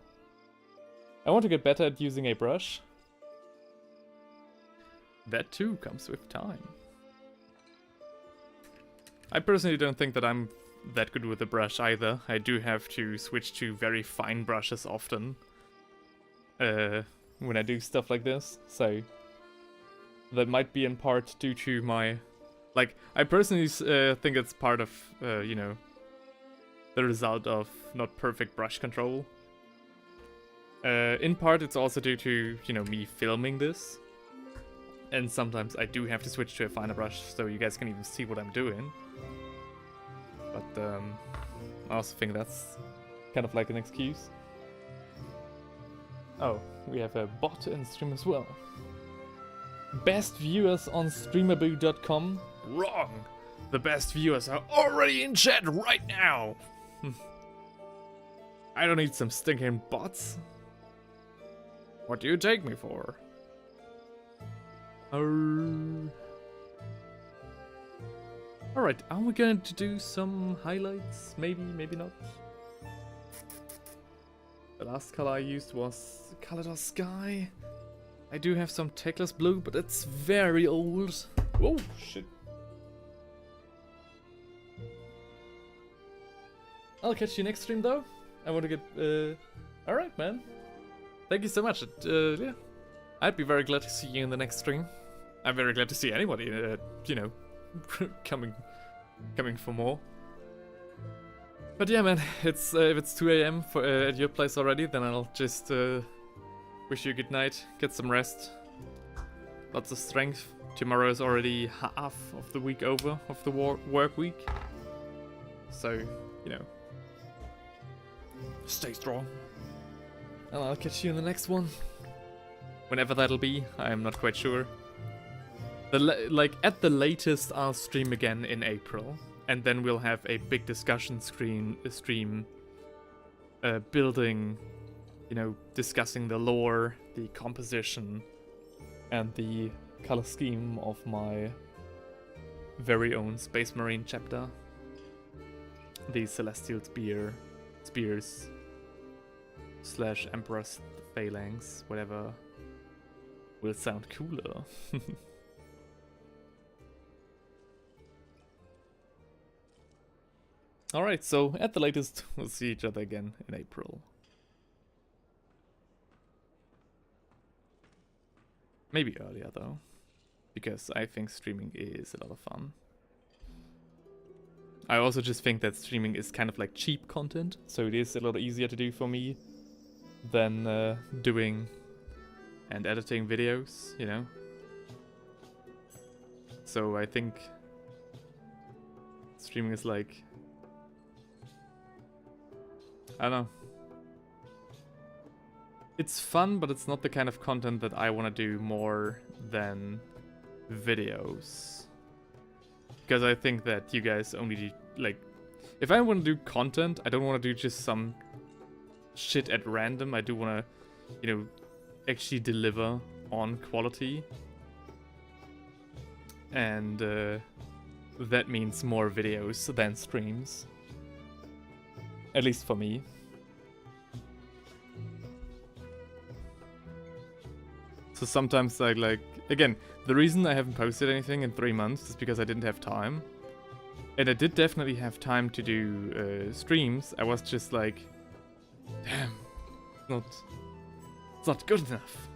I want to get better at using a brush. That too comes with time. I personally don't think that I'm that good with the brush either. I do have to switch to very fine brushes often when I do stuff like this, so that might be in part due to my, like, I personally think it's part of, you know, the result of not perfect brush control. In part it's also due to, you know, me filming this, and sometimes I do have to switch to a finer brush so you guys can even see what I'm doing. But I also think that's kind of like an excuse. Oh, we have a bot in stream as well. Best viewers on streamaboo.com? Wrong! The best viewers are already in chat right now! I don't need some stinking bots. What do you take me for? Alright, are we going to do some highlights? Maybe, maybe not. The last color I used was Calidor Sky. I do have some Techless Blue, but it's very old. Whoa, shit. I'll catch you next stream though. I want to get... Alright, man. Thank you so much. Yeah. I'd be very glad to see you in the next stream. I'm very glad to see anybody, you know, coming for more. But yeah, man, it's if it's 2 AM for at your place already, then I'll just wish you a good night, get some rest, lots of strength. Tomorrow is already half of the week over, of the work week. So, you know, stay strong. And I'll catch you in the next one. Whenever that'll be, I am not quite sure. Like, at the latest, I'll stream again in April. And then we'll have a big discussion stream, building, you know, discussing the lore, the composition, and the color scheme of my very own Space Marine chapter. The Celestial Spears / Emperor's Phalanx, whatever will sound cooler. Alright, so at the latest, we'll see each other again in April. Maybe earlier though, because I think streaming is a lot of fun. I also just think that streaming is kind of like cheap content, so it is a lot easier to do for me than doing and editing videos, you know? So I think streaming is like, I don't know. It's fun, but it's not the kind of content that I want to do more than videos. Because I think that you guys only do, like, if I want to do content, I don't want to do just some shit at random. I do want to, you know, actually deliver on quality. And that means more videos than streams. At least for me. So sometimes I like Again, the reason I haven't posted anything in 3 months is because I didn't have time. And I did definitely have time to do streams. I was just like, damn, it's not good enough.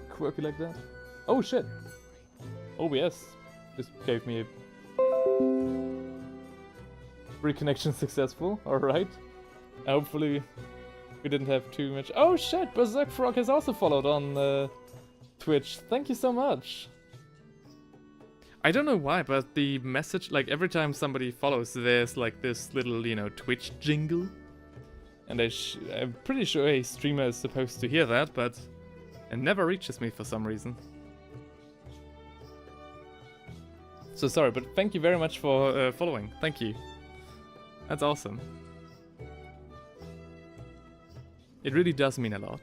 Quirky like that. Oh shit. OBS just gave me a reconnection successful. Alright. Hopefully we didn't have too much. Oh shit, Berserk Frog has also followed on Twitch. Thank you so much. I don't know why, but the message, like every time somebody follows, there's like this little, you know, Twitch jingle. And I'm pretty sure a streamer is supposed to hear that, but it never reaches me for some reason. So sorry, but thank you very much for following. Thank you. That's awesome. It really does mean a lot.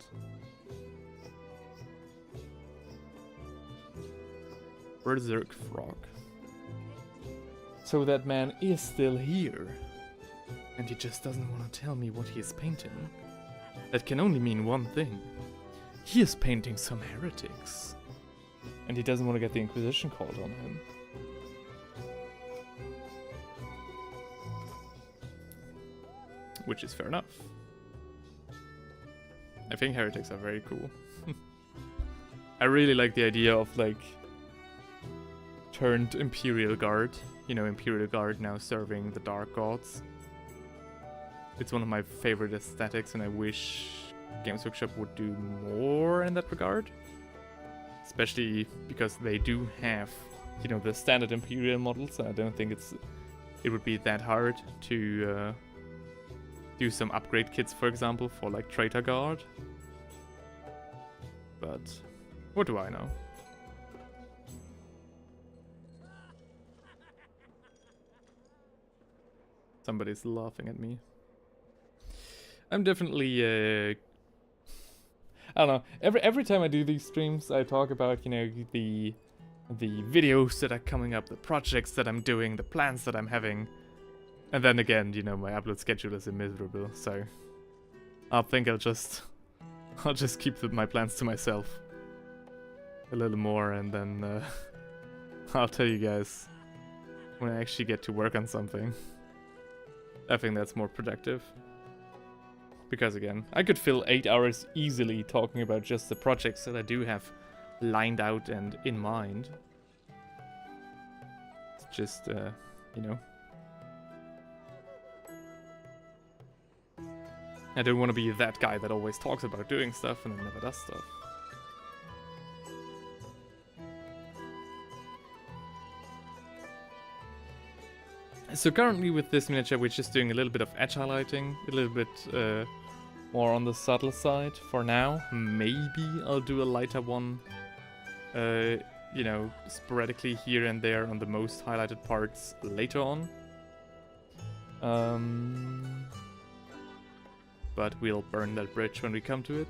Berserk Frog. So that man is still here. And he just doesn't want to tell me what he is painting. That can only mean one thing. He is painting some heretics. And he doesn't want to get the Inquisition called on him. Which is fair enough. I think heretics are very cool. I really like the idea of like turned Imperial Guard. You know, Imperial Guard now serving the Dark Gods. It's one of my favorite aesthetics, and I wish Games Workshop would do more in that regard. Especially because they do have, you know, the standard Imperial models, and I don't think it would be that hard to do some upgrade kits, for example, for like Traitor Guard. But what do I know? Somebody's laughing at me. I'm definitely I don't know. Every time I do these streams, I talk about, you know, the videos that are coming up, the projects that I'm doing, the plans that I'm having. And then again, you know, my upload schedule is miserable, so I think I'll just keep my plans to myself a little more, and then I'll tell you guys when I actually get to work on something. I think that's more productive. Because again, I could fill 8 hours easily talking about just the projects that I do have lined out and in mind. It's just, you know. I don't want to be that guy that always talks about doing stuff and then never does stuff. So currently with this miniature we're just doing a little bit of edge highlighting, a little bit more on the subtle side for now. Maybe I'll do a lighter one, you know, sporadically here and there on the most highlighted parts later on. But we'll burn that bridge when we come to it.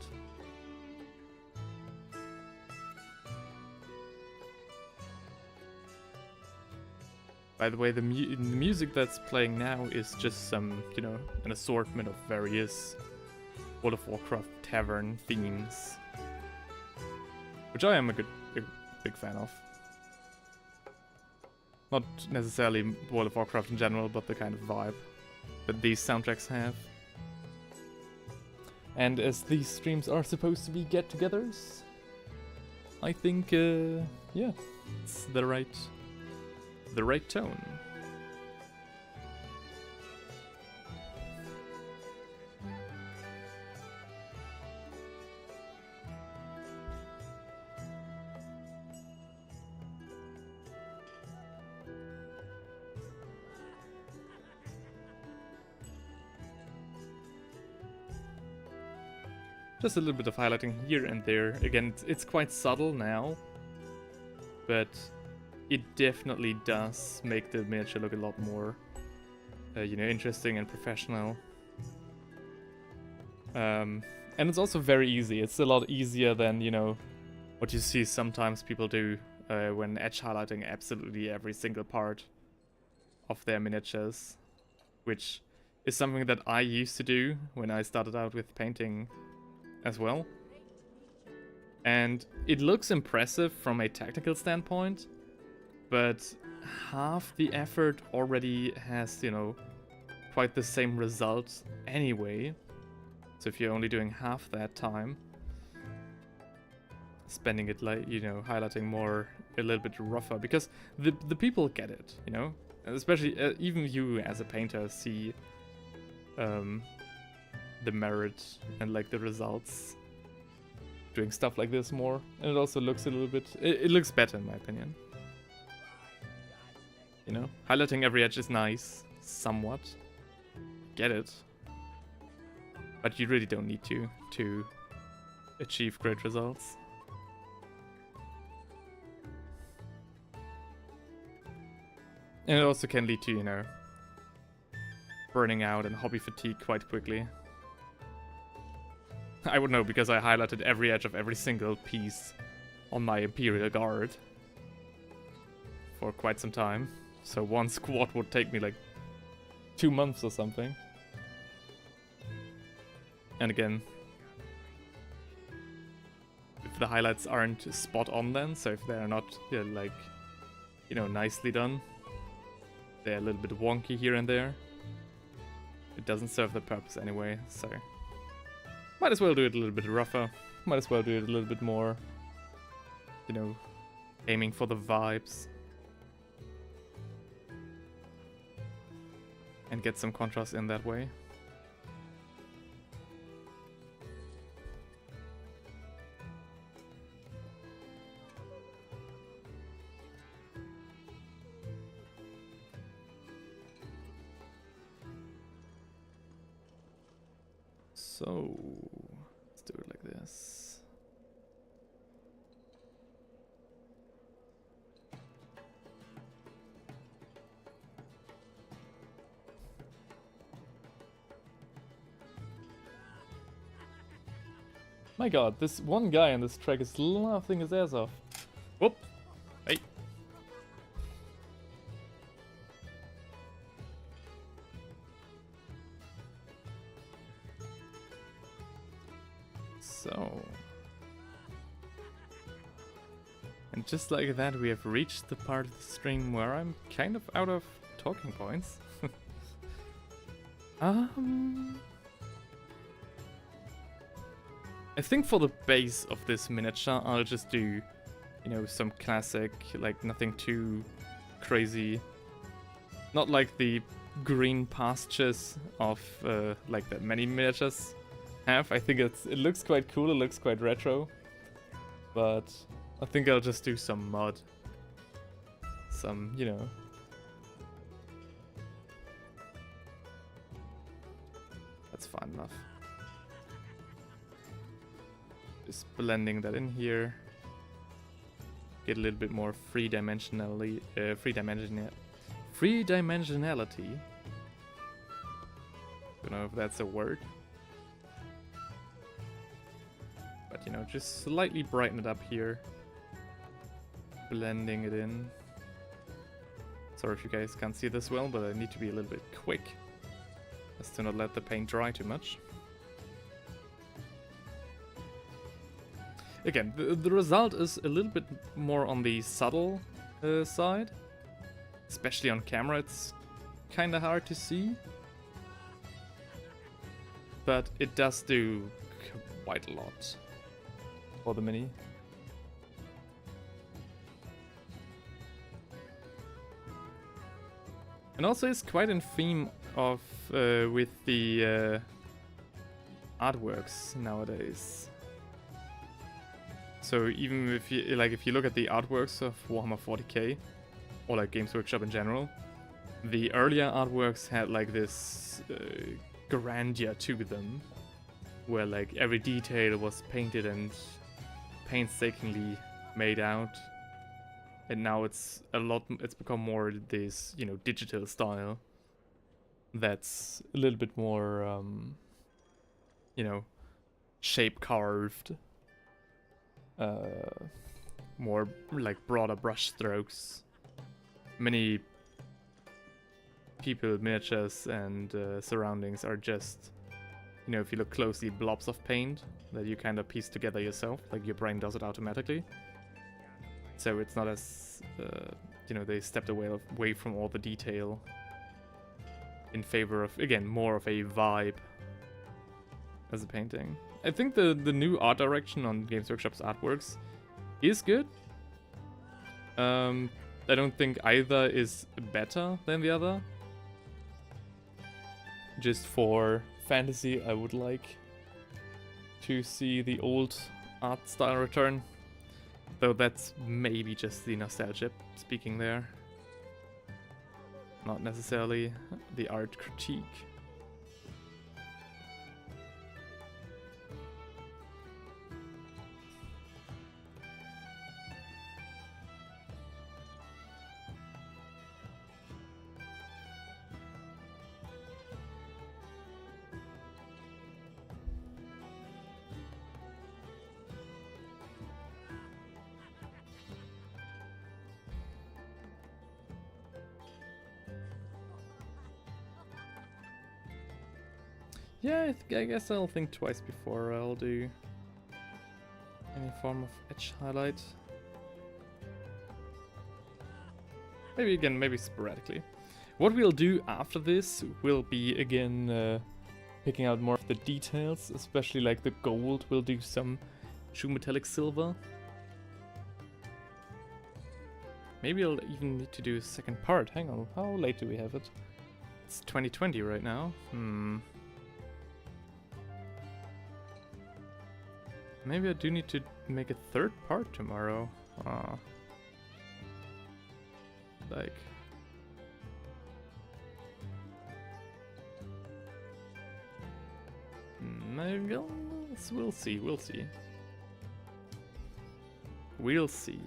By the way, the music that's playing now is just some, you know, an assortment of various World of Warcraft tavern themes, which I am a big fan of. Not necessarily World of Warcraft in general, but the kind of vibe that these soundtracks have. And as these streams are supposed to be get-togethers, I think, yeah, it's the right tone. Just a little bit of highlighting here and there. Again, it's quite subtle now, but it definitely does make the miniature look a lot more, you know, interesting and professional. And it's also very easy. It's a lot easier than, you know, what you see sometimes people do when edge highlighting absolutely every single part of their miniatures, which is something that I used to do when I started out with painting as well. And it looks impressive from a technical standpoint, but half the effort already has, you know, quite the same result anyway. So if you're only doing half that time, spending it like, you know, highlighting more, a little bit rougher, because the people get it, you know, and especially even you as a painter see the merit and like the results doing stuff like this more, and it also looks a little bit, it looks better in my opinion. You know, highlighting every edge is nice, somewhat, get it, but you really don't need to achieve great results. And it also can lead to, you know, burning out and hobby fatigue quite quickly. I would know because I highlighted every edge of every single piece on my Imperial Guard for quite some time. So one squad would take me like 2 months or something. And again, if the highlights aren't spot on then, so if they're not like, you know, nicely done, they're a little bit wonky here and there, it doesn't serve the purpose anyway, so might as well do it a little bit rougher, might as well do it a little bit more, you know, aiming for the vibes. And get some contrast in that way. So, let's do it like this. My god, this one guy on this track is laughing his ass off. Whoop! Hey! So... And just like that, we have reached the part of the stream where I'm kind of out of talking points. I think for the base of this miniature, I'll just do, you know, some classic, like nothing too crazy. Not like the green pastures of like that many miniatures have. I think it looks quite cool, it looks quite retro. But I think I'll just do some mud. Some, you know. That's fine enough. Just blending that in here. Get a little bit more three-dimensionality. Three-dimensionality. Don't know if that's a word. But you know, just slightly brighten it up here. Blending it in. Sorry if you guys can't see this well, but I need to be a little bit quick as to not let the paint dry too much. Again, the result is a little bit more on the subtle side. Especially on camera, it's kind of hard to see. But it does do quite a lot for the mini. And also it's quite in theme of with the artworks nowadays. So even if you look at the artworks of Warhammer 40k, or like Games Workshop in general, the earlier artworks had like this grandeur to them, where like every detail was painted and painstakingly made out. And now it's become more this, you know, digital style that's a little bit more, you know, shape carved. More like broader brush strokes. Many people, miniatures, and surroundings are just you know, if you look closely, blobs of paint that you kind of piece together yourself, like your brain does it automatically. So it's not as, you know, they stepped away from all the detail in favor of, again, more of a vibe as a painting. I think the new art direction on Games Workshop's artworks is good. I don't think either is better than the other. Just for fantasy, I would like to see the old art style return. Though that's maybe just the nostalgia speaking there. Not necessarily the art critique. Yeah, I guess I'll think twice before I'll do any form of edge highlight. Maybe again, maybe sporadically. What we'll do after this will be again picking out more of the details, especially like the gold. We'll do some true metallic silver. Maybe I'll even need to do a second part. Hang on, how late do we have it? It's 2020 right now. Maybe I do need to make a third part tomorrow. Like... maybe we'll see, we'll see. We'll see.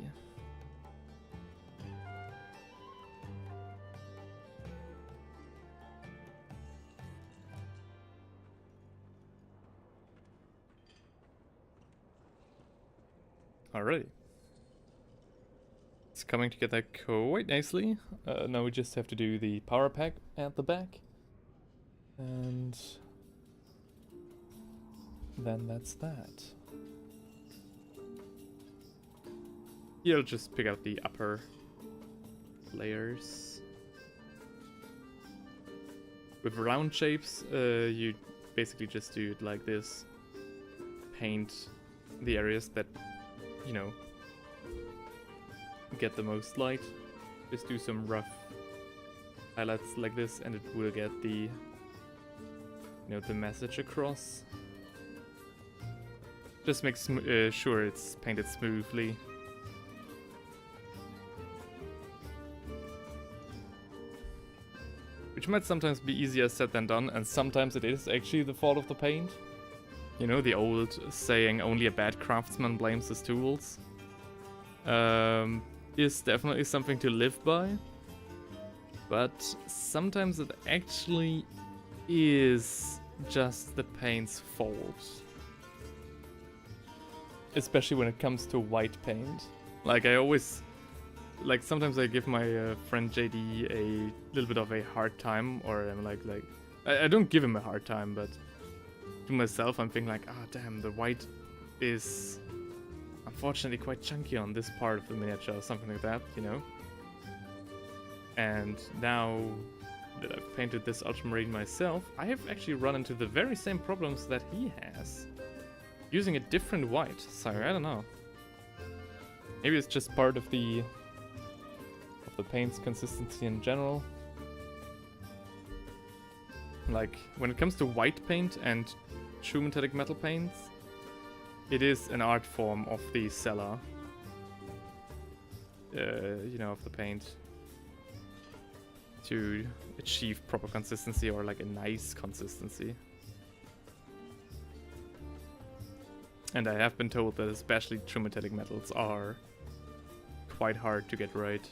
Alrighty. It's coming together quite nicely. Now we just have to do the power pack at the back. And then that's that. Here I'll just pick out the upper layers. With round shapes, you basically just do it like this. Paint the areas that, you know, get the most light. Just do some rough highlights like this and it will get the, you know, the message across. Just make sure it's painted smoothly. Which might sometimes be easier said than done, and sometimes it is actually the fault of the paint. You know, the old saying, only a bad craftsman blames his tools. Is definitely something to live by. But sometimes it actually is just the paint's fault. Especially when it comes to white paint. Like I always... Like sometimes I give my friend JD a little bit of a hard time, or I'm like I don't give him a hard time, but to myself I'm thinking like, ah, damn, the white is unfortunately quite chunky on this part of the miniature or something like that, you know. And now that I've painted this ultramarine myself, I have actually run into the very same problems that he has, using a different white. So I don't know. Maybe it's just part of the paint's consistency in general. Like, when it comes to white paint and true metallic metal paints, it is an art form of the seller, you know, of the paint, to achieve proper consistency, or like a nice consistency. And I have been told that especially true metallic metals are quite hard to get right.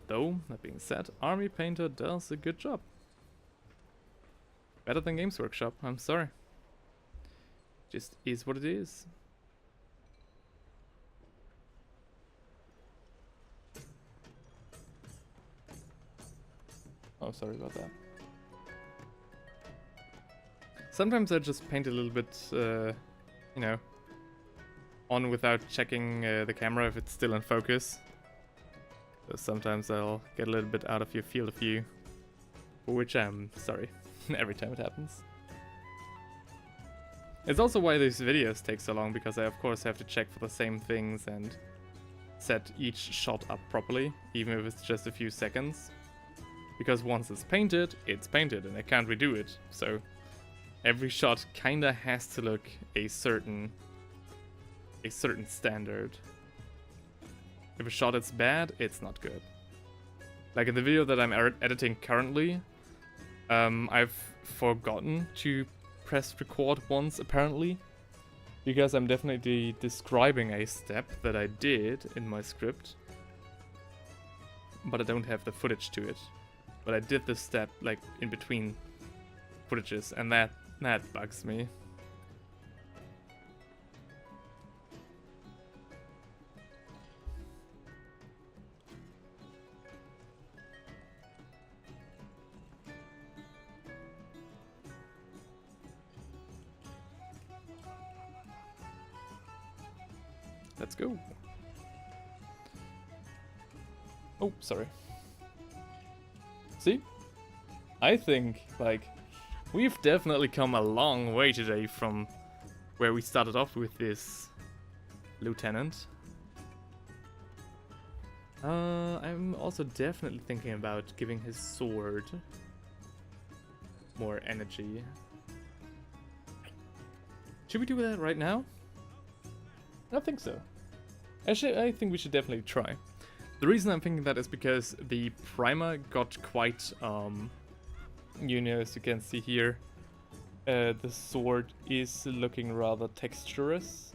Though, that being said, Army Painter does a good job. Better than Games Workshop, I'm sorry. Just is what it is. Oh, sorry about that. Sometimes I just paint a little bit, you know, on without checking the camera if it's still in focus. So sometimes I'll get a little bit out of your field of view, for which I'm sorry every time it happens. It's also why these videos take so long, because I of course have to check for the same things and set each shot up properly, even if it's just a few seconds. Because once it's painted and I can't redo it. So every shot kinda has to look a certain standard. If a shot is bad, it's not good. Like in the video that I'm editing currently, I've forgotten to press record once apparently, because I'm definitely describing a step that I did in my script, but I don't have the footage to it. But I did this step like in between footages, and that bugs me. Let's go. Oh, sorry. See? I think, like, we've definitely come a long way today from where we started off with this lieutenant. I'm also definitely thinking about giving his sword more energy. Should we do that right now? I don't think so. Actually, I think we should definitely try. The reason I'm thinking that is because the primer got quite, you know, as you can see here, the sword is looking rather texturous.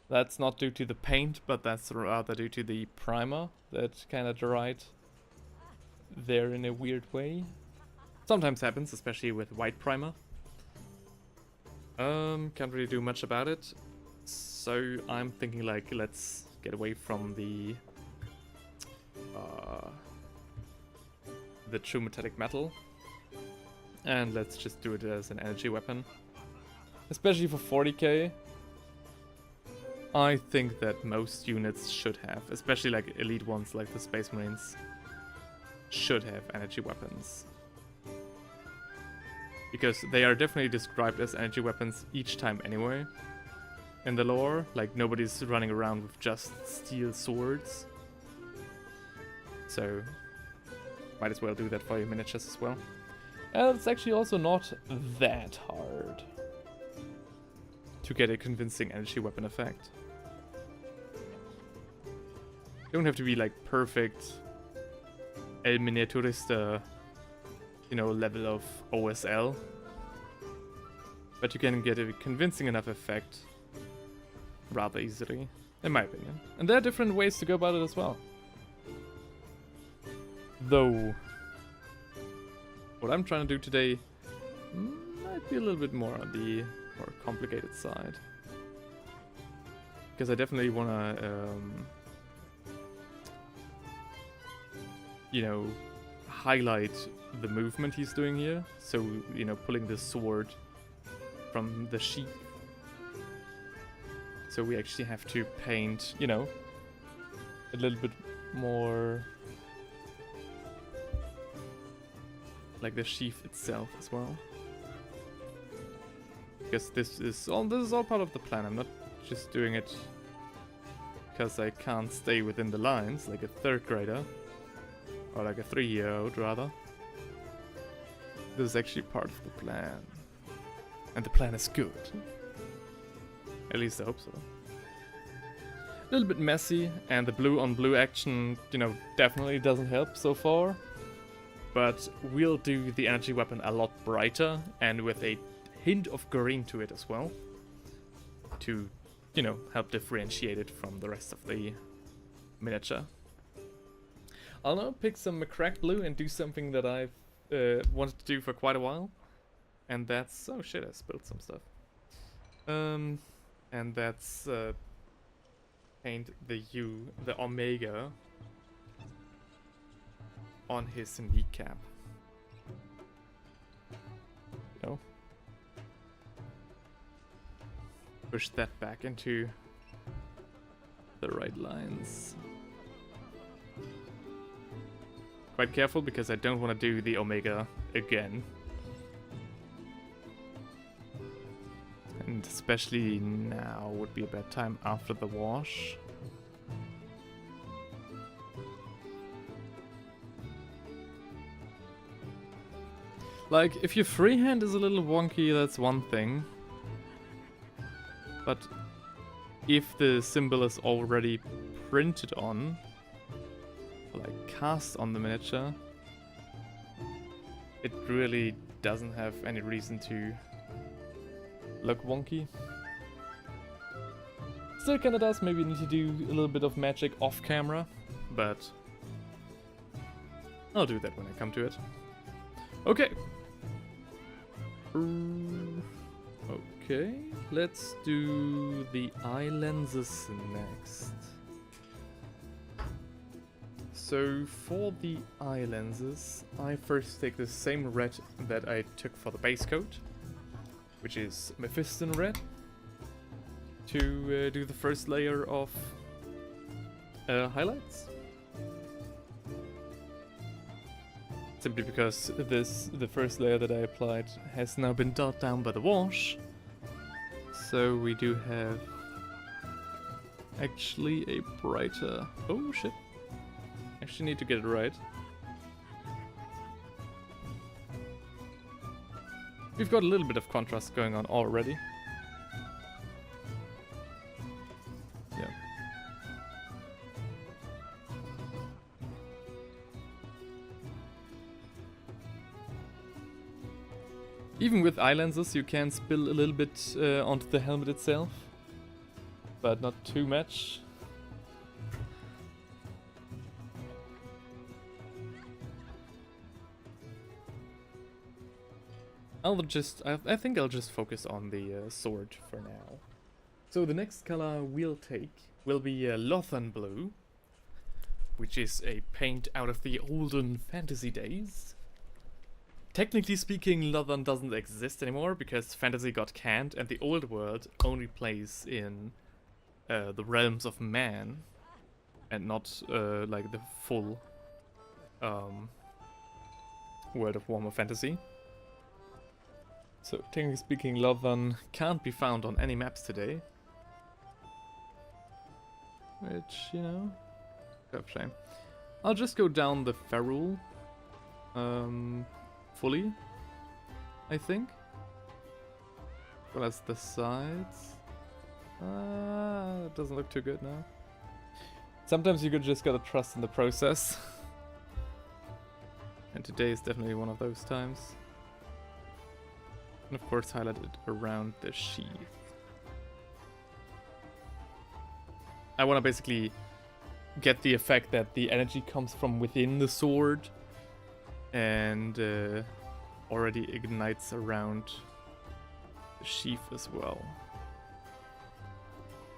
That's not due to the paint, but that's rather due to the primer that kind of dried there in a weird way. Sometimes happens, especially with white primer. Can't really do much about it. So I'm thinking like, let's get away from the true metallic metal, and let's just do it as an energy weapon. Especially for 40k, I think that most units should have, especially like elite ones like the Space Marines, should have energy weapons. Because they are definitely described as energy weapons each time anyway. In the lore, like nobody's running around with just steel swords. So, might as well do that for your miniatures as well. And it's actually also not that hard to get a convincing energy weapon effect. You don't have to be like perfect El Miniaturista, you know, level of OSL. But you can get a convincing enough effect rather easily, in my opinion. And there are different ways to go about it as well. Though, what I'm trying to do today might be a little bit more on the more complicated side. Because I definitely want to, you know, highlight the movement he's doing here. So, you know, pulling the sword from the sheath. So we actually have to paint, you know, a little bit more like the sheath itself as well. Because this is all part of the plan. I'm not just doing it because I can't stay within the lines like a third grader. Or like a 3-year-old rather. This is actually part of the plan. And the plan is good. At least I hope so. A little bit messy, and the blue on blue action, you know, definitely doesn't help so far. But we'll do the energy weapon a lot brighter and with a hint of green to it as well. To, you know, help differentiate it from the rest of the miniature. I'll now pick some cracked blue and do something that I've wanted to do for quite a while. And that's... oh shit, I spilled some stuff. And that's paint the Omega on his kneecap. push that back into the right lines. Quite careful because I don't want to do the Omega again. And especially now would be a bad time after the wash. Like, if your freehand is a little wonky, that's one thing. But if the symbol is already printed on, like cast on the miniature, it really doesn't have any reason to look wonky. Still kinda does, maybe need to do a little bit of magic off camera, but I'll do that when I come to it. Okay. Okay, let's do the eye lenses next. So for the eye lenses, I first take the same red that I took for the base coat, which is Mephiston red, to do the first layer of highlights. Simply because the first layer that I applied has now been dulled down by the wash. So we do have actually a brighter... Oh shit. Actually need to get it right. We've got a little bit of contrast going on already. Yeah. Even with eye lenses, you can spill a little bit onto the helmet itself, but not too much. I think I'll just focus on the sword for now. So the next color we'll take will be Lothan Blue, which is a paint out of the olden fantasy days. Technically speaking, Lothan doesn't exist anymore because fantasy got canned and the old world only plays in the realms of man and not like the full world of Warhammer Fantasy. So technically speaking, Lothan can't be found on any maps today. Which, you know, kind of shame. I'll just go down the ferrule fully, I think. As well as the sides. It doesn't look too good now. Sometimes you just gotta trust in the process. And today is definitely one of those times. And of course highlight it around the sheath. I want to basically get the effect that the energy comes from within the sword and already ignites around the sheath as well.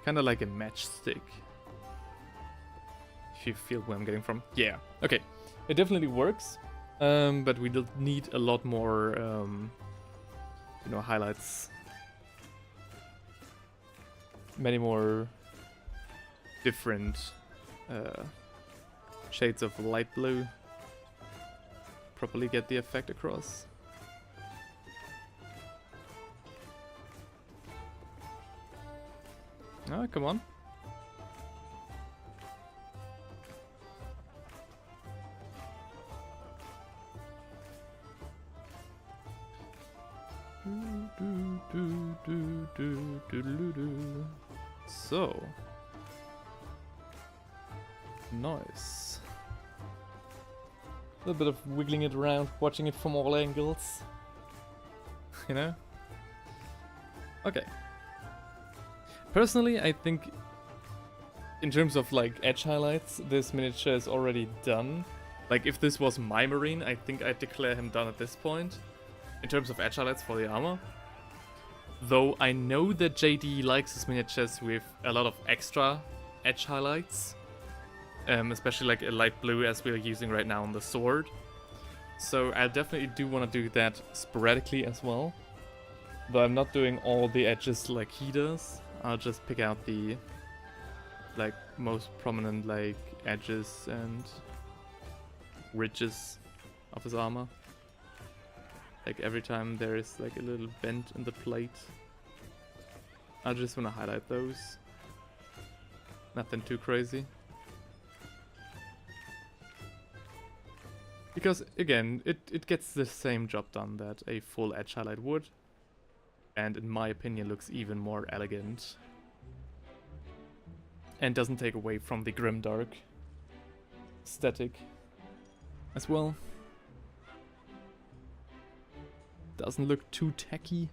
Kind of like a matchstick. If you feel where I'm getting from. Yeah, okay. It definitely works, but we will need a lot more you know, highlights. Many more different shades of light blue. Properly get the effect across. Oh, come on. So nice. A little bit of wiggling it around, watching it from all angles. You know? Okay. Personally, I think in terms of like edge highlights, this miniature is already done. Like if this was my marine, I think I'd declare him done at this point. In terms of edge highlights for the armor. Though I know that JD likes his miniatures with a lot of extra edge highlights. Especially like a light blue as we're using right now on the sword. So I definitely do want to do that sporadically as well. Though I'm not doing all the edges like he does. I'll just pick out the like most prominent like edges and ridges of his armor. Like every time there is like a little bend in the plate, I just want to highlight those. Nothing too crazy. Because again, it gets the same job done that a full edge highlight would. And in my opinion looks even more elegant. And doesn't take away from the grimdark aesthetic as well. Doesn't look too tacky.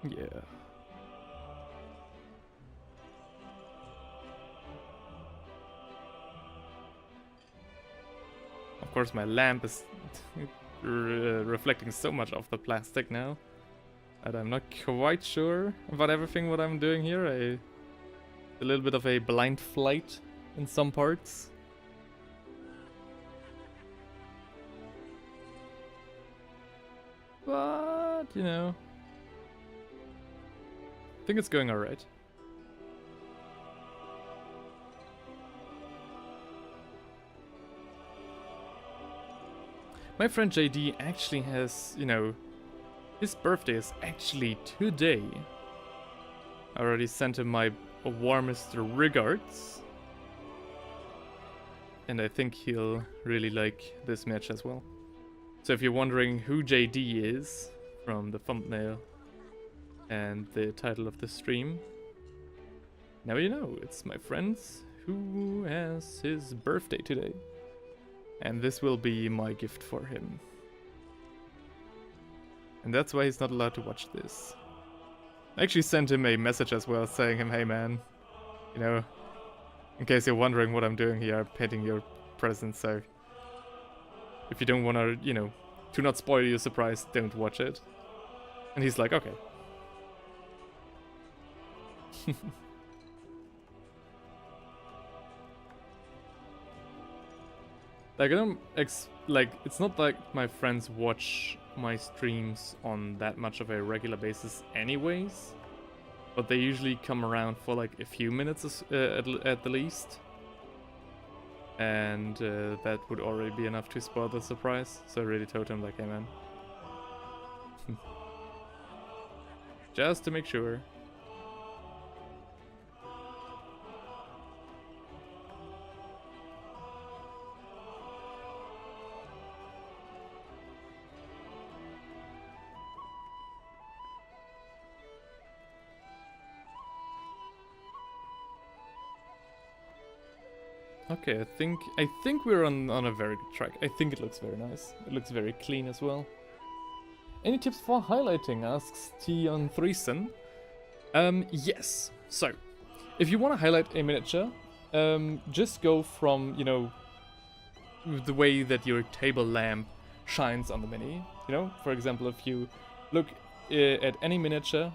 Yeah. Of course, my lamp is reflecting so much off the plastic now that I'm not quite sure about everything what I'm doing here. A little bit of a blind flight in some parts. But, you know, I think it's going alright. My friend JD actually has, you know, his birthday is actually today. I already sent him my warmest regards. And I think he'll really like this match as well. So if you're wondering who JD is from the thumbnail and the title of the stream, now you know, it's my friend who has his birthday today. And this will be my gift for him. And that's why he's not allowed to watch this. I actually sent him a message as well saying him, hey man, you know, in case you're wondering what I'm doing here, I'm painting your present, so if you don't want to, you know, to not spoil your surprise, don't watch it. And he's like, okay. Like, I don't like, it's not like my friends watch my streams on that much of a regular basis anyways, but they usually come around for like a few minutes at the least. And that would already be enough to spoil the surprise, so I really told him like, hey man. Just to make sure. Okay, I think we're on a very good track. I think it looks very nice. It looks very clean as well. Any tips for highlighting? Asks T on Threesen. Yes. So, if you want to highlight a miniature, just go from, you know, the way that your table lamp shines on the mini. You know, for example, if you look at any miniature,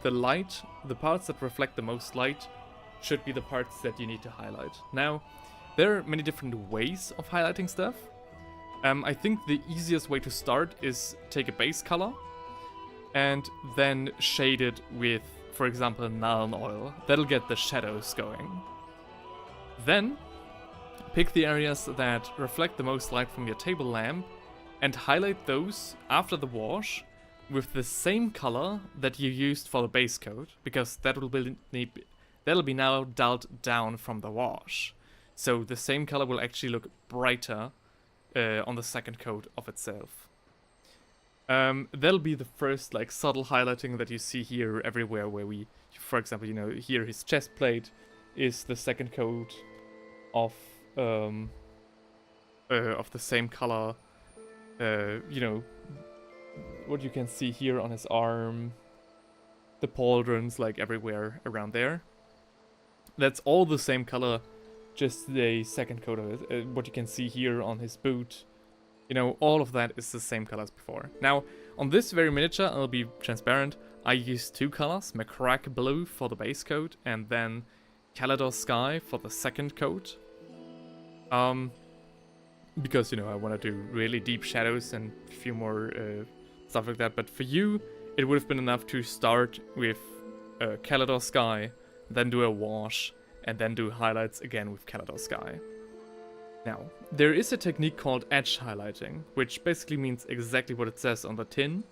the light, the parts that reflect the most light, should be the parts that you need to highlight. Now, there are many different ways of highlighting stuff. I think the easiest way to start is take a base color and then shade it with, for example, Nuln oil. That'll get the shadows going. Then, pick the areas that reflect the most light from your table lamp and highlight those after the wash with the same color that you used for the base coat, because that'll be now dulled down from the wash. So the same color will actually look brighter on the second coat of itself. That'll be the first like subtle highlighting that you see here everywhere where we, for example, you know, here his chest plate is the second coat of the same color. You know, what you can see here on his arm, the pauldrons, like everywhere around there. That's all the same color, just the second coat of it. What you can see here on his boot, you know, all of that is the same color as before. Now, on this very miniature, I'll be transparent, I used two colors, McCrack blue for the base coat, and then Calidor Sky for the second coat. Because, you know, I want to do really deep shadows and a few more stuff like that. But for you, it would have been enough to start with Calidor Sky, then do a wash, and then do highlights again with Calidor Sky. Now, there is a technique called edge highlighting, which basically means exactly what it says on the tin,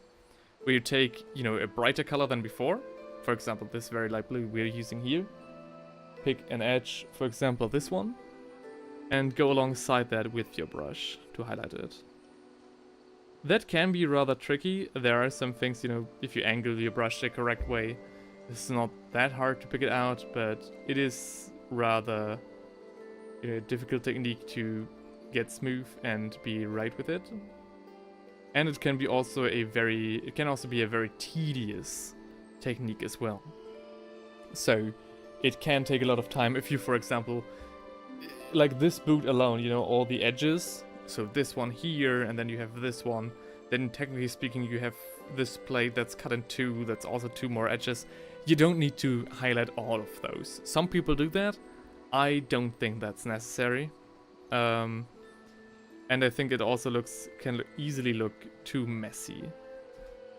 where you take, you know, a brighter color than before. For example, this very light blue we're using here. Pick an edge, for example, this one, and go alongside that with your brush to highlight it. That can be rather tricky. There are some things, you know, if you angle your brush the correct way, it's not that hard to pick it out, but it is rather a difficult technique to get smooth and be right with it. And it can be also a very tedious technique as well. So it can take a lot of time if you, for example, like this boot alone, you know, all the edges, so this one here, and then you have this one, then technically speaking you have this plate that's cut in two, that's also two more edges. You don't need to highlight all of those. Some people do that. I don't think that's necessary. And I think it also can easily look too messy.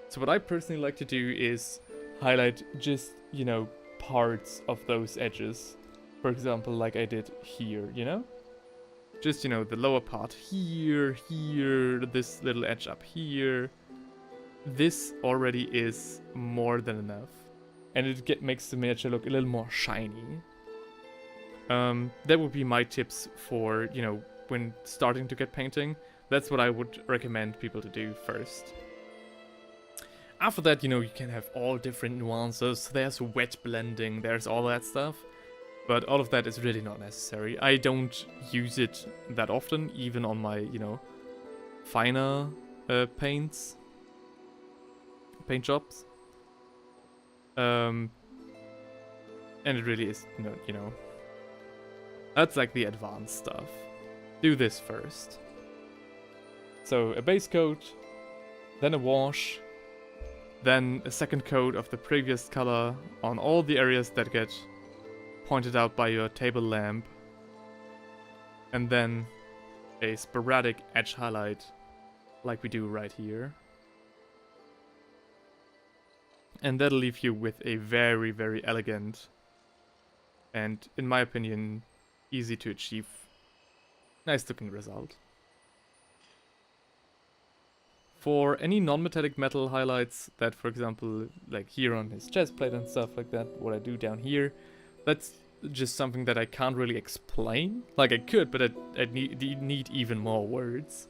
So what I personally like to do is highlight just, you know, parts of those edges. For example, like I did here, you know? Just, you know, the lower part here, this little edge up here. This already is more than enough. And it makes the miniature look a little more shiny. That would be my tips for, you know, when starting to get painting. That's what I would recommend people to do first. After that, you know, you can have all different nuances. There's wet blending, there's all that stuff. But all of that is really not necessary. I don't use it that often, even on my, you know, finer paint jobs. And it really is, you know, that's like the advanced stuff. Do this first. So a base coat, then a wash, then a second coat of the previous color on all the areas that get pointed out by your table lamp, and then a sporadic edge highlight like we do right here. And that'll leave you with a very, very elegant and, in my opinion, easy to achieve, nice looking result. For any non-metallic metal highlights that, for example, like here on his chest plate and stuff like that, what I do down here, that's just something that I can't really explain. Like I could, but I need even more words.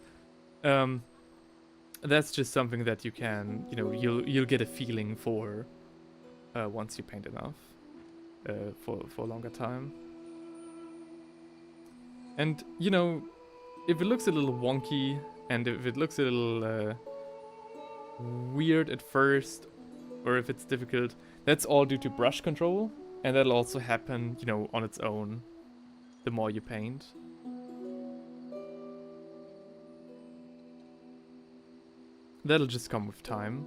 That's just something that you can, you know, you'll get a feeling for once you paint enough for a longer time. And you know, if it looks a little wonky and if it looks a little weird at first, or if it's difficult, that's all due to brush control. And that'll also happen, you know, on its own, the more you paint. That'll just come with time.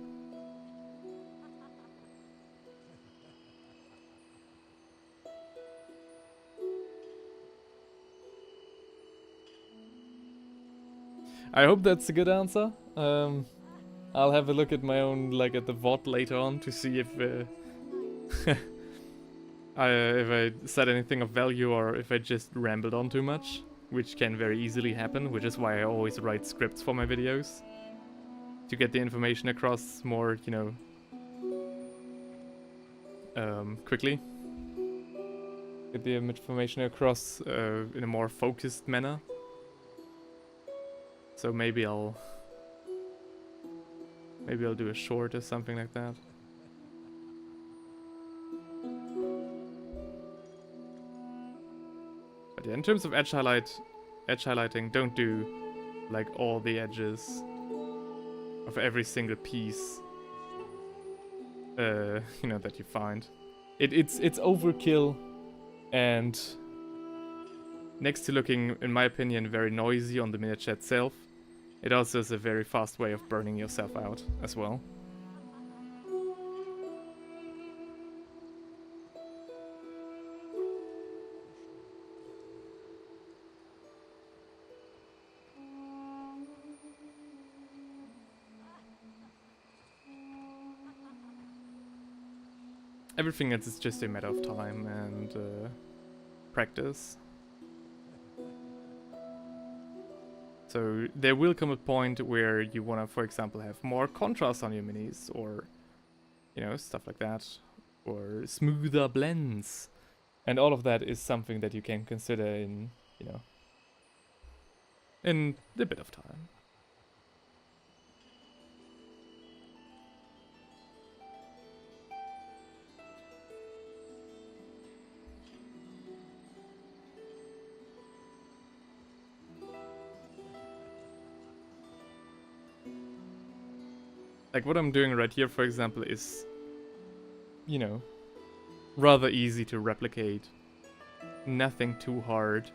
I hope that's a good answer. I'll have a look at my own, like at the VOD later on to see if I said anything of value or if I just rambled on too much, which can very easily happen, which is why I always write scripts for my videos. To get the information across more, you know, quickly. Get the information across in a more focused manner. So maybe I'll do a short or something like that. But yeah, in terms of edge highlighting, don't do like all the edges of every single piece you know, that you find. It's overkill, and next to looking, in my opinion, very noisy on the miniature itself, it also is a very fast way of burning yourself out as well. Everything else is just a matter of time and practice. So there will come a point where you want to, for example, have more contrast on your minis, or, you know, stuff like that, or smoother blends. And all of that is something that you can consider in, you know, in a bit of time. Like what I'm doing right here, for example, is, you know, rather easy to replicate. Nothing too hard.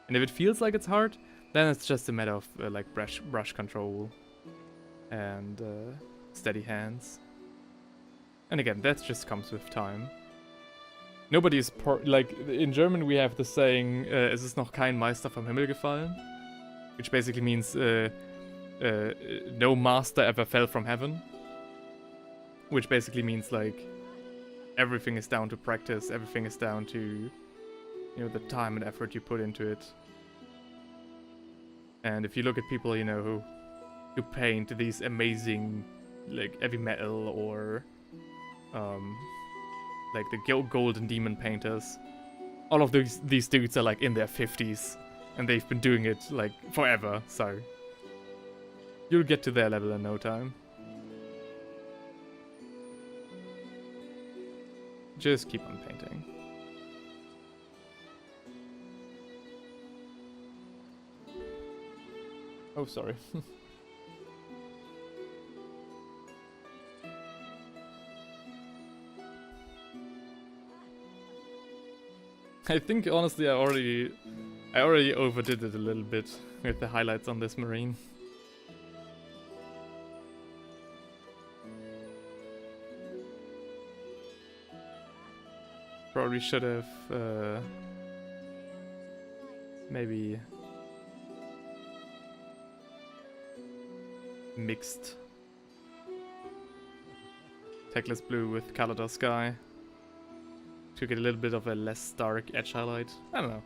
And if it feels like it's hard, then it's just a matter of like brush control and steady hands. And again, that just comes with time. Nobody is like in German we have the saying, "Es ist noch kein Meister vom Himmel gefallen," which basically means no master ever fell from heaven. Which basically means like everything is down to practice, everything is down to, you know, the time and effort you put into it. And if you look at people, you know, who paint these amazing, like, heavy metal or, like the golden demon painters, all of these dudes are like in their 50s, and they've been doing it like forever. So you'll get to their level in no time. Just keep on painting. Oh, sorry. I think honestly I already overdid it a little bit with the highlights on this marine. Probably should have maybe mixed Techless Blue with Calidar Sky to get a little bit of a less dark edge highlight. I don't know.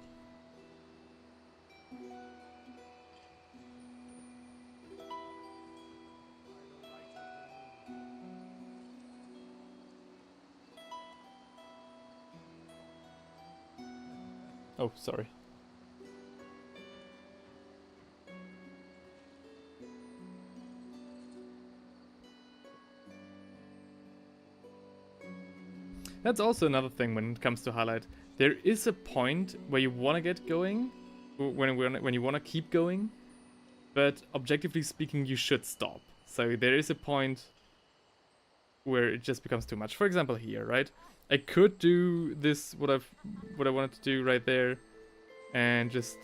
Oh, sorry. That's also another thing when it comes to highlight. There is a point where you want to get going, when you want to keep going, but objectively speaking, you should stop. So there is a point where it just becomes too much. For example, here, right? I could do this, what I wanted to do right there, and just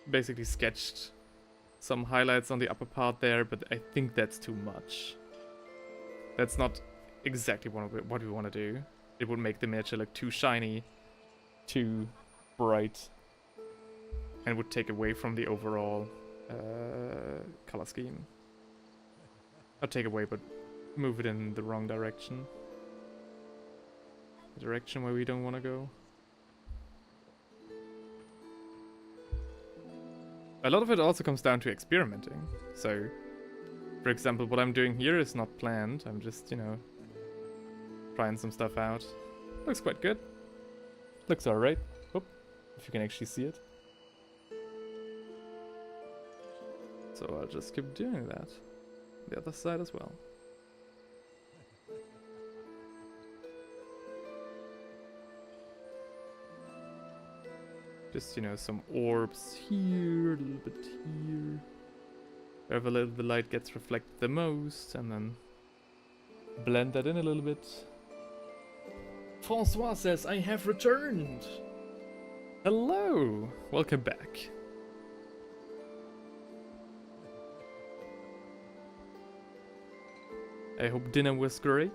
basically sketched some highlights on the upper part there, but I think that's too much. That's not exactly what we want to do. It would make the miniature look too shiny, too bright, and would take away from the overall color scheme. Not take away, but move it in the wrong direction. The direction where we don't want to go. A lot of it also comes down to experimenting. So, for example, what I'm doing here is not planned. I'm just, you know, trying some stuff out. Looks quite good. Looks alright. Oh, if you can actually see it. So I'll just keep doing that. The other side as well. Just, you know, some orbs here, a little bit here. Wherever the light gets reflected the most, and then blend that in a little bit. François says, I have returned! Hello! Welcome back. I hope dinner was great.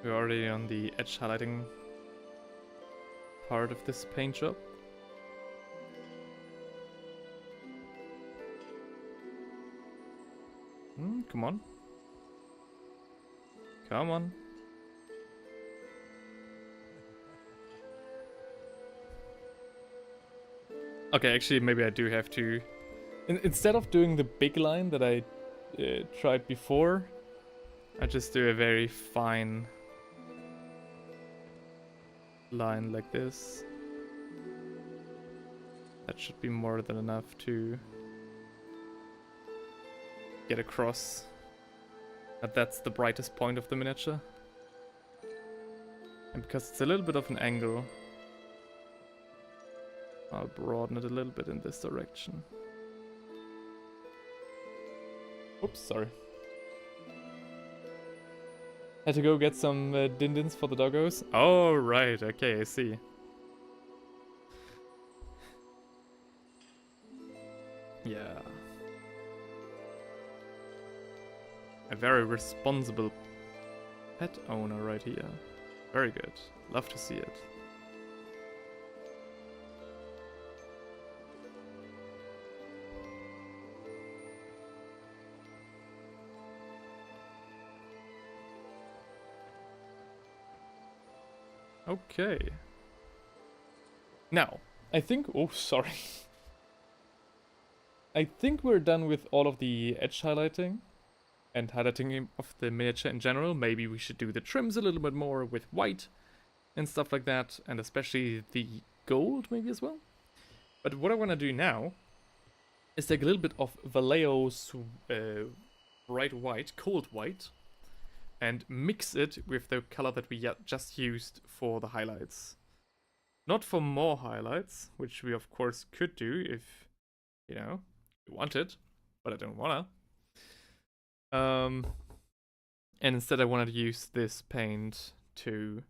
We're already on the edge highlighting part of this paint job. Come on. Come on. Okay, actually, maybe I do have to... Instead of doing the big line that I tried before, I just do a very fine line like this. That should be more than enough to get across that that's the brightest point of the miniature. And because it's a little bit of an angle, I'll broaden it a little bit in this direction. Oops, sorry. Had to go get some din-dins for the doggos. Oh, right, okay, I see. Yeah. A very responsible pet owner right here. Very good. Love to see it. Okay. Now, I think... Oh, sorry. I think we're done with all of the edge highlighting and highlighting of the miniature in general. Maybe we should do the trims a little bit more with white and stuff like that, and especially the gold maybe as well. But what I want to do now is take a little bit of Vallejo's bright white, cold white, and mix it with the color that we just used for the highlights. Not for more highlights, which we of course could do if, you know, we wanted, but I don't wanna. And instead I wanted to use this paint to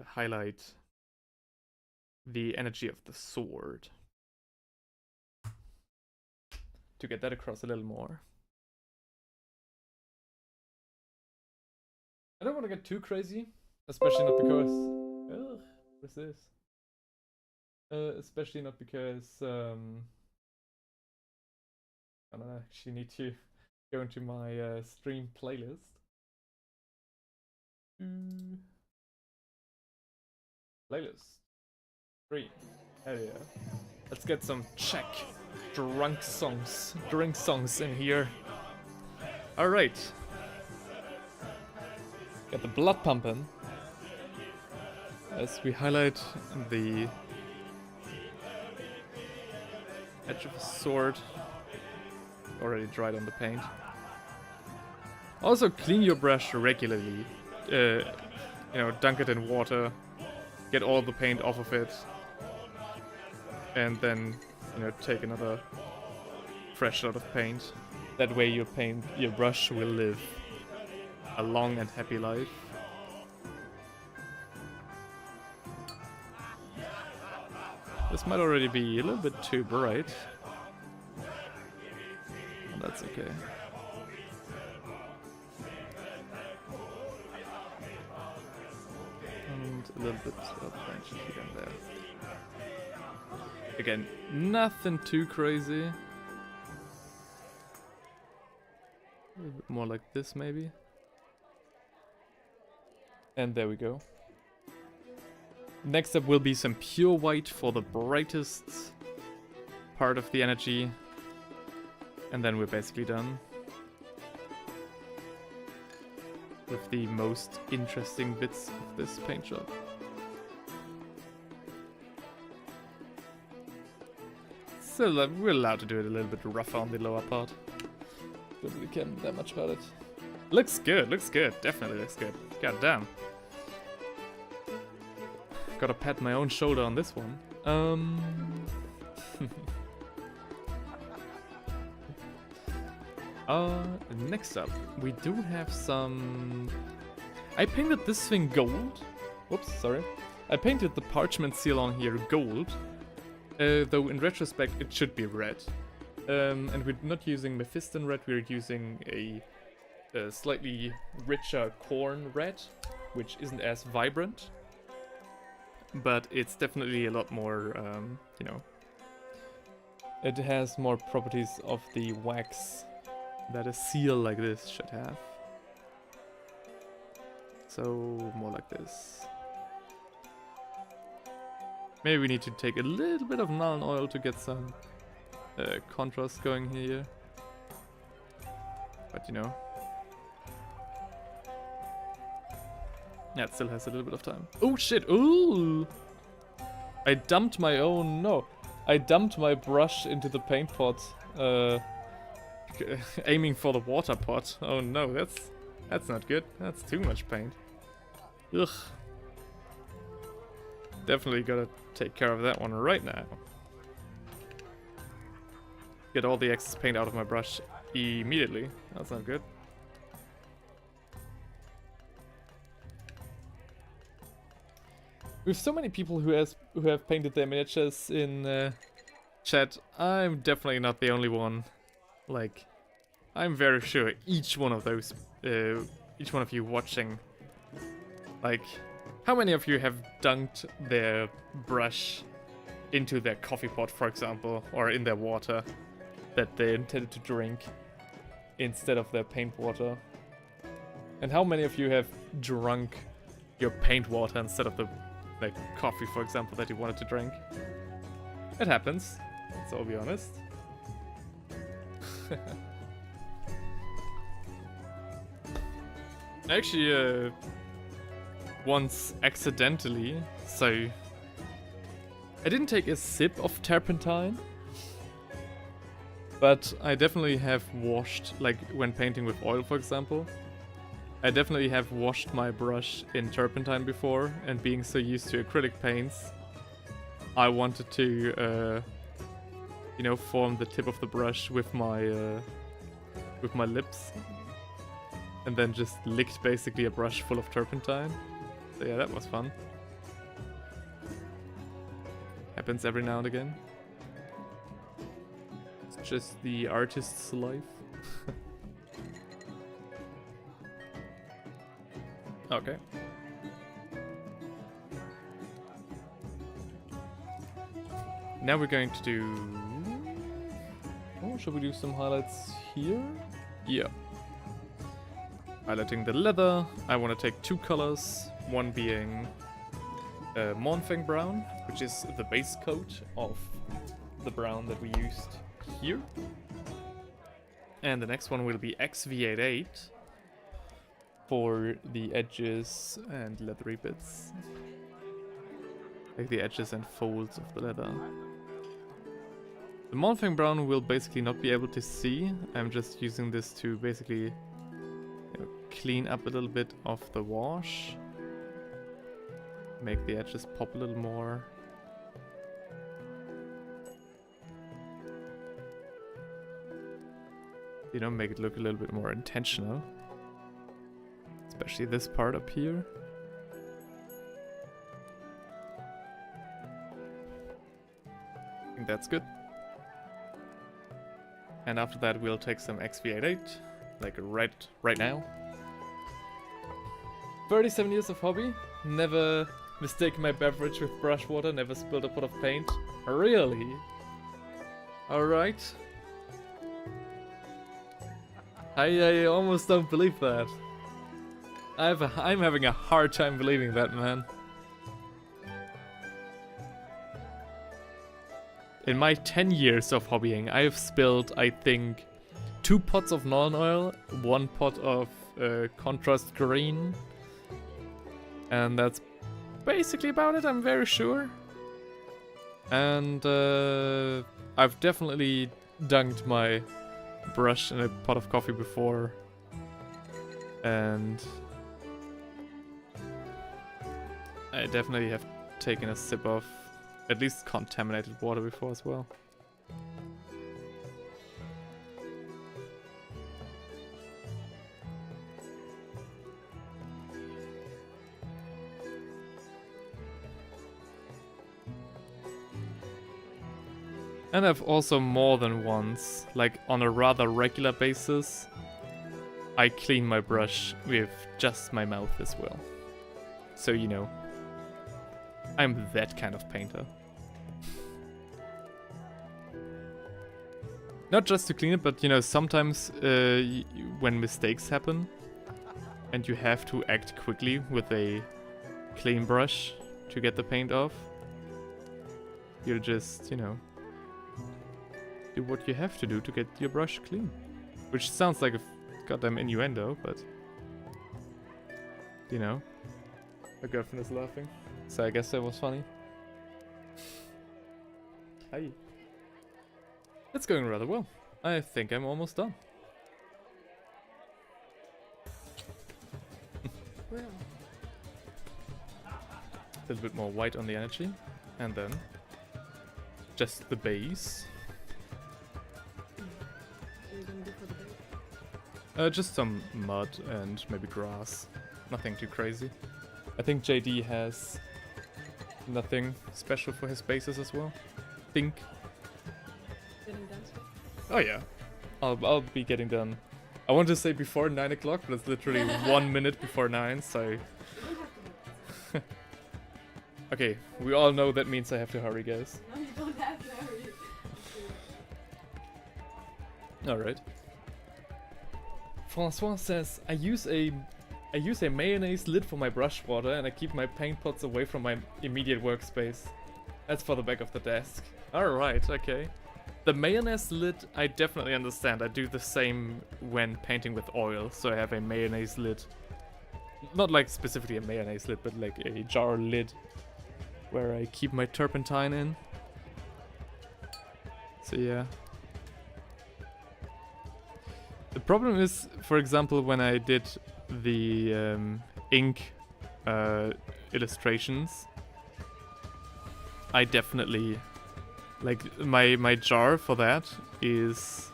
highlight the energy of the sword. To get that across a little more. I don't want to get too crazy, especially not because... Ugh, what's this? Especially not because... I don't actually need to go into my stream playlist. Playlist. Stream. Hell yeah. Let's get some Czech drink songs in here. Alright. Get the blood pumping as we highlight the edge of a sword. Already dried on the paint. Also clean your brush regularly. You know, dunk it in water, get all the paint off of it, and then, you know, take another fresh lot of paint. That way your brush will live a long and happy life. This might already be a little bit too bright. That's okay. And a little bit of French again there. Again, nothing too crazy. A little bit more like this maybe. And there we go. Next up will be some pure white for the brightest part of the energy. And then we're basically done with the most interesting bits of this paint job. So we're allowed to do it a little bit rougher on the lower part. Don't really care that much about it. Looks good, definitely looks good. God damn. Gotta pat my own shoulder on this one. Next up, we do have some... I painted this thing gold. Whoops, sorry. I painted the parchment seal on here gold. Though in retrospect it should be red. And we're not using Mephiston red, we're using a slightly richer corn red, which isn't as vibrant. But it's definitely a lot more, you know... It has more properties of the wax that a seal like this should have. So more like this. Maybe we need to take a little bit of Nuln oil to get some contrast going here. But you know. Yeah, it still has a little bit of time. Oh shit, ooh! I dumped my own, no. I dumped my brush into the paint pot. Aiming for the water pot. Oh no, that's not good. That's too much paint. Ugh. Definitely gotta take care of that one right now. Get all the excess paint out of my brush immediately. That's not good. With so many people who have painted their miniatures in chat, I'm definitely not the only one. Like, I'm very sure each one of those, each one of you watching, like, how many of you have dunked their brush into their coffee pot, for example, or in their water that they intended to drink instead of their paint water? And how many of you have drunk your paint water instead of the coffee, for example, that you wanted to drink? It happens, so I'll be honest. Actually, once accidentally, so I didn't take a sip of turpentine, but I definitely have washed, like when painting with oil, for example, I definitely have washed my brush in turpentine before, and being so used to acrylic paints, I wanted to, you know, form the tip of the brush with my lips, and then just licked basically a brush full of turpentine. So yeah, that was fun. Happens every now and again. It's just the artist's life. Okay. Now we're going to do... Oh, should we do some highlights here? Yeah. Highlighting the leather. I want to take two colors. One being Mournfang Brown, which is the base coat of the brown that we used here. And the next one will be XV88 for the edges and leathery bits. Like the edges and folds of the leather. The Mournfang Brown will basically not be able to see. I'm just using this to basically, you know, clean up a little bit of the wash. Make the edges pop a little more. You know, make it look a little bit more intentional. Especially this part up here. I think that's good. And after that we'll take some XV88, like right now. 37 years of hobby, never mistaken my beverage with brush water, never spilled a pot of paint. Really? Alright. I almost don't believe that. I'm having a hard time believing that, man. In my 10 years of hobbying, I have spilled, I think, 2 pots of Nuln oil, 1 pot of contrast green, and that's basically about it, I'm very sure. And I've definitely dunked my brush in a pot of coffee before, and I definitely have taken a sip of at least contaminated water before as well. And I've also more than once, like on a rather regular basis, I clean my brush with just my mouth as well. So, you know, I'm that kind of painter. Not just to clean it, but you know, sometimes when mistakes happen and you have to act quickly with a clean brush to get the paint off, you'll just, you know, do what you have to do to get your brush clean. Which sounds like a goddamn innuendo, but you know. My girlfriend is laughing, so I guess that was funny. Hi. It's going rather well. I think I'm almost done. Well, A little bit more white on the energy, and then just the base. what are you gonna do for the base? Just some mud and maybe grass. Nothing too crazy. I think JD has nothing special for his bases as well. Think. Getting done soon? Oh yeah, I'll be getting done. I want to say before 9 o'clock, but it's literally 1 minute before 9, so... You don't have to do Okay, we all know that means I have to hurry, guys. No, you don't have to hurry. Alright. Francois says, I use a mayonnaise lid for my brush water and I keep my paint pots away from my immediate workspace. That's for the back of the desk. Alright, okay. The mayonnaise lid, I definitely understand. I do the same when painting with oil, so I have a mayonnaise lid. Not like specifically a mayonnaise lid, but like a jar lid where I keep my turpentine in. So yeah. The problem is, for example, when I did the ink illustrations, I definitely... Like, my jar for that is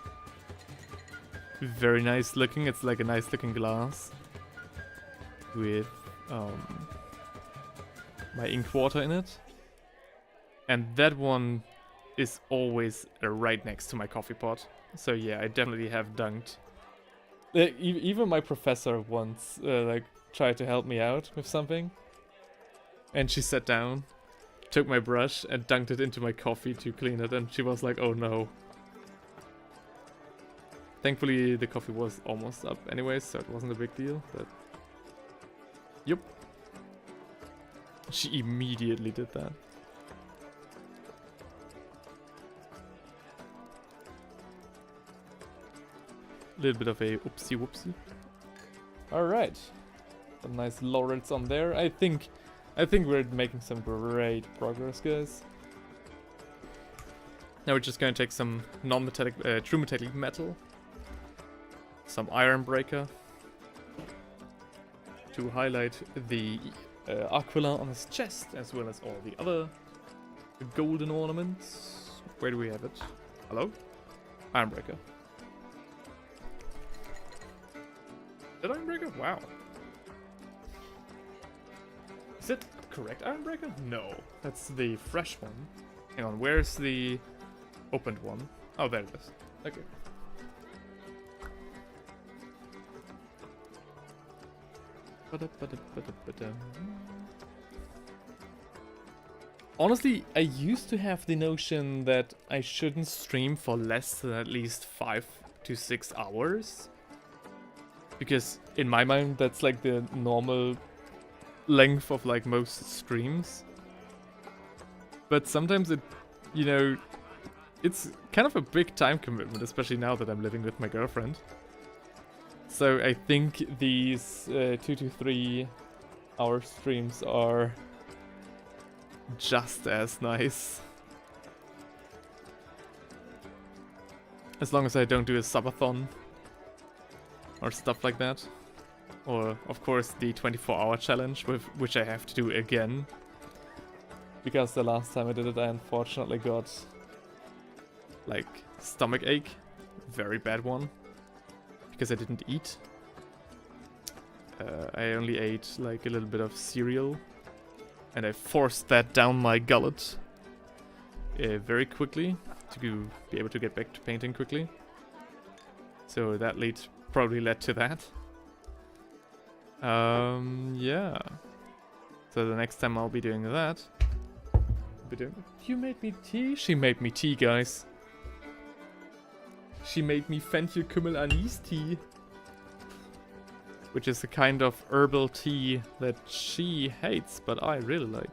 very nice looking. It's like a nice looking glass with my ink water in it. And that one is always right next to my coffee pot. So yeah, I definitely have dunked. Even my professor once like tried to help me out with something. And she sat down, took my brush and dunked it into my coffee to clean it, and she was like, oh no. Thankfully the coffee was almost up anyways, so it wasn't a big deal, but... Yup. She immediately did that. A little bit of a oopsie whoopsie. Alright. Some nice laurels on there. I think we're making some great progress, guys. Now we're just gonna take some non-metallic, true metallic metal, some iron breaker to highlight the aquila on his chest, as well as all the other golden ornaments. Where do we have it? Hello? Iron breaker. Is that iron breaker? Wow. Is it correct iron breaker? No, that's the fresh one. Hang on, where's the opened one? Oh, there it is. Okay. Honestly, I used to have the notion that I shouldn't stream for less than at least 5 to 6 hours. Because in my mind, that's like the normal length of like most streams. But sometimes it, you know, it's kind of a big time commitment, especially now that I'm living with my girlfriend. So I think these 2 to 3 hour streams are just as nice. As long as I don't do a subathon or stuff like that. Or, of course, the 24-hour challenge, which I have to do again. Because the last time I did it, I unfortunately got, like, stomach ache. Very bad one. Because I didn't eat. I only ate, like, a little bit of cereal. And I forced that down my gullet very quickly to be able to get back to painting quickly. So that probably led to that. Yeah. So the next time I'll be doing that. You made me tea? She made me tea, guys. She made me fenchel kümmel anise tea, which is a kind of herbal tea that she hates, but I really like.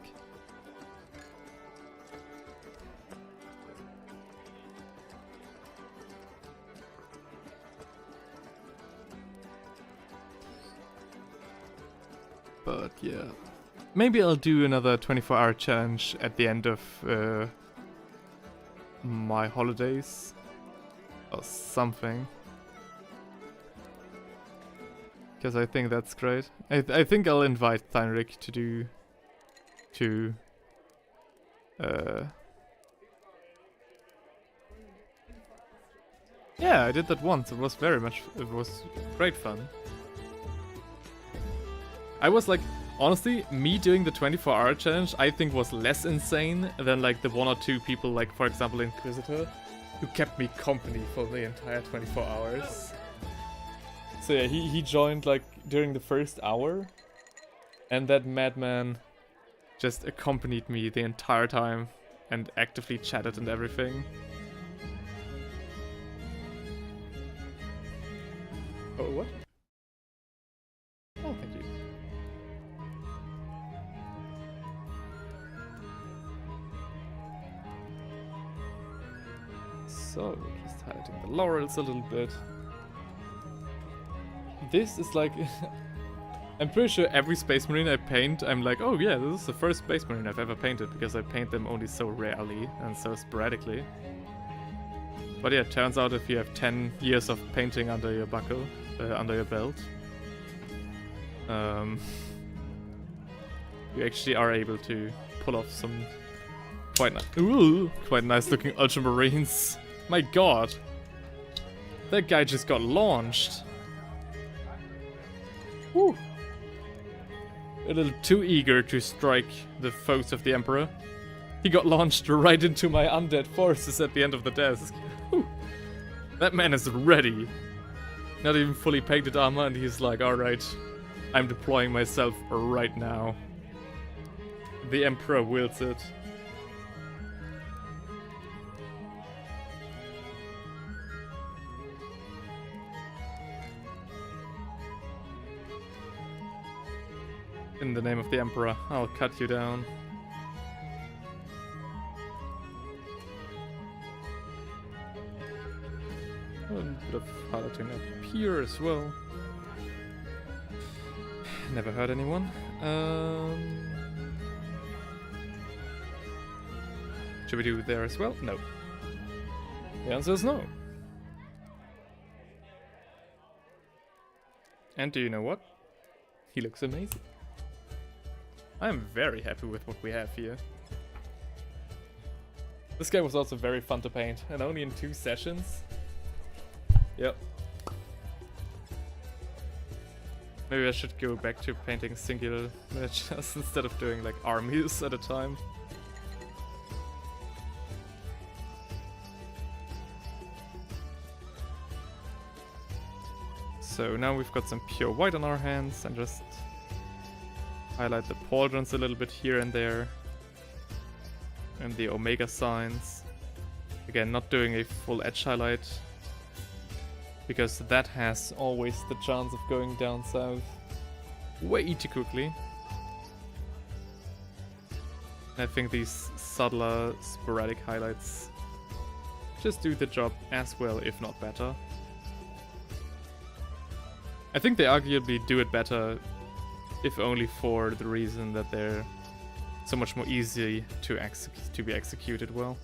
But yeah, maybe I'll do another 24-hour challenge at the end of my holidays or something, because I think that's great. I think I'll invite Theinrich to do yeah, I did that once. It was great fun. I was like, honestly, me doing the 24-hour challenge, I think was less insane than like the 1 or 2 people, like for example Inquisitor, who kept me company for the entire 24 hours. So yeah, he joined like during the first hour, and that madman just accompanied me the entire time and actively chatted and everything. Oh, what? Oh, thank you. So, just highlighting the laurels a little bit. This is like... I'm pretty sure every Space Marine I paint, I'm like, oh yeah, this is the first Space Marine I've ever painted, because I paint them only so rarely and so sporadically. But yeah, it turns out if you have 10 years of painting under your buckle, under your belt, you actually are able to pull off some quite nice looking Ultramarines. My god! That guy just got launched! Woo! A little too eager to strike the foes of the Emperor. He got launched right into my undead forces at the end of the desk. Whew. That man is ready. Not even fully painted armor, and he's like, alright, I'm deploying myself right now. The Emperor wills it. In the name of the Emperor, I'll cut you down. A bit of highlighting up here as well. Never hurt anyone. Should we do it there as well? No. The answer is no. And do you know what? He looks amazing. I'm very happy with what we have here. This guy was also very fun to paint, and only in 2 sessions. Yep. Maybe I should go back to painting singular miniatures instead of doing like armies at a time. So now we've got some pure white on our hands, and just highlight the pauldrons a little bit here and there. And the omega signs. Again, not doing a full edge highlight, because that has always the chance of going down south way too quickly. I think these subtler, sporadic highlights just do the job as well, if not better. I think they arguably do it better, if only for the reason that they're so much more easy to be executed well.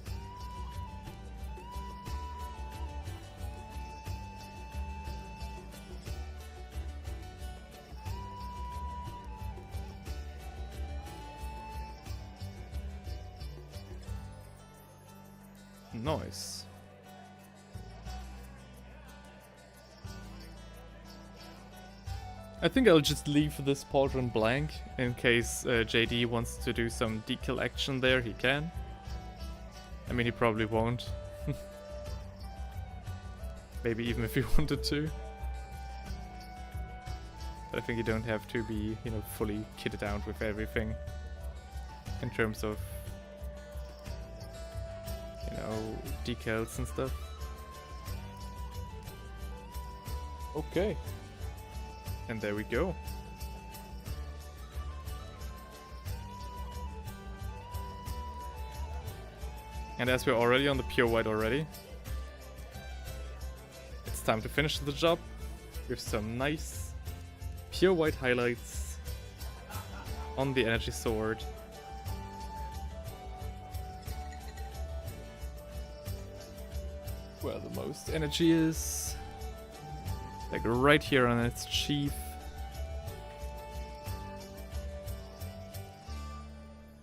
Nice. I think I'll just leave this pauldron blank in case JD wants to do some dekill action there. He can. I mean, he probably won't. Maybe even if he wanted to. But I think you don't have to be, you know, fully kitted out with everything in terms of, you know, decals and stuff. Okay. And there we go. And as we're already on the pure white already, it's time to finish the job with some nice pure white highlights on the energy sword. Where the most energy is. Like right here on its sheath.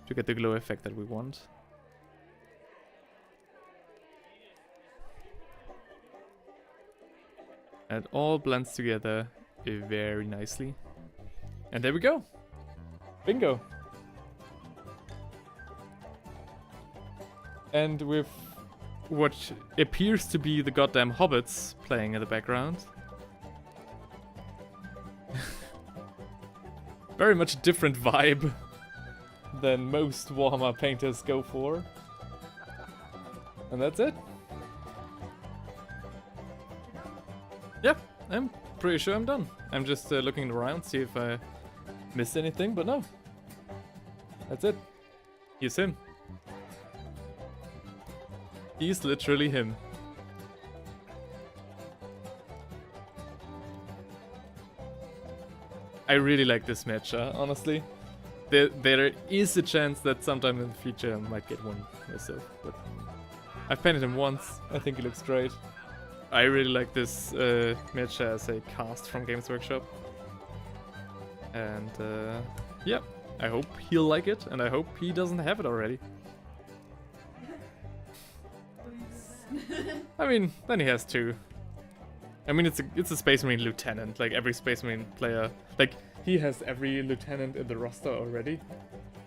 To get the glow effect that we want. And it all blends together very nicely. And there we go. Bingo. And with what appears to be the goddamn hobbits playing in the background. Very much a different vibe than most Warhammer painters go for. And that's it. Yep, I'm pretty sure I'm done. I'm just looking around, see if I missed anything, but no. That's it. Here's him. He's literally him. I really like this match, honestly. There is a chance that sometime in the future I might get one myself, but I've painted him once. I think he looks great. I really like this match as a cast from Games Workshop. And yeah, I hope he'll like it, and I hope he doesn't have it already. I mean, then he has two. I mean, it's a Space Marine lieutenant. Like every Space Marine player, like he has every lieutenant in the roster already.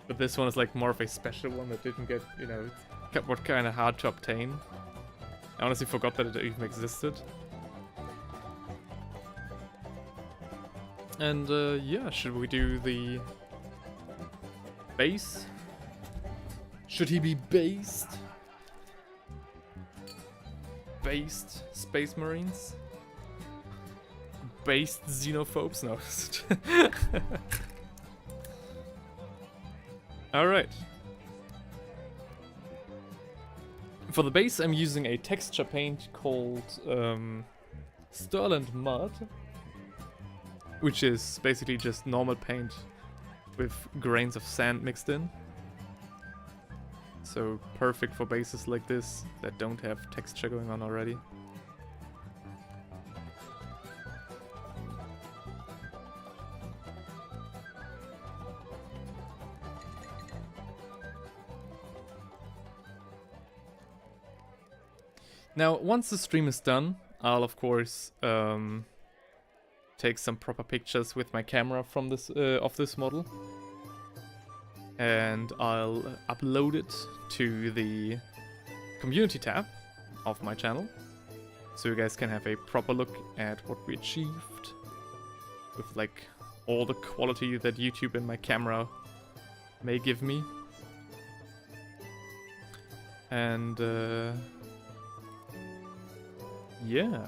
But this one is like more of a special one that didn't get, you know, it was kind of hard to obtain. I honestly forgot that it even existed. And yeah, should we do the base? Should he be based? Based Space Marines? Based xenophobes? No. Alright. For the base, I'm using a texture paint called Sterland Mud, which is basically just normal paint with grains of sand mixed in. So perfect for bases like this that don't have texture going on already. Now, once the stream is done, I'll of course take some proper pictures with my camera from this of this model, and I'll upload it to the community tab of my channel, so you guys can have a proper look at what we achieved with like all the quality that YouTube and my camera may give me. And yeah.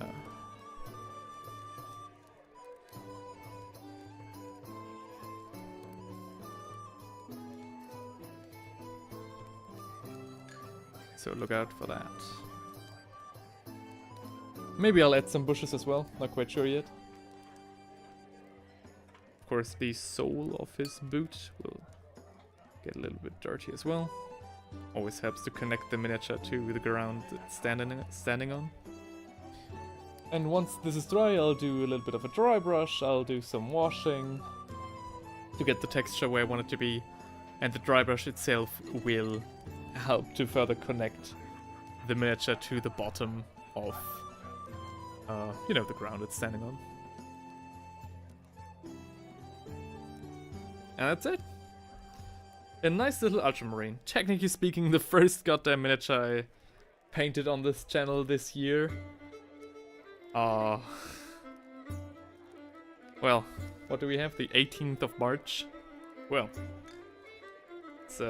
So look out for that. Maybe I'll add some bushes as well, not quite sure yet. Of course, the sole of his boot will get a little bit dirty as well. Always helps to connect the miniature to the ground it's standing on. And once this is dry, I'll do a little bit of a dry brush, I'll do some washing to get the texture where I want it to be, and the dry brush itself will help to further connect the miniature to the bottom of, you know, the ground it's standing on. And that's it. A nice little ultramarine. Technically speaking, the first goddamn miniature I painted on this channel this year. Well, what do we have? The 18th of March? Well, it's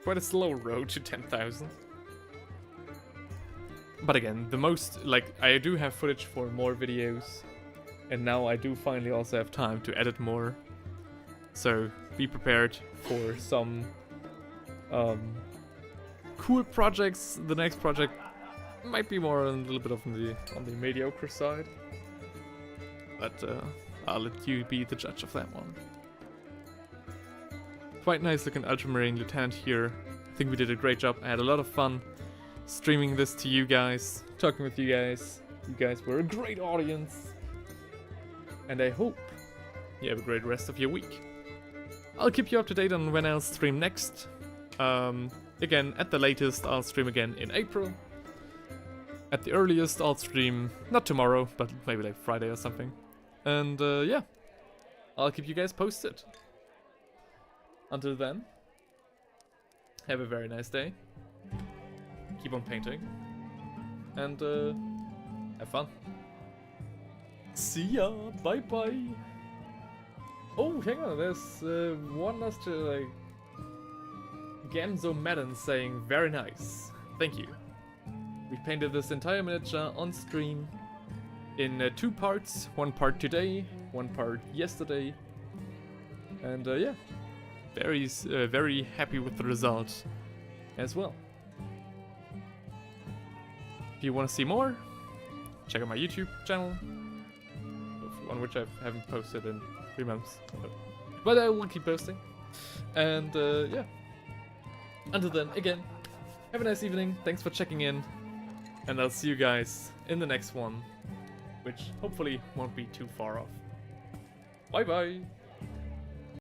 quite a slow road to 10,000. But again, the most, like, I do have footage for more videos, and now I do finally also have time to edit more. So be prepared for some cool projects. The next project might be more a little bit on the mediocre side, but I'll let you be the judge of that one. Quite nice looking ultramarine lieutenant here. I think we did a great job. I had a lot of fun streaming this to you guys, talking with you guys. You guys were a great audience, and I hope you have a great rest of your week. I'll keep you up to date on when I'll stream next. Again, at the latest, I'll stream again in April. At the earliest, I'll stream, not tomorrow, but maybe like Friday or something. And yeah, I'll keep you guys posted. Until then, have a very nice day. Keep on painting. And have fun. See ya! Bye bye! Oh, hang on, there's one last like Gamzo Madden saying very nice. Thank you. We painted this entire miniature on stream in 2 parts. 1 part today, 1 part yesterday. And yeah, very happy with the result as well. If you want to see more, check out my YouTube channel, on which I haven't posted in 3 months. But I will keep posting. And yeah. Until then, again, have a nice evening. Thanks for checking in. And I'll see you guys in the next one, which hopefully won't be too far off. Bye bye!